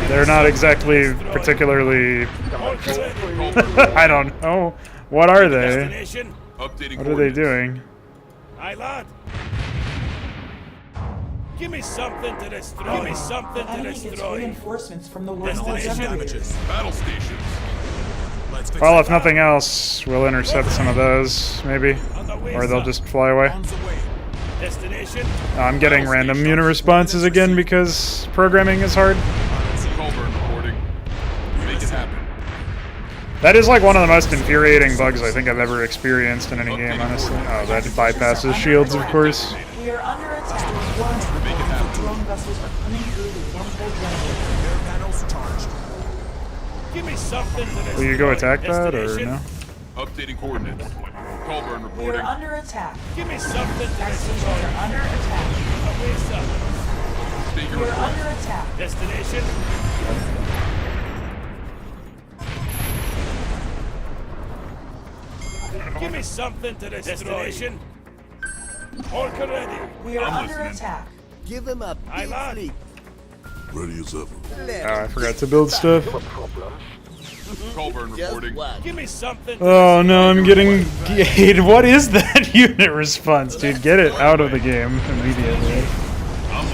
They're not exactly particularly... Orca ready. I don't know. What are they? Destination. Updating What are they coordinates. doing? Aye, lad. Give me something to destroy. Give me something The to enemy gets destroy. reinforcements from the wormhole Destination. generators. Battle stations. Let's fix Well, it. if nothing else, we'll intercept some of those, maybe. On the way, Or they'll sir. just fly away. On the way. Destination. I'm getting random unit responses again because programming is hard. Colburn reporting. Make it happen. That is like one of the most infuriating bugs I think I've ever experienced in any game, honestly. Oh, that bypasses shields, of course. We are under attack. Warning. Drone vessels are coming through the wormhole generator. Air panels charged. Give me something to destroy. Will you go attack that, or Destination. no? Updating coordinates. Colburn We reporting. are under attack. Give me something to Our stations destroy. are under attack. On the way, sir. State your We are request. under attack. Destination. Give me something to destroy. Destination. Orca ready. We are I'm under listening. attack. Give him a Aye, big lad. leap. Ready as ever. Oh, I forgot to build stuff. Colburn Just reporting. one. Give me something. To Oh no, I'm getting gate. What is that unit response, dude? Get it out of the game immediately,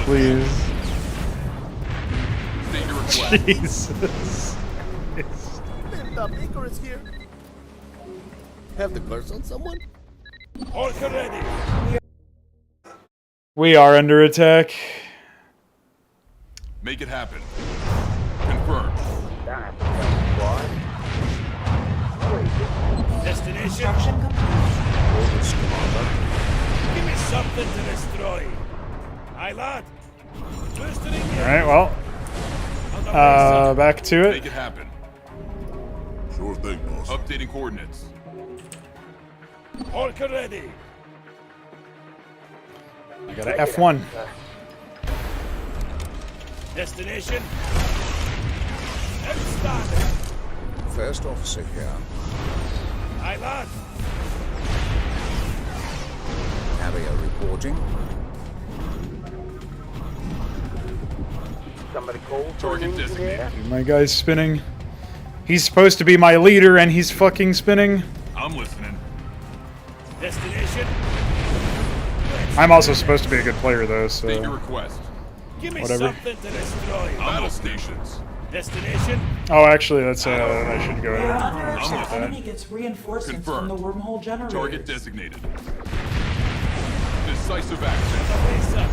please. State your request. Jesus. The maker is here. Have the curse on someone? Orca ready. We are under attack. Make it happen. Confirmed. That's why. Destination. Construction complete. Orders, Commander. Give me something to destroy. Aye, lad. Boosting in All right, well, on the way, sir. back to Make it. it happen. Sure thing, boss. Updating coordinates. Orca ready. I got an F1. Destination. Outstanding. First officer here. Aye, lad. Carrier reporting. Somebody called for Target an engineer? designated. My guy's spinning. He's supposed to be my leader, and he's fucking spinning. I'm listening. Destination. I'm also supposed to be a good player, though, State your so... request. Give me Whatever. something to destroy. Battle stations. Destination. Oh, actually, that's, I should go We are ahead under and attack. accept The that. enemy gets reinforcements from Confirmed. the wormhole generators. Target designated. Decisive action. On the way, sir.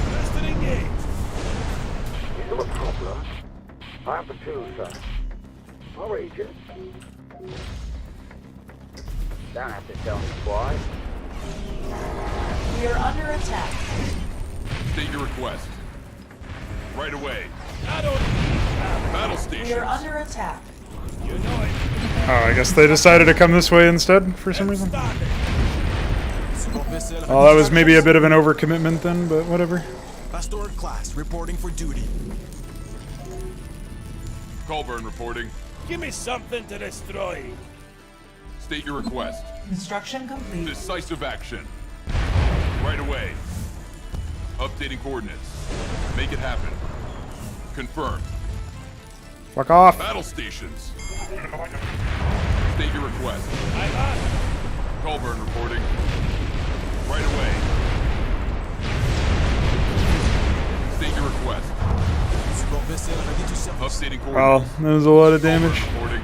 Boosting engaged. Is there a problem? I have the two, sir. Our agent. Don't have to tell me twice. We are under attack. State your request. Right away. I don't. Battle We stations. are under attack. You know it. Oh, I guess they decided to come this way instead, for some reason. Outstanding. Small vessel. Oh, that was maybe a bit of an overcommitment then, but whatever. Pastor class reporting for duty. Colburn reporting. Give me something to destroy. State your request. Construction complete. Decisive action. Right away. Updating coordinates. Make it happen. Confirmed. Fuck off. Battle stations. State your request. Aye, lad. Colburn reporting. Right away. State your request. Small vessel ready to service. Updating Well, coordinates. that was a lot of damage. Colburn reporting.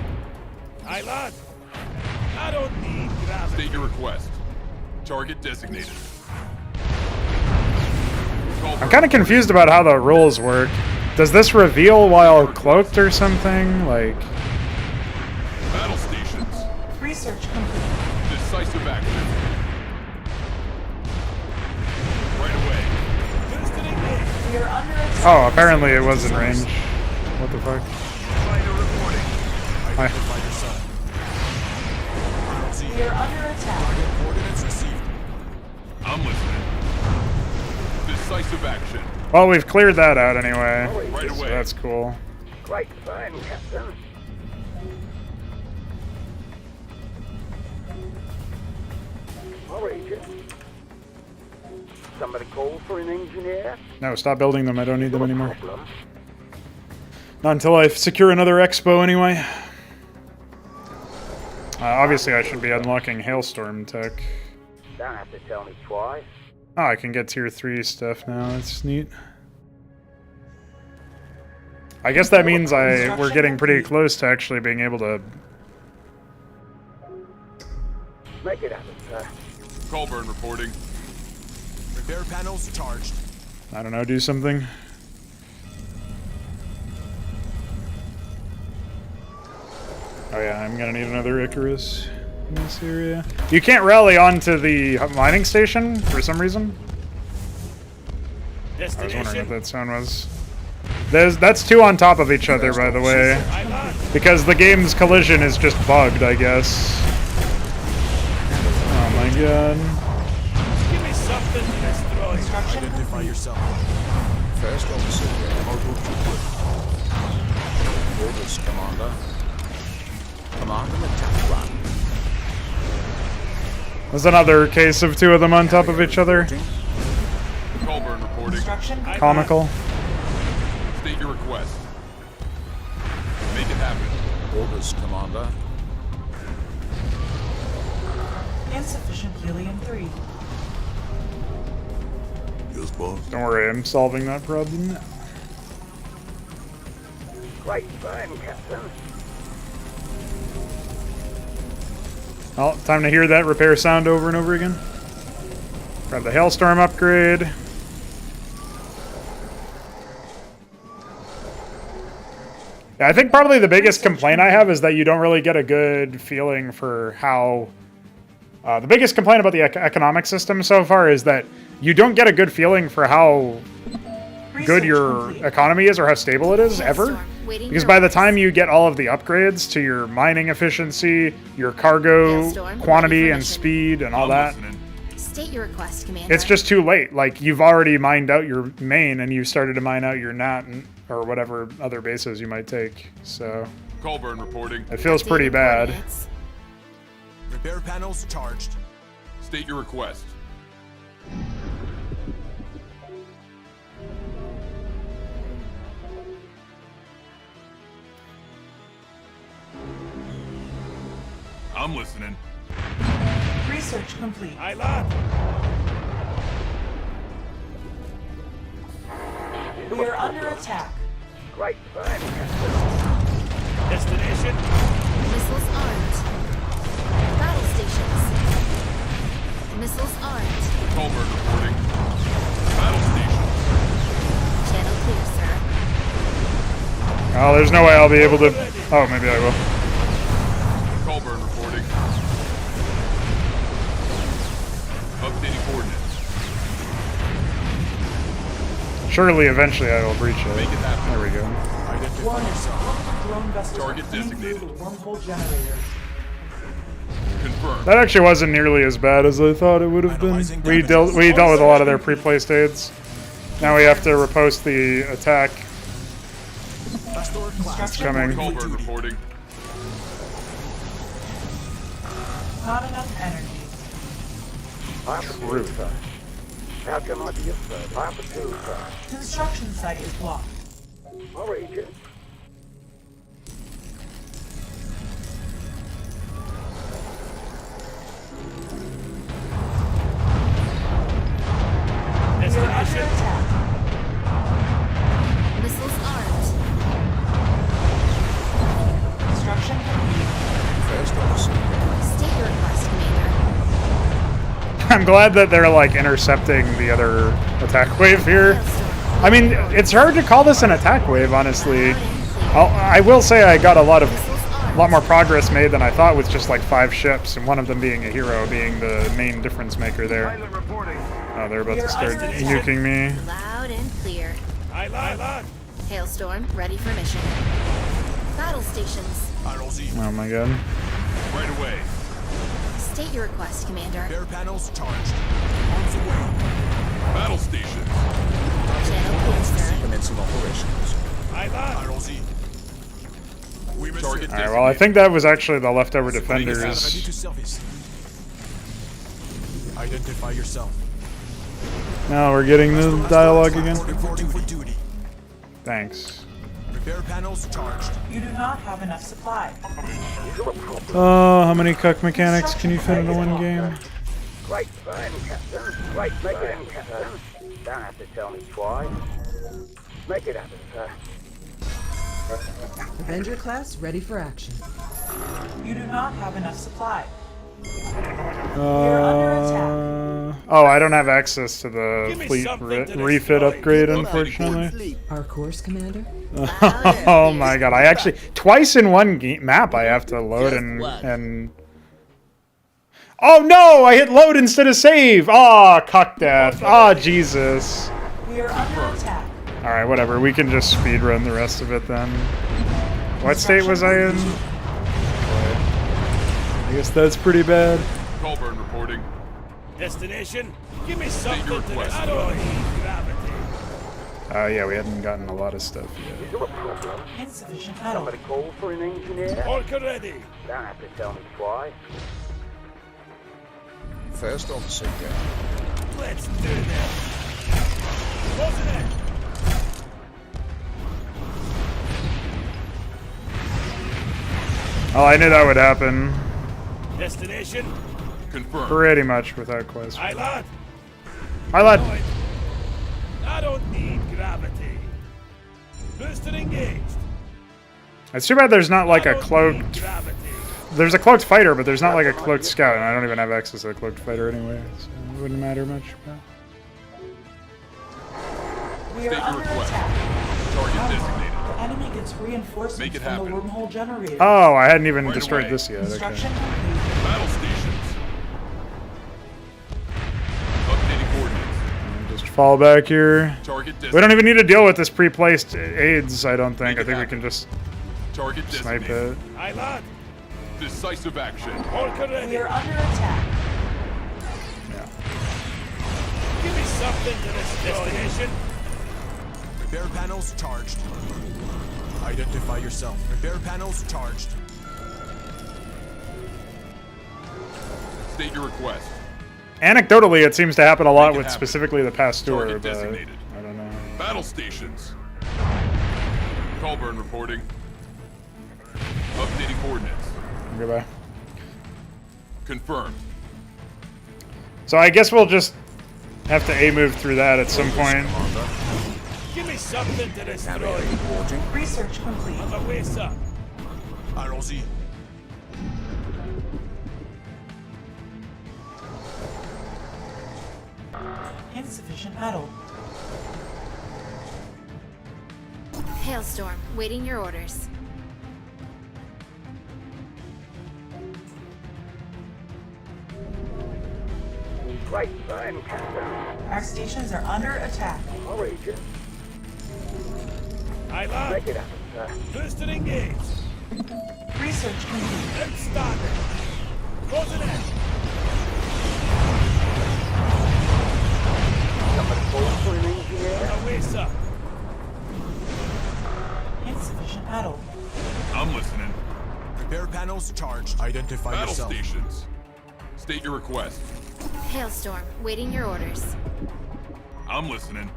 Aye, lad. I don't need gravity. State your request. Target designated. I'm kind of confused about how the rules work. Does this reveal while cloaked or something? Like... Battle stations. Research complete. Decisive action. Right away. We are under attack. Oh, apparently it was in range. What the fuck? Hi. We are under attack. Coordinates received. I'm listening. Decisive action. Well, we've cleared that out anyway. Right So away. that's cool. Great find, Captain. Origin. Somebody call for an engineer? No, stop building them. I don't need them anymore. Problem. Not until I secure another expo anyway. Obviously, I should be unlocking Hailstorm tech. Don't have to tell me twice. Oh, I can get tier 3 stuff now. That's neat. I guess that means we're getting pretty close to actually being able to... Make it happen, sir. Colburn reporting. Repair panels charged. I don't know, do something. Oh yeah, I'm gonna need another Icarus in this area. You can't rally onto the mining station for some reason. I was wondering what that sound was. That's two on top of each other, by the way. Because the game's collision is just bugged, I guess. Oh my god. Give me something to destroy. Identify yourself. First officer, model trooper. Orders, Commander. Command an attack run. There's another case of two of them on top of each other. Colburn reporting. Comical. State your request. Make it happen. Orders, Commander. Insufficient helium-3. Yes, boss. Don't worry, I'm solving that problem now. Great find, Captain. Well, time to hear that repair sound over and over again. Grab the Hailstorm upgrade. Yeah, I think probably the biggest complaint I have is that you don't really get a good feeling for how... the biggest complaint about the economic system so far is that you don't get a good feeling for how good your economy is or how stable it is, ever. Because by the time you get all of the upgrades to your mining efficiency, your cargo quantity and speed and all that, State your request, Commander. it's just too late. Like, you've already mined out your main and you've started to mine out your NAT or whatever other bases you might take. So Colburn reporting. it feels pretty bad. Repair panels charged. State your request. I'm listening. Research complete. Aye, lad. We are under attack. Great find, Captain. Destination. Missiles armed. Battle stations. Missiles armed. Colburn reporting. Battle station. Channel clear, sir. Oh, there's no way I'll be able to... Oh, maybe I will. Colburn reporting. Updating coordinates. Surely, eventually, I will breach it. Make it happen. There we go. Warning, drone vessels Target are coming through designated. the wormhole generator. Confirmed. That actually wasn't nearly as bad as I thought it would have been. We dealt with a lot of their pre-placed aids. Now we have to repost the attack. It's coming. Colburn reporting. Not enough energy. Truth. How can I be of service? Opportunity, sir. Construction site is blocked. Origin. We are under attack. Missiles armed. Construction complete. First officer. State your request, Commander. I'm glad that they're like intercepting the other attack wave here. I mean, it's hard to call this an attack wave, honestly. I will say I got a lot more progress made than I thought with just like 5 ships, and one of them being a hero, being the main difference maker there. Oh, they're about to start nuking me. Loud and clear. Hailstorm, ready for mission. Battle stations. Oh my god. Right away. State your request, Commander. Repair panels charged. On the way. Battle stations. Channel clear, sir. Commencing operations. Target Alright, well I think that was actually the leftover Ready defenders. to service. Identify yourself. Now we're getting the dialogue again. Reporting for duty. Thanks. Repair panels charged. You do not have enough supply. Oh, how many cuck mechanics can you fit into one game? Great fun, Captain. Great make it happen, Captain. Don't have to tell me twice. Make it happen, sir. Avenger class ready for action. You do not have enough supply. You're under attack. Oh, I don't have access to the fleet refit upgrade, unfortunately. Our course, Commander? Oh my god, I actually, twice in one map I have to load and... Oh no, I hit load instead of save! Aw, cuck death. Aw, Jesus. We are under attack. Alright, whatever, we can just speedrun the rest of it then. What state was I in? I guess that's pretty bad. Colburn reporting. Destination? Give me something to request. destroy gravity. Yeah, we hadn't gotten a lot of stuff yet. Is there a problem? Insufficient metal. Somebody call for an engineer? Orca ready. Don't have to tell me twice. First officer, go. Let's do this. Closing in. Oh, I knew that would happen. Destination? Confirmed. Pretty much without question. Aye, lad. Hi, lad. I don't need gravity. Booster engaged. It's too bad there's not like a cloaked... Gravity. There's a cloaked fighter, but there's not like a cloaked scout, and I don't even have access to a cloaked fighter anyway, so it wouldn't matter much. We are State your under request. attack. Target designated. The enemy gets reinforcements Make it from the happen. wormhole generator. Oh, I hadn't even Right destroyed away. this yet. Construction Okay. complete. Battle stations. Updating coordinates. Just fall back here. Target We don't designated. even need to deal with this pre-placed aids, I don't think. I think we can just Target snipe designated. it. Aye, lad. Decisive action. Orca We ready. are under attack. Give me something to destroy. Destination? Repair panels charged. Identify yourself. Repair panels charged. State your request. Anecdotally, it seems to happen a lot Make it with happen. specifically the Pasteur, Target but designated. I don't know. Battle stations. Colburn reporting. Updating coordinates. Goodbye. Confirmed. So I guess we'll just have to A-move through that at some point. Give me something to destroy. Research complete. On the way, sir. Allons-y. Insufficient metal. Hailstorm, waiting your orders. Great fun, Captain. Our stations are under attack. Origin. Aye, lad. Make it happen, sir. Booster engaged. Research complete. Let's start it. Closing in. Somebody call for an engineer? On the way, sir. Insufficient metal. I'm listening. Repair panels charged. Identify Battle yourself. stations. State your request. Hailstorm, waiting your orders. I'm listening.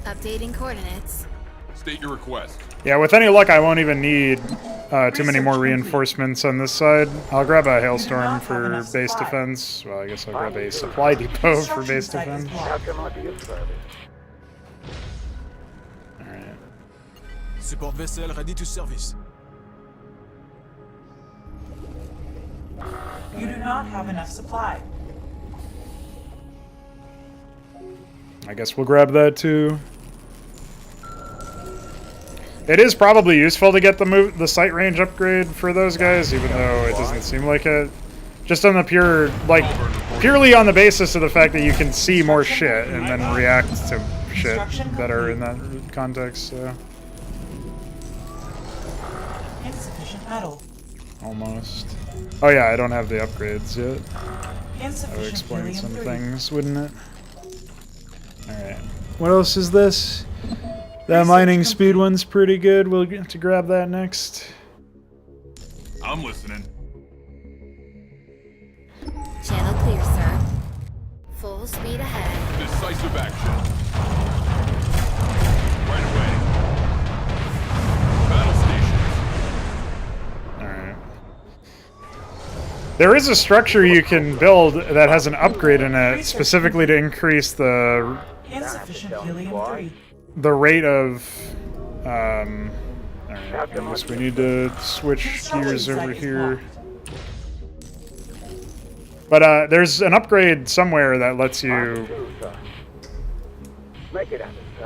Updating coordinates. State your request. Yeah, with any luck, I won't even need too many more reinforcements on this side. I'll grab a hailstorm for base defense. Well, I guess I'll grab a supply depot for base defense. How can I be of service? Alright. Support vessel ready to service. You do not have enough supply. I guess we'll grab that too. It is probably useful to get the sight range upgrade for those guys, even though it doesn't seem like it. Just on the purely on the basis of the fact that you can see more shit and then react to shit better in that context. So. Insufficient metal. Almost. Oh yeah, I don't have the upgrades yet. That would explain helium some 3. things, wouldn't it? Alright. What else is this? That mining speed one's pretty good. We'll get to grab that next. I'm listening. Channel clear, sir. Full speed ahead. Decisive action. Right away. Battle stations. Alright. There is a structure you can build that has an upgrade in it, specifically to increase the Insufficient helium 3. the rate of alright, I guess we need to switch gears over here. But there's an upgrade somewhere that lets you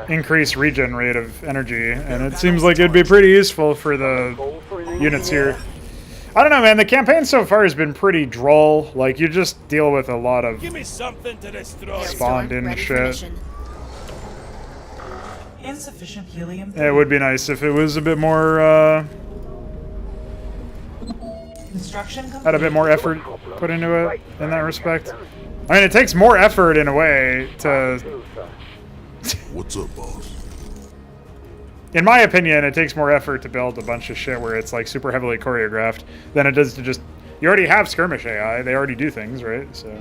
increase regen rate of energy, and it seems like it'd be pretty useful for the units here. I don't know, man. The campaign so far has been pretty droll. Like, you just deal with a lot of Give me something to destroy. spawned-in shit. Insufficient helium 3. It would be nice if it was a bit more, Construction complete. had a bit more effort put into it in that respect. I mean, it takes more effort in a way to... What's up, boss? In my opinion, it takes more effort to build a bunch of shit where it's like super heavily choreographed than it does to just... You already have skirmish AI. They already do things, right? So...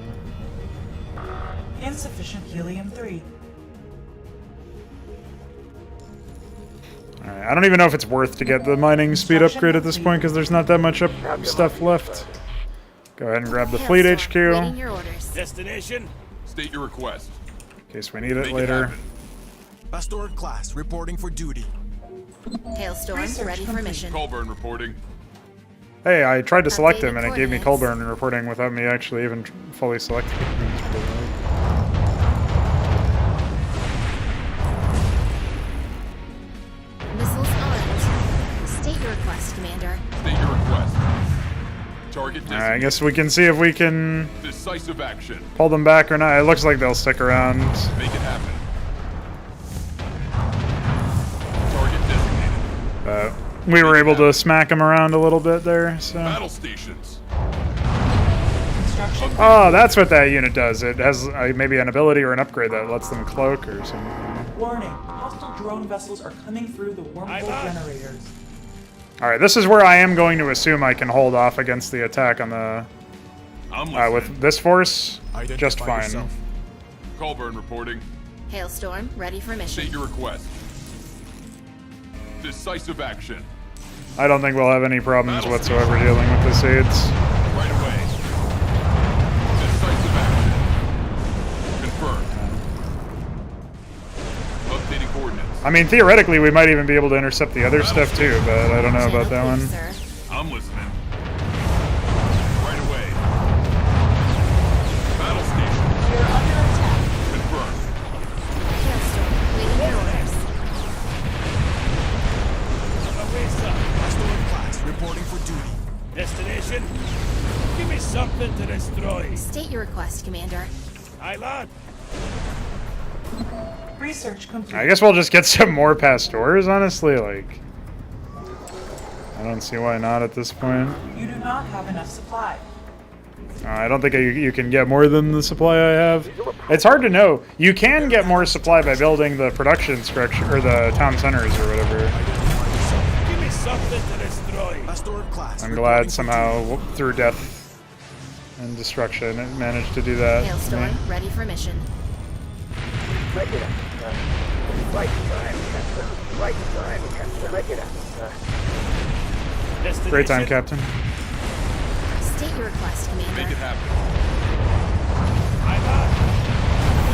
Insufficient helium 3. Alright, I don't even know if it's worth to get the mining speed upgrade at this point because there's not that much stuff left. Go ahead and grab the fleet HQ. Destination? State your request. In case we need it later. Pastor class reporting for duty. Hailstorm ready for mission. Colburn reporting. Hey, I tried to select him and it gave me Colburn reporting without me actually even fully selecting him. Missiles armed. State your request, Commander. State your request. Target designated. Alright, I guess we can see if we can Decisive action. pull them back or not. It looks like they'll stick around. Make it happen. Target designated. But we were able to smack them around a little bit there, so... Battle stations. Oh, that's what that unit does. It has maybe an ability or an upgrade that lets them cloak or something. Warning. Hostile drone vessels are coming through the wormhole generators. Alright, this is where I am going to assume I can hold off against the attack on the... with this force, just fine. Yourself. Colburn reporting. Hailstorm ready for mission. State your request. Decisive action. I don't think we'll have any problems whatsoever dealing with this aids. Right away. Decisive action. Confirmed. Updating coordinates. I mean, theoretically, we might even be able to intercept the other stuff too, but I don't know about that one. I'm listening. Right away. Battle station. We're under attack. Confirmed. Hailstorm waiting your orders. Pastor class reporting for duty. Destination? Give me something to destroy. State your request, Commander. Aye, lad. Research complete. I guess we'll just get some more Pastors, honestly, like... I don't see why not at this point. You do not have enough supply. I don't think you can get more than the supply I have. It's hard to know. You can get more supply by building the production structure, or the town centers or whatever. Give me something to destroy. Pastor class. I'm glad somehow, through death and destruction, it managed to do that. Hailstorm ready for mission. Make it up. Right time, Captain. Right time, Captain. Make it up. Destination? Great time, Captain. State your request, Commander. Make it happen. Aye, lad.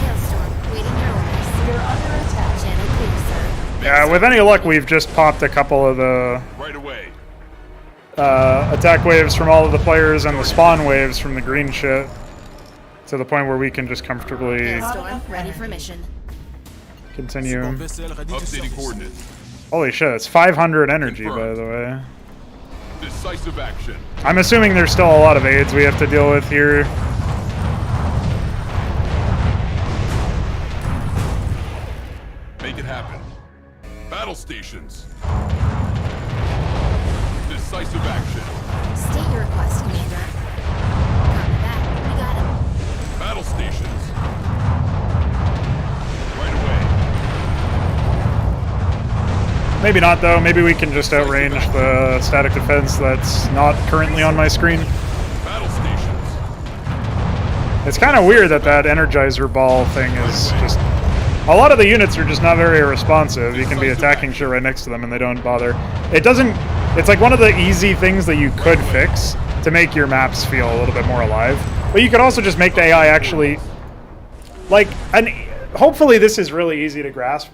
Hailstorm waiting your orders. We are under attack. Channel clear, sir. Yeah, with any luck, we've just popped a couple of the Right away. attack waves from all of the players and the spawn waves from the green shit. To the point where we can just comfortably... Hailstorm ready for mission. Continue. Updating coordinates. Holy shit, it's 500 energy, by the way. Decisive action. I'm assuming there's still a lot of aids we have to deal with here. Make it happen. Battle stations. Decisive action. State your request, Commander. Copy that. We got it. Battle stations. Right away. Maybe not, though. Maybe we can just outrange the static defense that's not currently on my screen. Battle stations. It's kind of weird that that Energizer ball thing is just... A lot of the units are just not very responsive. You can be attacking shit right next to them and they don't bother. It doesn't... It's like one of the easy things that you could fix to make your maps feel a little bit more alive. But you could also just make the AI actually... Like, hopefully this is really easy to grasp.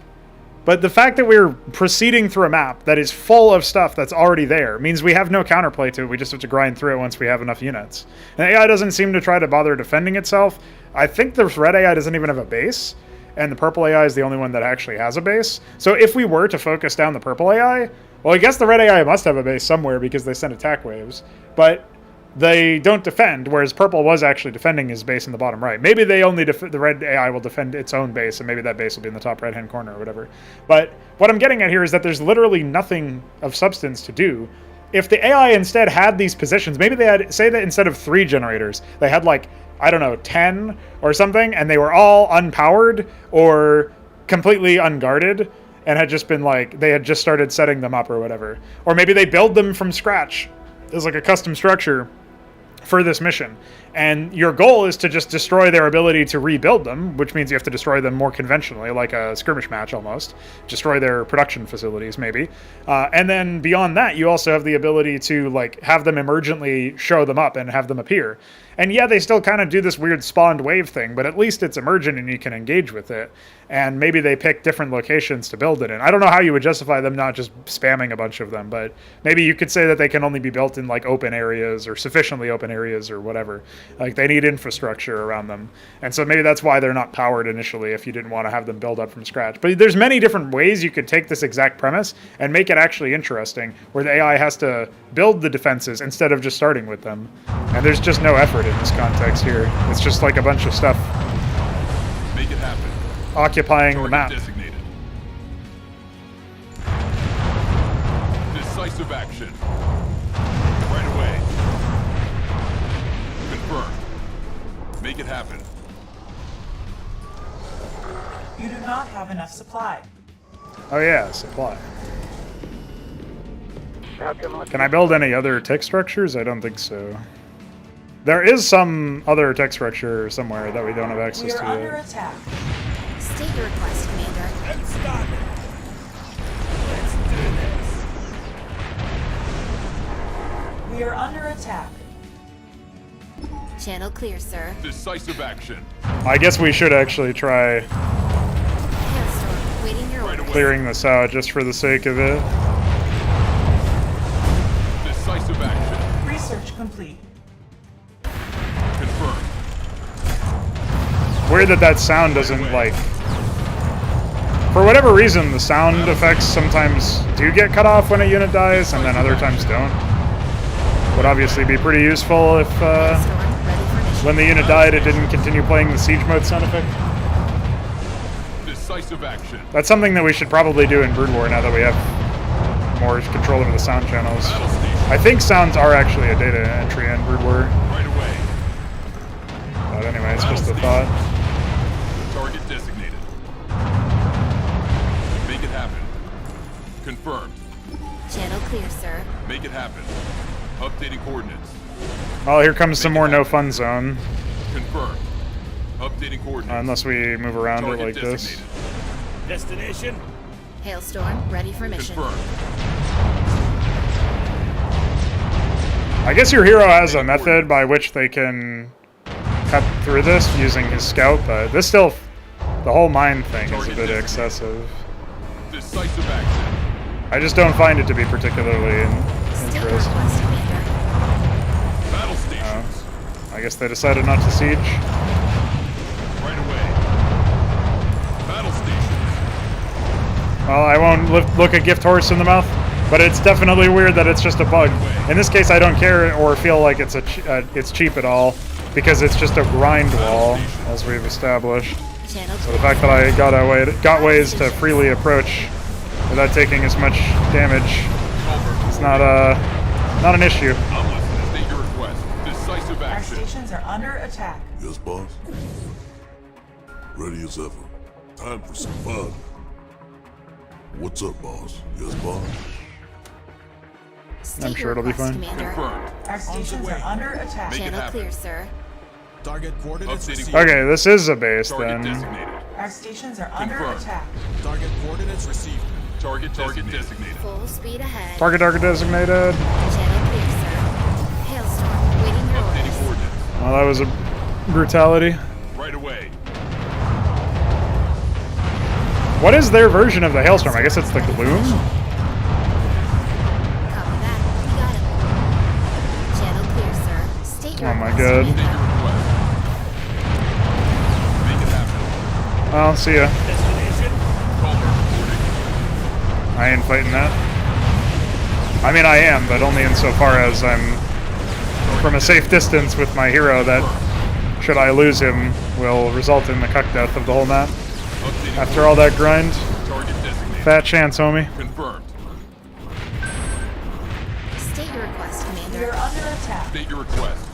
But the fact that we're proceeding through a map that is full of stuff that's already there means we have no counterplay to it. We just have to grind through it once we have enough units. And AI doesn't seem to try to bother defending itself. I think the red AI doesn't even have a base. And the purple AI is the only one that actually has a base. So if we were to focus down the purple AI, well, I guess the red AI must have a base somewhere because they send attack waves. But they don't defend, whereas purple was actually defending his base in the bottom right. Maybe they only the red AI will defend its own base, and maybe that base will be in the top right-hand corner or whatever. But what I'm getting at here is that there's literally nothing of substance to do. If the AI instead had these positions, maybe they had, say that instead of 3 generators, they had like, I don't know, 10 or something, and they were all unpowered or completely unguarded and had just been like, they had just started setting them up or whatever. Or maybe they build them from scratch as like a custom structure for this mission. And your goal is to just destroy their ability to rebuild them, which means you have to destroy them more conventionally, like a skirmish match almost. Destroy their production facilities, maybe. And then beyond that, you also have the ability to like have them emergently show them up and have them appear. And yeah, they still kind of do this weird spawned wave thing, but at least it's emergent and you can engage with it. And maybe they pick different locations to build it in. I don't know how you would justify them not just spamming a bunch of them, but maybe you could say that they can only be built in like open areas or sufficiently open areas or whatever. Like they need infrastructure around them. And so maybe that's why they're not powered initially if you didn't want to have them build up from scratch. But there's many different ways you could take this exact premise and make it actually interesting, where the AI has to build the defenses instead of just starting with them. And there's just no effort in this context here. It's just like a bunch of stuff Make it happen. occupying the map. Designated. Decisive action. Right away. Confirmed. Make it happen. You do not have enough supply. Oh yeah, supply. Can I build any other tech structures? I don't think so. There is some other tech structure somewhere that we don't have access We are to under yet. attack. State your request, Commander. Let's start it. Let's do this. We are under attack. Channel clear, sir. Decisive action. I guess we should actually try Hailstorm, waiting your orders. clearing this out just for the sake of it. Decisive action. Research complete. Confirmed. Weird that that sound doesn't like... For whatever reason, the sound effects sometimes do get cut off when a unit dies, and then other times don't. Would obviously be pretty useful if when the unit died it didn't continue playing the siege mode sound effect. Decisive action. That's something that we should probably do in Brood War now that we have more control over the sound channels. I think sounds are actually a data entry in Brood War. Right away. But anyway, it's just a thought. Target designated. Make it happen. Confirmed. Channel clear, sir. Make it happen. Updating coordinates. Oh, here comes some more no fun zone. Confirmed. Updating coordinates. Unless we move around it like this. Destination? Hailstorm, ready for mission. Confirmed. I guess your hero has a method by which they can cut through this using his scout, but this still, the whole mine thing is a bit excessive. Decisive action. I just don't find it to be particularly interesting. Battle stations. I guess they decided not to siege. Right away. Battle stations. Well, I won't look a gift horse in the mouth, but it's definitely weird that it's just a bug. In this case, I don't care or feel like it's it's cheap at all, because it's just a grind wall, as we've established. So the fact that I got ways to freely approach without taking as much damage is not an issue. Our stations are under attack. Yes, boss? Ready as ever. Time for some fun. What's up, boss? Yes, boss? I'm sure it'll be fine. Our stations are under attack. Channel clear, sir. Target coordinates received. Okay, this is a base then. Our stations are under attack. Target coordinates received. Target designated. Full speed ahead. Target designated. Channel clear, sir. Hailstorm, waiting your orders. Well, that was a brutality. Right away. What is their version of the hailstorm? I guess it's the gloom? Copy that. We got it. Channel clear, sir. State your Oh my request, god. Commander. Well, see ya. I ain't fighting that. I mean, I am, but only insofar as I'm from a safe distance with my hero that, should I lose him, will result in the cuck death of the whole map. After all that grind, fat chance, homie. Confirmed. State your request, Commander. We are under attack. State your request.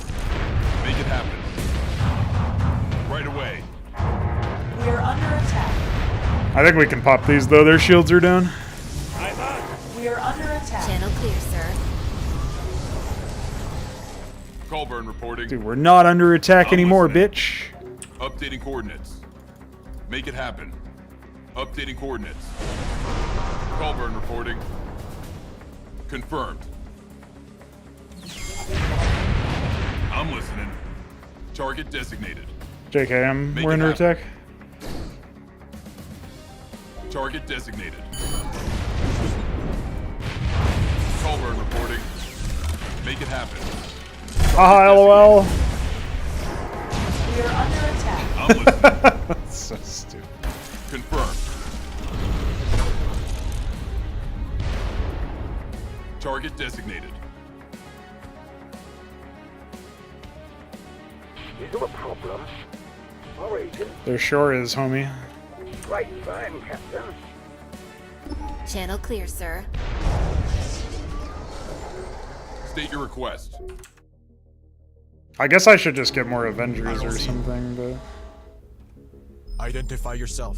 Make it happen. Right away. We are under attack. I think we can pop these, though. Their shields are down. We are under attack. Channel clear, sir. Colburn reporting. Dude, we're not under attack anymore, bitch. Updating coordinates. Make it happen. Updating coordinates. Colburn reporting. Confirmed. I'm listening. Target designated. JKM, Make we're it under happen. attack. Target designated. Colburn reporting. Make it happen. Haha, lol. We are under attack. I'm listening. That's so stupid. Confirmed. Target designated. Is there a problem? Our agent? There sure is, homie. Right, fine, Captain. Channel clear, sir. State your request. I guess I should just get more Avengers or something, but... Identify yourself.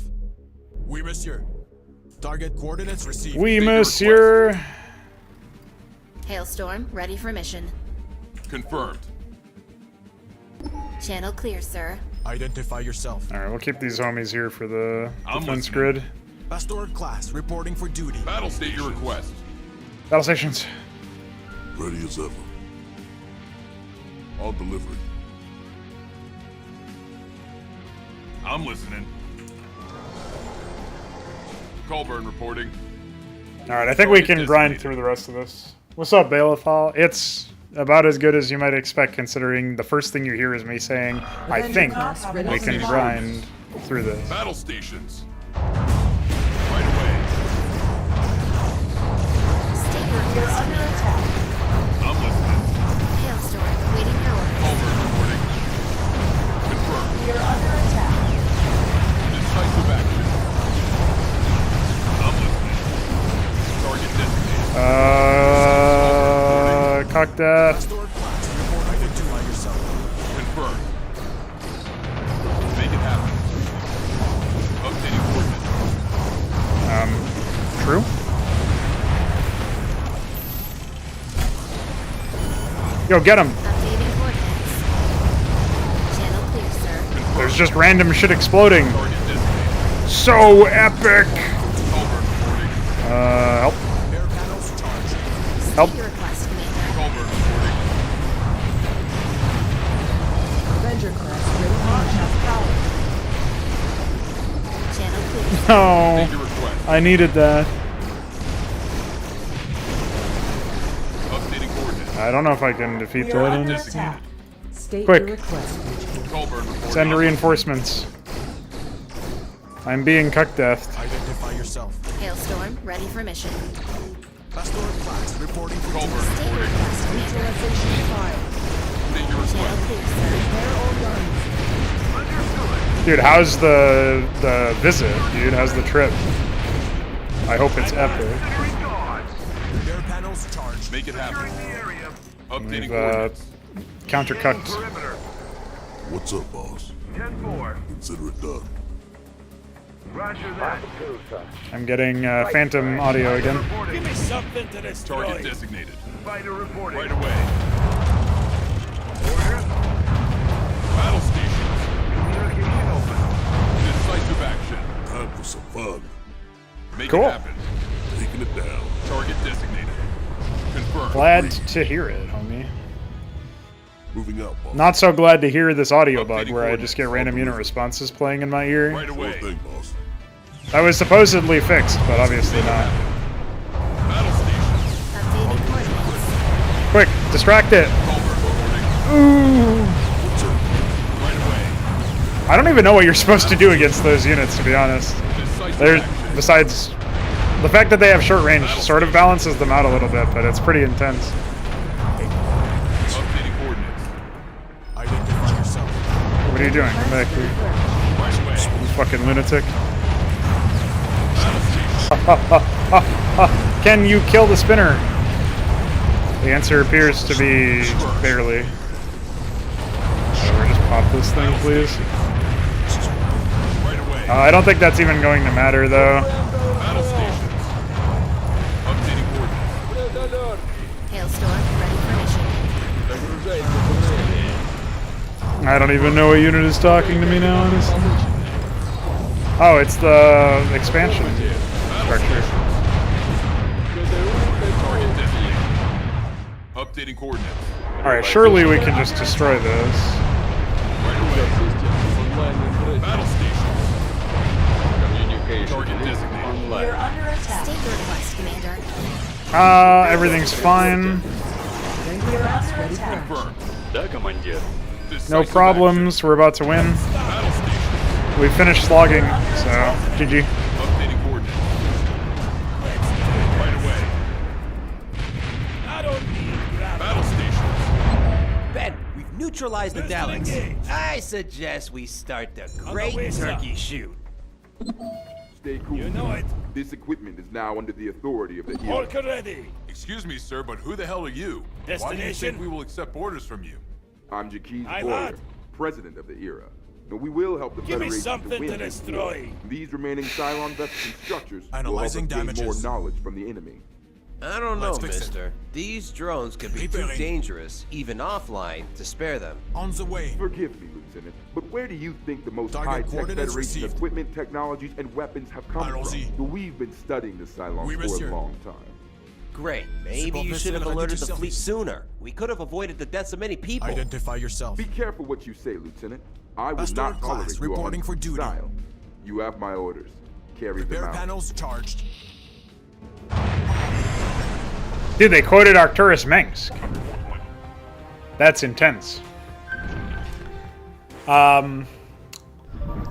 Oui, monsieur. Target coordinates received. Oui, monsieur. Hailstorm, ready for mission. Confirmed. Channel clear, sir. Identify yourself. Alright, we'll keep these homies here for the I'm defense listening. grid. Pastor class reporting for duty. Battle state your request. Battle stations. Ready as ever. On delivery. I'm listening. Colburn reporting. Alright, I think we can grind through the rest of this. What's up, Balethal? It's about as good as you might expect, considering the first thing you hear is me saying, I think we can grind through this. Battle stations. Right away. State your We are request, under Commander. attack. I'm listening. Hailstorm, waiting your orders. Colburn reporting. Confirmed. We are under attack. Decisive action. I'm listening. Target designated. Cock death. Pastor class report. Identify yourself. Confirmed. Make it happen. Updating coordinates. True? Yo, get him. Updating coordinates. Channel clear, sir. There's just random shit exploding. Target designated. So epic. Colburn reporting. Help. Air panels charged. State Help. your request, Commander. Colburn reporting. Avenger class ready for mission. Channel clear, sir. No. State your request. I needed that. Updating coordinates. I don't know if I can defeat We the are Legend. under attack. State Quick. your request, HQ. Colburn reporting. Send reinforcements. I'm being cuck deathed. Identify yourself. Hailstorm, ready for mission. Pastor class reporting for Culver State reporting. request, Commander. Neutralization fired. State your Channel request. clear, sir. Repair all lines. Dude, how's the visit, dude? How's the trip? I hope it's epic. repair panels charged. Make it happen. Updating We've coordinates. countercucked. Perimeter. What's up, boss? 10-4. Consider it done. Roger that. I'm getting phantom audio again. Give me something to destroy. Target designated. Fighter reporting. Right away. Orders. Battle stations. Communication open. Decisive action. Time for some fun. Make Cool. it happen. Taking it down. Target designated. Confirmed. Glad to hear it, homie. Moving out, boss. Not so glad to hear this audio bug where I just get random unit responses playing in my ear. Right Sure away. thing, boss. That was supposedly fixed, but obviously not. Battle stations. Updating coordinates. Quick, distract it. Culver reporting. Ooh. Right away. I don't even know what you're supposed to do against those units, to be honest. Decisive There's, action. besides the fact that they have short range, sort of balances them out a little bit, but it's pretty intense. Updating coordinates. Identify yourself. What are you doing? Come back here. Right away. You fucking lunatic. Battle stations. Can you kill the spinner? The answer appears to be barely. So we're just pop this thing, please. Right away. I don't think that's even going to matter, though. Battle stations. Updating coordinates. Hailstorm, ready for mission. I don't even know what unit is talking to me now, honestly. Oh, it's the expansion structure. Target designated. Updating coordinates. Alright, surely we can just destroy this. Right away. Battle stations. Target designated. You're under attack. State request, Commander. Everything's fine. You're under attack. Confirmed. Да, командир. No Decisive problems, we're about to win. action. Battle stations. We finished slogging, so GG. Updating coordinates. Right away. I don't need gravity. Battle stations. Ben, we've neutralized the Missile Daedalus. engaged. I suggest we start the On the great way, sir. turkey shoot. Stay cool. You know it. This equipment is now under the authority of the hero. Orca ready. Excuse me, sir, but who the hell are you? Why do you Destination? think we will accept orders from you? I'm Jaquiz Aye, Boyer, lad. president of the era. Now we will help the Give me Federation something win to this destroy. war. These remaining Cylon vessels and structures Analyzing will help us gain more damages. knowledge from the enemy. I don't know, Let's fix it. mister. These drones could be too Repairing. dangerous, even offline, to spare them. On the way. Forgive me, Lieutenant, but where do you think the most Target high-tech coordinates Federation received. equipment, technologies, and weapons have come Allons-y. from? So we've been studying the Cylons Oui, for monsieur. a long time. Great. Maybe you should have alerted the fleet sooner. We could have avoided the deaths of many people. Identify yourself. Be careful what you say, Lieutenant. I will Pastor not class, tolerate your reporting for duty. style. You have my orders. Carry them Repair out. panels charged. Dude, they quoted Arcturus Mengsk. That's intense.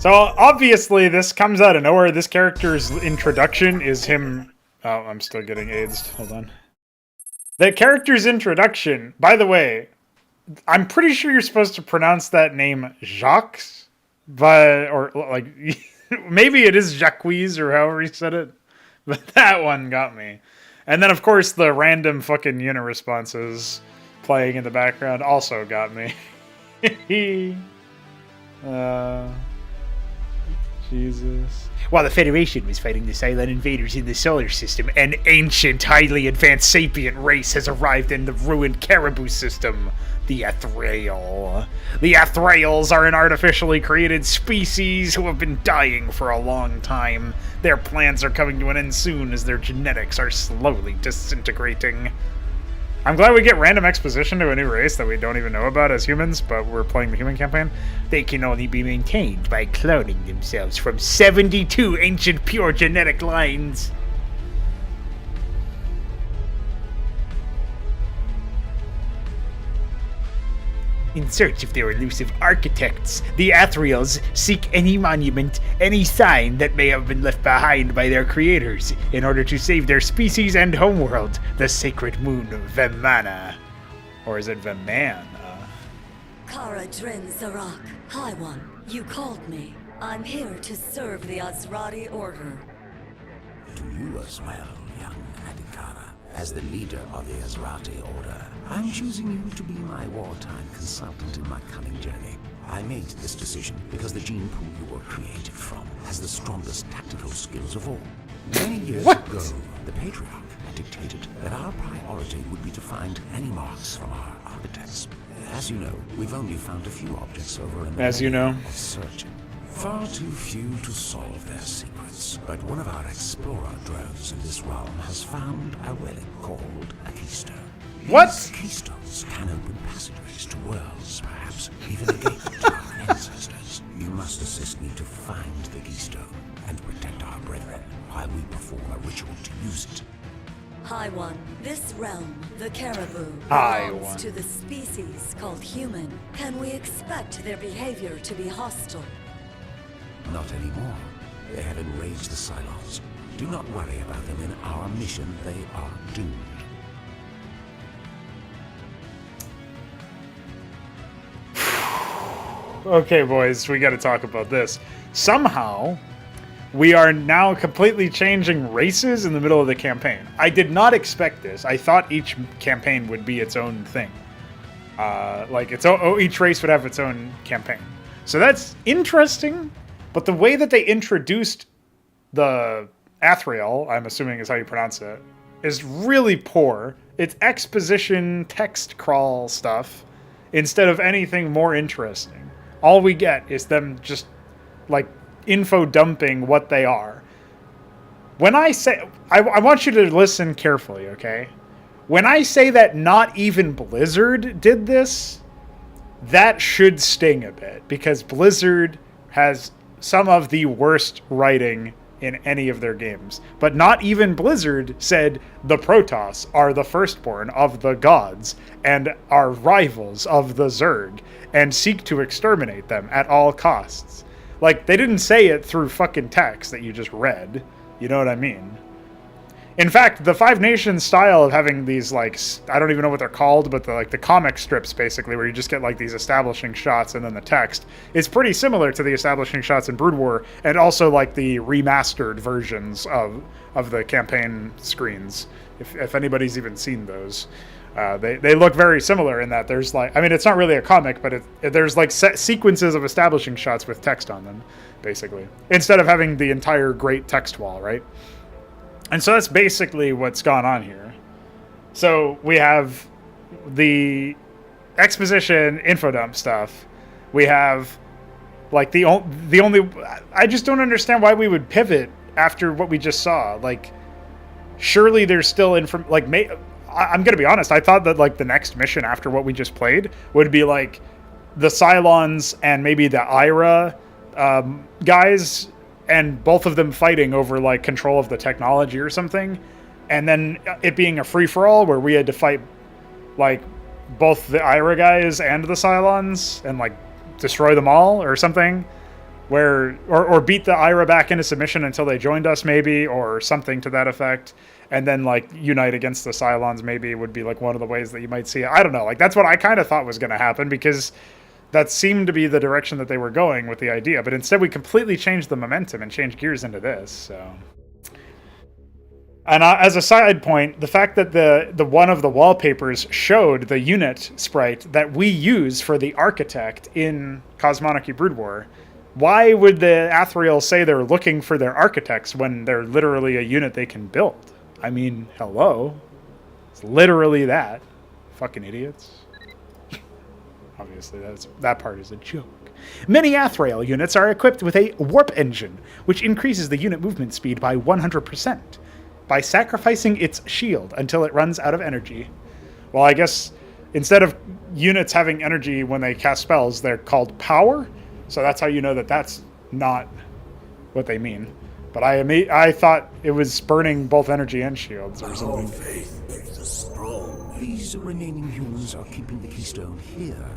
So obviously this comes out of nowhere. This character's introduction is him. Oh, I'm still getting AIDS. Hold on. The character's introduction, by the way, I'm pretty sure you're supposed to pronounce that name Jacques, but or like maybe it is Jaquiz or however he said it, but that one got me. And then of course the random fucking unit responses playing in the background also got me. Jesus. While the Federation was fighting the Cylon invaders in the solar system, an ancient, highly advanced sapient race has arrived in the ruined Caribou system, the Athrael. The Athraels are an artificially created species who have been dying for a long time. Their plans are coming to an end soon as their genetics are slowly disintegrating. I'm glad we get random exposition to a new race that we don't even know about as humans, but we're playing the human campaign. They can only be maintained by cloning themselves from 72 ancient pure genetic lines. In search of their elusive architects, the Athriels seek any monument, any sign that may have been left behind by their creators in order to save their species and homeworld, the sacred moon of Vemana. Or is it Vemana? Kara Drin Zarak, High One, you called me. I'm here to serve the Azrati Order. To you as well, young Adhikara. As the leader of the Azrati Order, I'm choosing you to be my wartime consultant in my coming journey. I made this decision because the gene pool you were created from has the strongest tactical skills of all. Many years ago, the Patriarch had dictated that our priority would be to find any marks from our architects. As you know, we've only found a few objects over a millennium of searching. Far too few to solve their secrets. But one of our explorer drones in this realm has found a relic called a keystone. What? These keystones can open passageways to worlds, perhaps even a gate to our ancestors. You must assist me to find the keystone and protect our brethren while we perform a ritual to use it. High One, this realm, the Caribou, High belongs One. to the species called human. Can we expect their behavior to be hostile? Not anymore. They have enraged the Cylons. Do not worry about them in our mission. They are doomed. Okay, boys, we got to talk about this. Somehow, we are now completely changing races in the middle of the campaign. I did not expect this. I thought each campaign would be its own thing. Each race would have its own campaign. So that's interesting, but the way that they introduced the Athriel, I'm assuming is how you pronounce it, is really poor. It's exposition, text crawl stuff, instead of anything more interesting. All we get is them just, info dumping what they are. When I say... I want you to listen carefully, okay? When I say that not even Blizzard did this, that should sting a bit, because Blizzard has some of the worst writing in any of their games. But not even Blizzard said the Protoss are the firstborn of the gods and are rivals of the Zerg and seek to exterminate them at all costs. Like, they didn't say it through fucking text that you just read. You know what I mean? In fact, the Five Nations style of having these, I don't even know what they're called, but the comic strips, basically, where you just get, these establishing shots and then the text, is pretty similar to the establishing shots in Brood War, and also, the remastered versions of the campaign screens, if anybody's even seen those. They look very similar in that there's, it's not really a comic, but there's, set sequences of establishing shots with text on them, basically, instead of having the entire great text wall, right? And so that's basically what's gone on here. So we have the exposition info dump stuff. We have the only I just don't understand why we would pivot after what we just saw. Surely there's still I'm going to be honest, I thought that the next mission after what we just played would be the Cylons and maybe the Ira guys, and both of them fighting over control of the technology or something, and then it being a free-for-all where we had to fight both the Ira guys and the Cylons and destroy them all or something, or beat the Ira back into submission until they joined us maybe, or something to that effect, and then unite against the Cylons maybe would be one of the ways that you might see it. I don't know, that's what I kind of thought was going to happen, because that seemed to be the direction that they were going with the idea. But instead, we completely changed the momentum and changed gears into this. So, and as a side point, the fact that the one of the wallpapers showed the unit sprite that we use for the architect in Cosmonarchy Brood War, why would the Athriel say they're looking for their architects when they're literally a unit they can build? I mean, hello. It's literally that. Fucking idiots. Obviously, that part is a joke. Many Athrael units are equipped with a warp engine, which increases the unit movement speed by 100% by sacrificing its shield until it runs out of energy. Well, I guess instead of units having energy when they cast spells, they're called power, so that's how you know that that's not what they mean. But I thought it was burning both energy and shields or something. Faith is strong. These remaining humans are keeping the keystone here.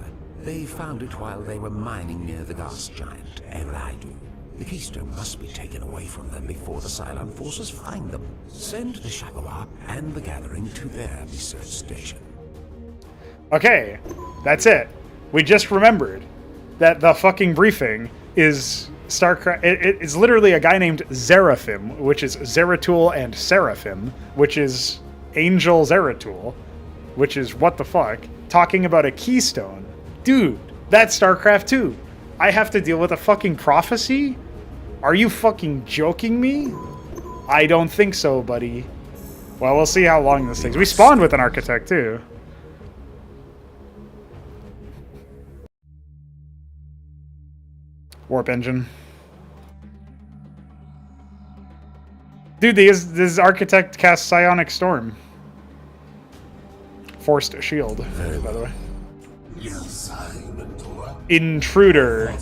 They found it while they were mining near the gas giant, Eridu. The keystone must be taken away from them before the Cylon forces find them. Send the Shagawa and the Gathering to their research station. Okay, that's it. We just remembered that the fucking briefing is StarCraft. It's literally a guy named Zeraphim, which is Zeratul, and Seraphim, which is Angel Zeratul, which is what the fuck, talking about a keystone. Dude, that's StarCraft 2. I have to deal with a fucking prophecy? Are you fucking joking me? I don't think so, buddy. Well, we'll see how long this takes. We spawned with an architect, too. Warp engine. Dude, this architect casts Psionic Storm. Forced shield, by the way. Intruder.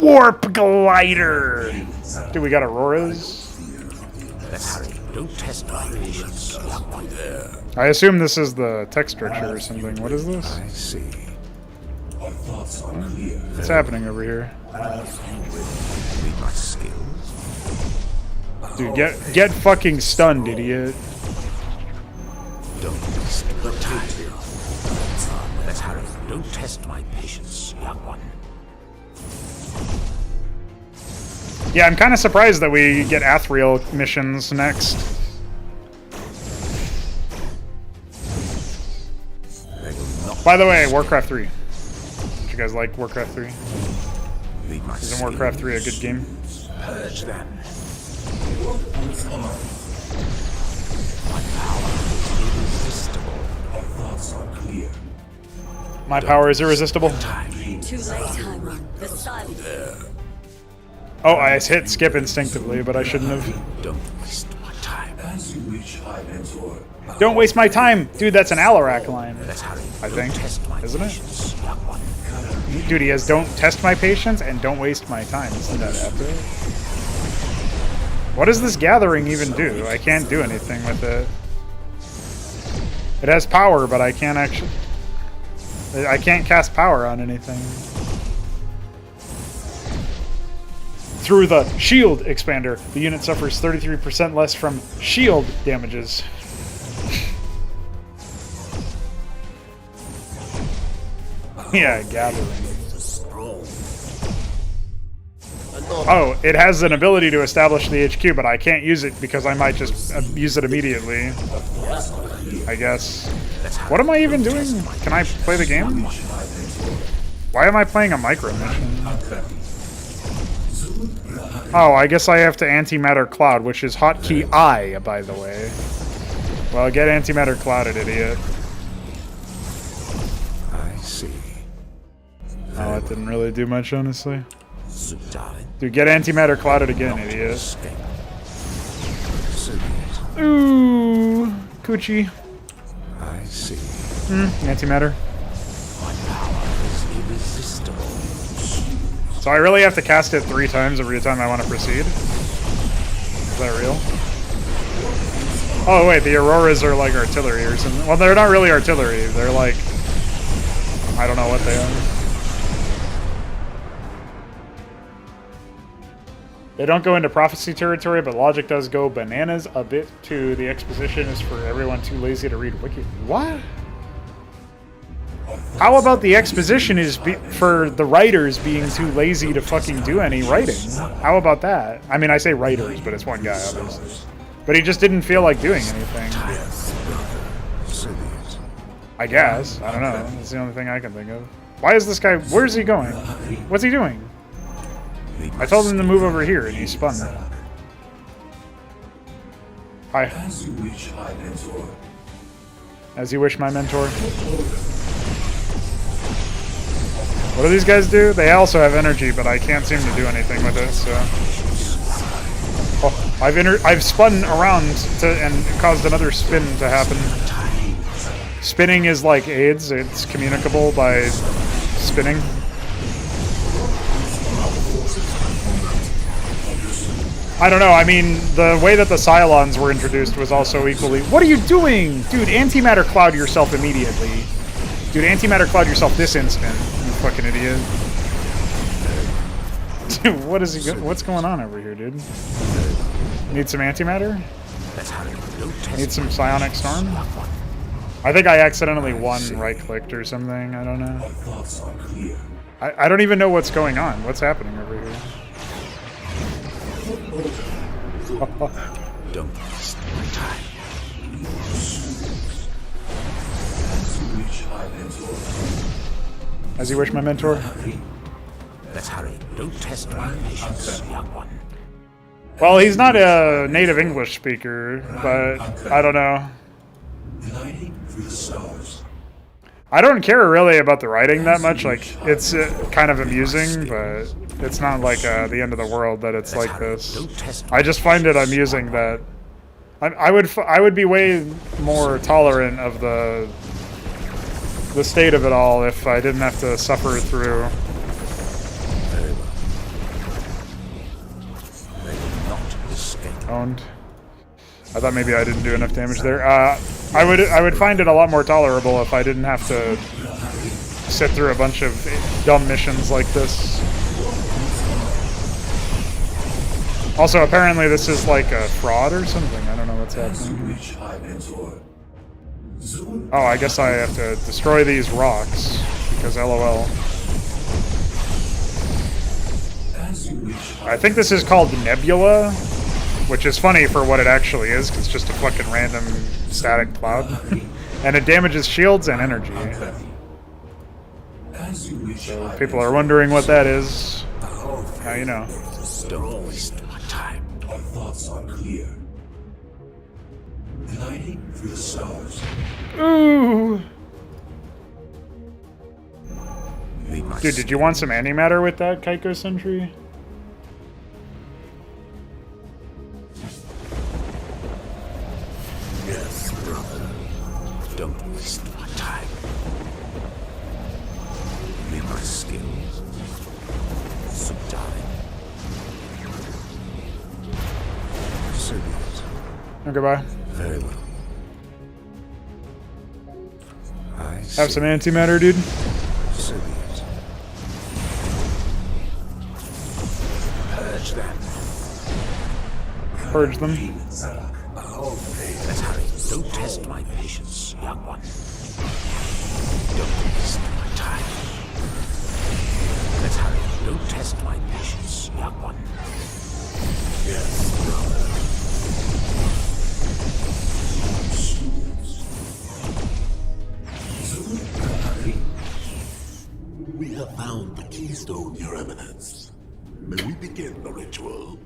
Warp glider. Dude, we got Auroras. Don't test my patience. I assume this is the tech structure or something. What is this? I see. What's happening over here? Need my skills. Dude, get fucking stunned, idiot. Don't waste your time. Let's hurry. Don't test my patience, young one. Yeah, I'm kind of surprised that we get Athriel missions next. By the way, Warcraft 3. Did you guys like Warcraft 3? Isn't Warcraft 3 a good game? Purge them. My power is irresistible. Too late, Tyrone. The silent. Oh, I hit skip instinctively, but I shouldn't have. Don't waste my time. Don't waste my time! Dude, that's an Alarak line. I think. Isn't it? Dude, he has don't test my patience and don't waste my time. Isn't that epic? What does this gathering even do? I can't do anything with it. It has power, but I can't actually... I can't cast power on anything. Through the shield expander, the unit suffers 33% less from shield damages. Yeah, gathering. Oh, it has an ability to establish the HQ, but I can't use it because I might just use it immediately. I guess. What am I even doing? Can I play the game? Why am I playing a micro mission? Oh, I guess I have to antimatter cloud, which is hotkey I, by the way. Well, get antimatter clouded, idiot. I see. Oh, that didn't really do much, honestly. Dude, get antimatter clouded again, idiot. Ooh, coochie. I see. Antimatter. So I really have to cast it 3 times every time I want to proceed? Is that real? Oh wait, the Auroras are like artillery or something. Well, they're not really artillery. They're like... I don't know what they are. They don't go into prophecy territory, but logic does go bananas a bit too. The exposition is for everyone too lazy to read wiki. What? How about the exposition is for the writers being too lazy to fucking do any writing? How about that? I mean, I say writers, but it's one guy, obviously. But he just didn't feel like doing anything. I guess. I don't know. That's the only thing I can think of. Why is this guy... Where's he going? What's he doing? I told him to move over here, and he spun. Hi. As you wish, my mentor. As you wish, my mentor. What do these guys do? They also have energy, but I can't seem to do anything with it, so... Oh, I've spun around and caused another spin to happen. Spinning is like AIDS. It's communicable by spinning. I don't know, I mean, the way that the Cylons were introduced was also equally... What are you doing? Dude, antimatter cloud yourself immediately. Dude, antimatter cloud yourself this instant, you fucking idiot. Dude, what is he? What's going on over here, dude? Need some antimatter? Need some psionic storm? I think I accidentally right-clicked or something. I don't know. I don't even know what's going on. What's happening over here? Don't waste my time. As you wish, my mentor. Let's hurry. Don't test my patience, young one. Well, he's not a native English speaker, but I don't know. I don't care really about the writing that much. Like, it's kind of amusing, but it's not like the end of the world that it's like this. I just find it amusing that I would be way more tolerant of the state of it all if I didn't have to suffer through. Owned. I thought maybe I didn't do enough damage there. I would find it a lot more tolerable if I didn't have to sit through a bunch of dumb missions like this. Also, apparently this is like a fraud or something. I don't know what's happening. Oh, I guess I have to destroy these rocks because LOL. I think this is called Nebula, which is funny for what it actually is, because it's just a fucking random static cloud. And it damages shields and energy. So if people are wondering what that is, now you know. Don't waste my time. Our thoughts are clear. Gliding through the stars. Ooh! Dude, did you want some antimatter with that, Kaiko Sentry? Yes, brother. Don't waste my time. Need my skills. So, darling. So be it. Oh, goodbye. Very well. Have some antimatter, dude. So be it. Purge them. Purge them. Let's hurry. Don't test my patience, young one. Don't waste my time. Let's hurry. Don't test my patience, young one. Yes, brother. We have found the keystone, Your Eminence. May we begin the ritual?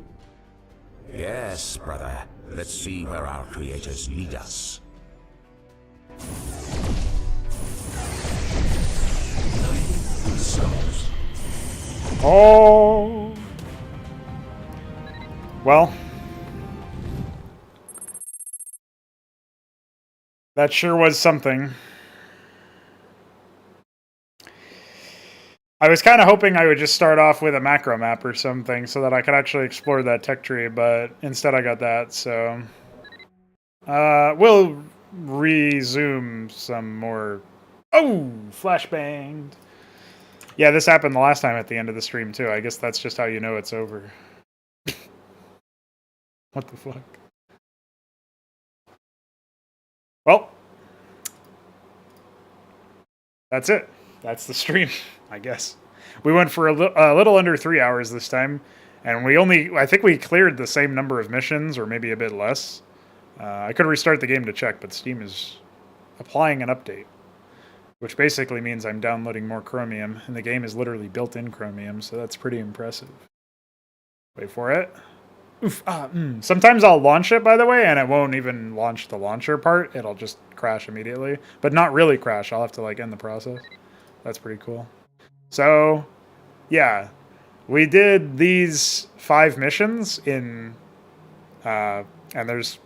Yes, brother. Let's see where our creators lead us. Oh. Well. That sure was something. I was kind of hoping I would just start off with a macro map or something so that I could actually explore that tech tree, but instead I got that, so... we'll resume some more... Oh! Flashbanged! Yeah, this happened the last time at the end of the stream, too. I guess that's just how you know it's over. What the fuck? Well. That's it. That's the stream, I guess. We went for a little under 3 hours this time, and I think we cleared the same number of missions, or maybe a bit less. I could restart the game to check, but Steam is applying an update, which basically means I'm downloading more Chromium, and the game is literally built in Chromium, so that's pretty impressive. Wait for it. Oof, Sometimes I'll launch it, by the way, and it won't even launch the launcher part. It'll just crash immediately, but not really crash. I'll have to end the process. That's pretty cool. So, yeah, we did these 5 missions in, and there's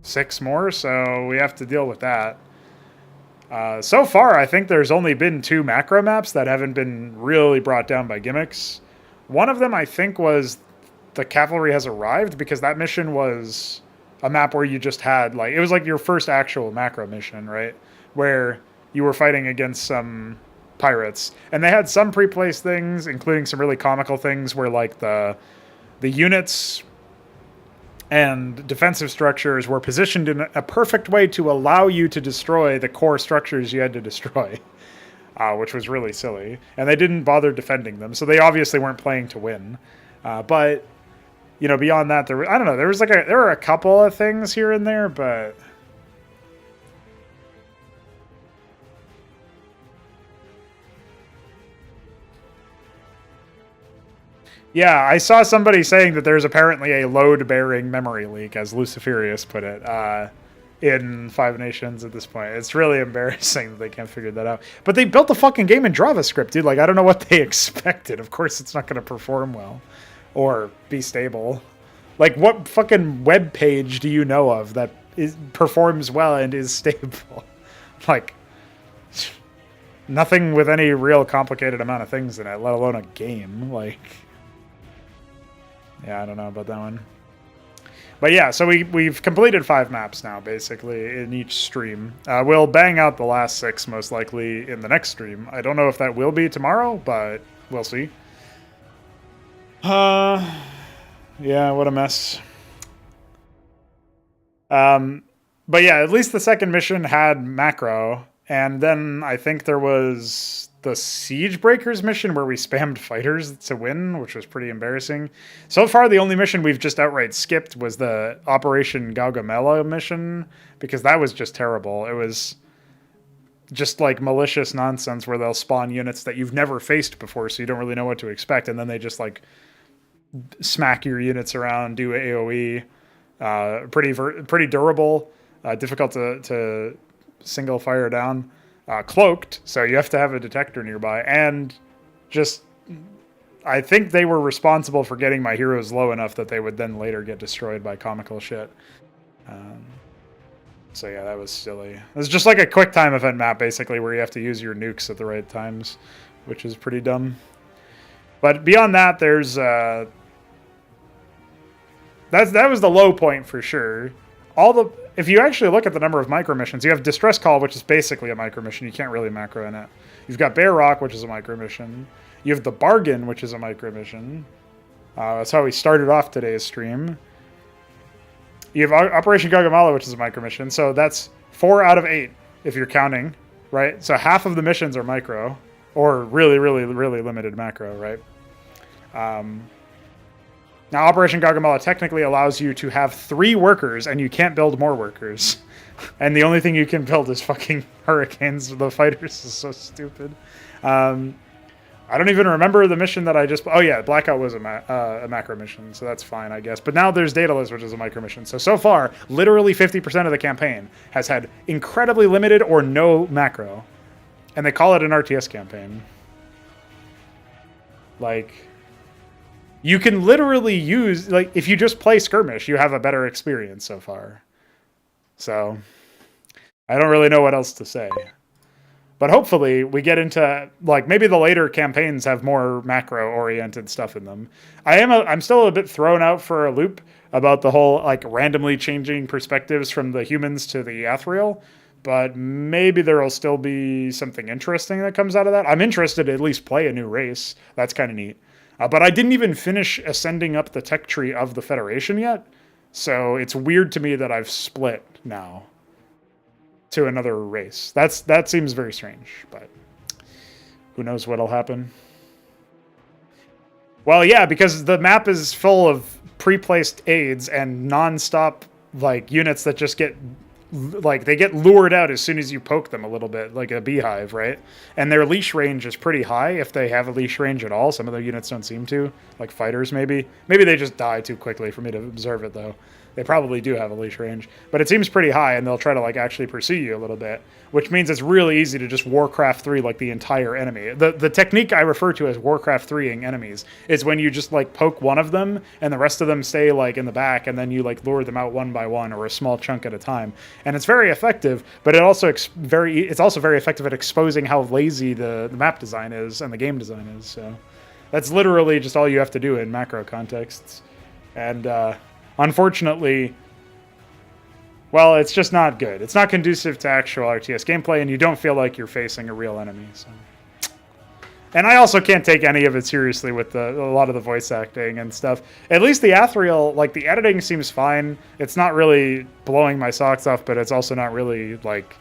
6 more, so we have to deal with that. So far, I think there's only been 2 macro maps that haven't been really brought down by gimmicks. One of them, I think, was the cavalry has arrived, because that mission was a map where you just had, it was like your first actual macro mission, right? where you were fighting against some pirates, and they had some pre-placed things, including some really comical things where like the units and defensive structures were positioned in a perfect way to allow you to destroy the core structures you had to destroy, which was really silly. And they didn't bother defending them, so they obviously weren't playing to win. But you know, beyond that, there were a couple of things here and there, but yeah, I saw somebody saying that there's apparently a load-bearing memory leak, as Luciferius put it, in Five Nations at this point. It's really embarrassing that they can't figure that out. But they built the fucking game in JavaScript, dude. Like, I don't know what they expected. Of course it's not going to perform well or be stable. Like, what fucking web page do you know of that performs well and is stable? Like, nothing with any real complicated amount of things in it, let alone a game. Like, yeah, I don't know about that one. But yeah, so we've completed 5 maps now, basically, in each stream. We'll bang out the last 6, most likely, in the next stream. I don't know if that will be tomorrow, but we'll see. Yeah, what a mess. But yeah, at least the second mission had macro, and then I think there was the Siege Breakers mission where we spammed fighters to win, which was pretty embarrassing. So far, the only mission we've just outright skipped was the Operation Gaugamela mission, because that was just terrible. It was just like malicious nonsense where they'll spawn units that you've never faced before, so you don't really know what to expect, and then they just like smack your units around, do AoE. Pretty durable, difficult to single fire down. Cloaked, so you have to have a detector nearby, and just I think they were responsible for getting my heroes low enough that they would then later get destroyed by comical shit. So yeah, that was silly. It was just like a quick time event map, basically, where you have to use your nukes at the right times, which is pretty dumb. But beyond that, there's that was the low point for sure. If you actually look at the number of micro missions, you have Distress Call, which is basically a micro mission. You can't really macro in it. You've got Bear Rock, which is a micro mission. You have the Bargain, which is a micro mission. That's how we started off today's stream. You have Operation Gaugamela, which is a micro mission. So that's 4 out of 8 if you're counting, right? So half of the missions are micro, or really, really, really limited macro, right? Now, Operation Gaugamela technically allows you to have 3 workers, and you can't build more workers. And the only thing you can build is fucking hurricanes. The fighters is so stupid. I don't even remember the mission that I just... Oh yeah, Blackout was a macro mission, so that's fine, I guess. But now there's Daedalus, which is a micro mission. So far, literally 50% of the campaign has had incredibly limited or no macro. And they call it an RTS campaign. Like... You can literally use, like, if you just play skirmish, you have a better experience so far. So, I don't really know what else to say. But hopefully, we get into, like, maybe the later campaigns have more macro-oriented stuff in them. I'm still a bit thrown out for a loop about the whole, like, randomly changing perspectives from the humans to the Athriel. But maybe there will still be something interesting that comes out of that. I'm interested to at least play a new race. That's kind of neat. But I didn't even finish ascending up the tech tree of the Federation yet, so it's weird to me that I've split now to another race. That seems very strange, but who knows what'll happen. Well, yeah, because the map is full of pre-placed aids and non-stop like units that just get... Like, they get lured out as soon as you poke them a little bit, like a beehive, right? And their leash range is pretty high, if they have a leash range at all. Some of their units don't seem to, like fighters maybe. Maybe they just die too quickly for me to observe it, though. They probably do have a leash range. But it seems pretty high, and they'll try to, like, actually pursue you a little bit, which means it's really easy to just Warcraft 3, like, the entire enemy. The technique I refer to as Warcraft 3ing enemies is when you just, like, poke one of them, and the rest of them stay, like, in the back, and then you, like, lure them out one by one, or a small chunk at a time. And it's very effective, but it's also very effective at exposing how lazy the map design is, and the game design is, so... That's literally just all you have to do in macro contexts. And, unfortunately, well, it's just not good. It's not conducive to actual RTS gameplay, and you don't feel like you're facing a real enemy. So. And I also can't take any of it seriously with a lot of the voice acting and stuff. At least the Athriel, like, the editing seems fine. It's not really blowing my socks off, but it's also not really, like...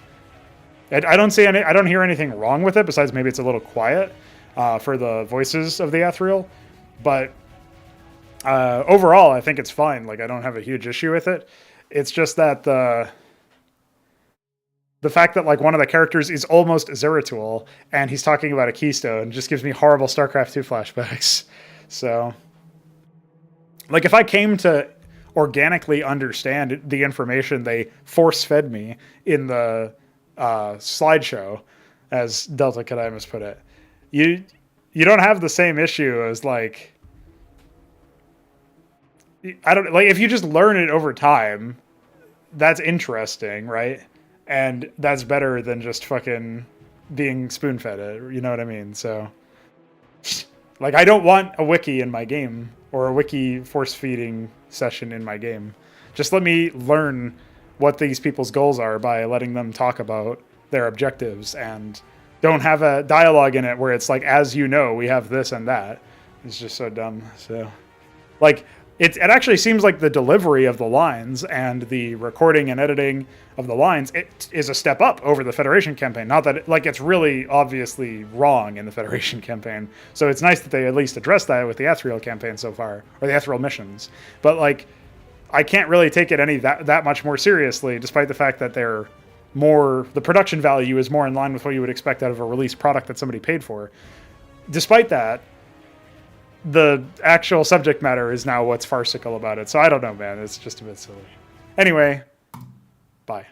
I don't hear anything wrong with it, besides maybe it's a little quiet for the voices of the Athriel. But overall, I think it's fine. Like, I don't have a huge issue with it. It's just that the fact that, like, one of the characters is almost Zeratul, and he's talking about a keystone, just gives me horrible StarCraft 2 flashbacks. So, like, if I came to organically understand the information they force-fed me in the slideshow, as Delta Kadimus put it, you don't have the same issue as, like... if you just learn it over time, that's interesting, right? And that's better than just fucking being spoon-fed it. You know what I mean? So, like, I don't want a wiki in my game or a wiki force-feeding session in my game. Just let me learn what these people's goals are by letting them talk about their objectives, and don't have a dialogue in it where it's like, as you know, we have this and that. It's just so dumb. So, like... It actually seems like the delivery of the lines and the recording and editing of the lines, it is a step up over the Federation campaign. Not that, it's really obviously wrong in the Federation campaign. So it's nice that they at least addressed that with the Athriel campaign so far, or the Athriel missions. But, like, I can't really take it that much more seriously, despite the fact that the production value is more in line with what you would expect out of a released product that somebody paid for. Despite that, the actual subject matter is now what's farcical about it. So I don't know, man. It's just a bit silly. Anyway, bye.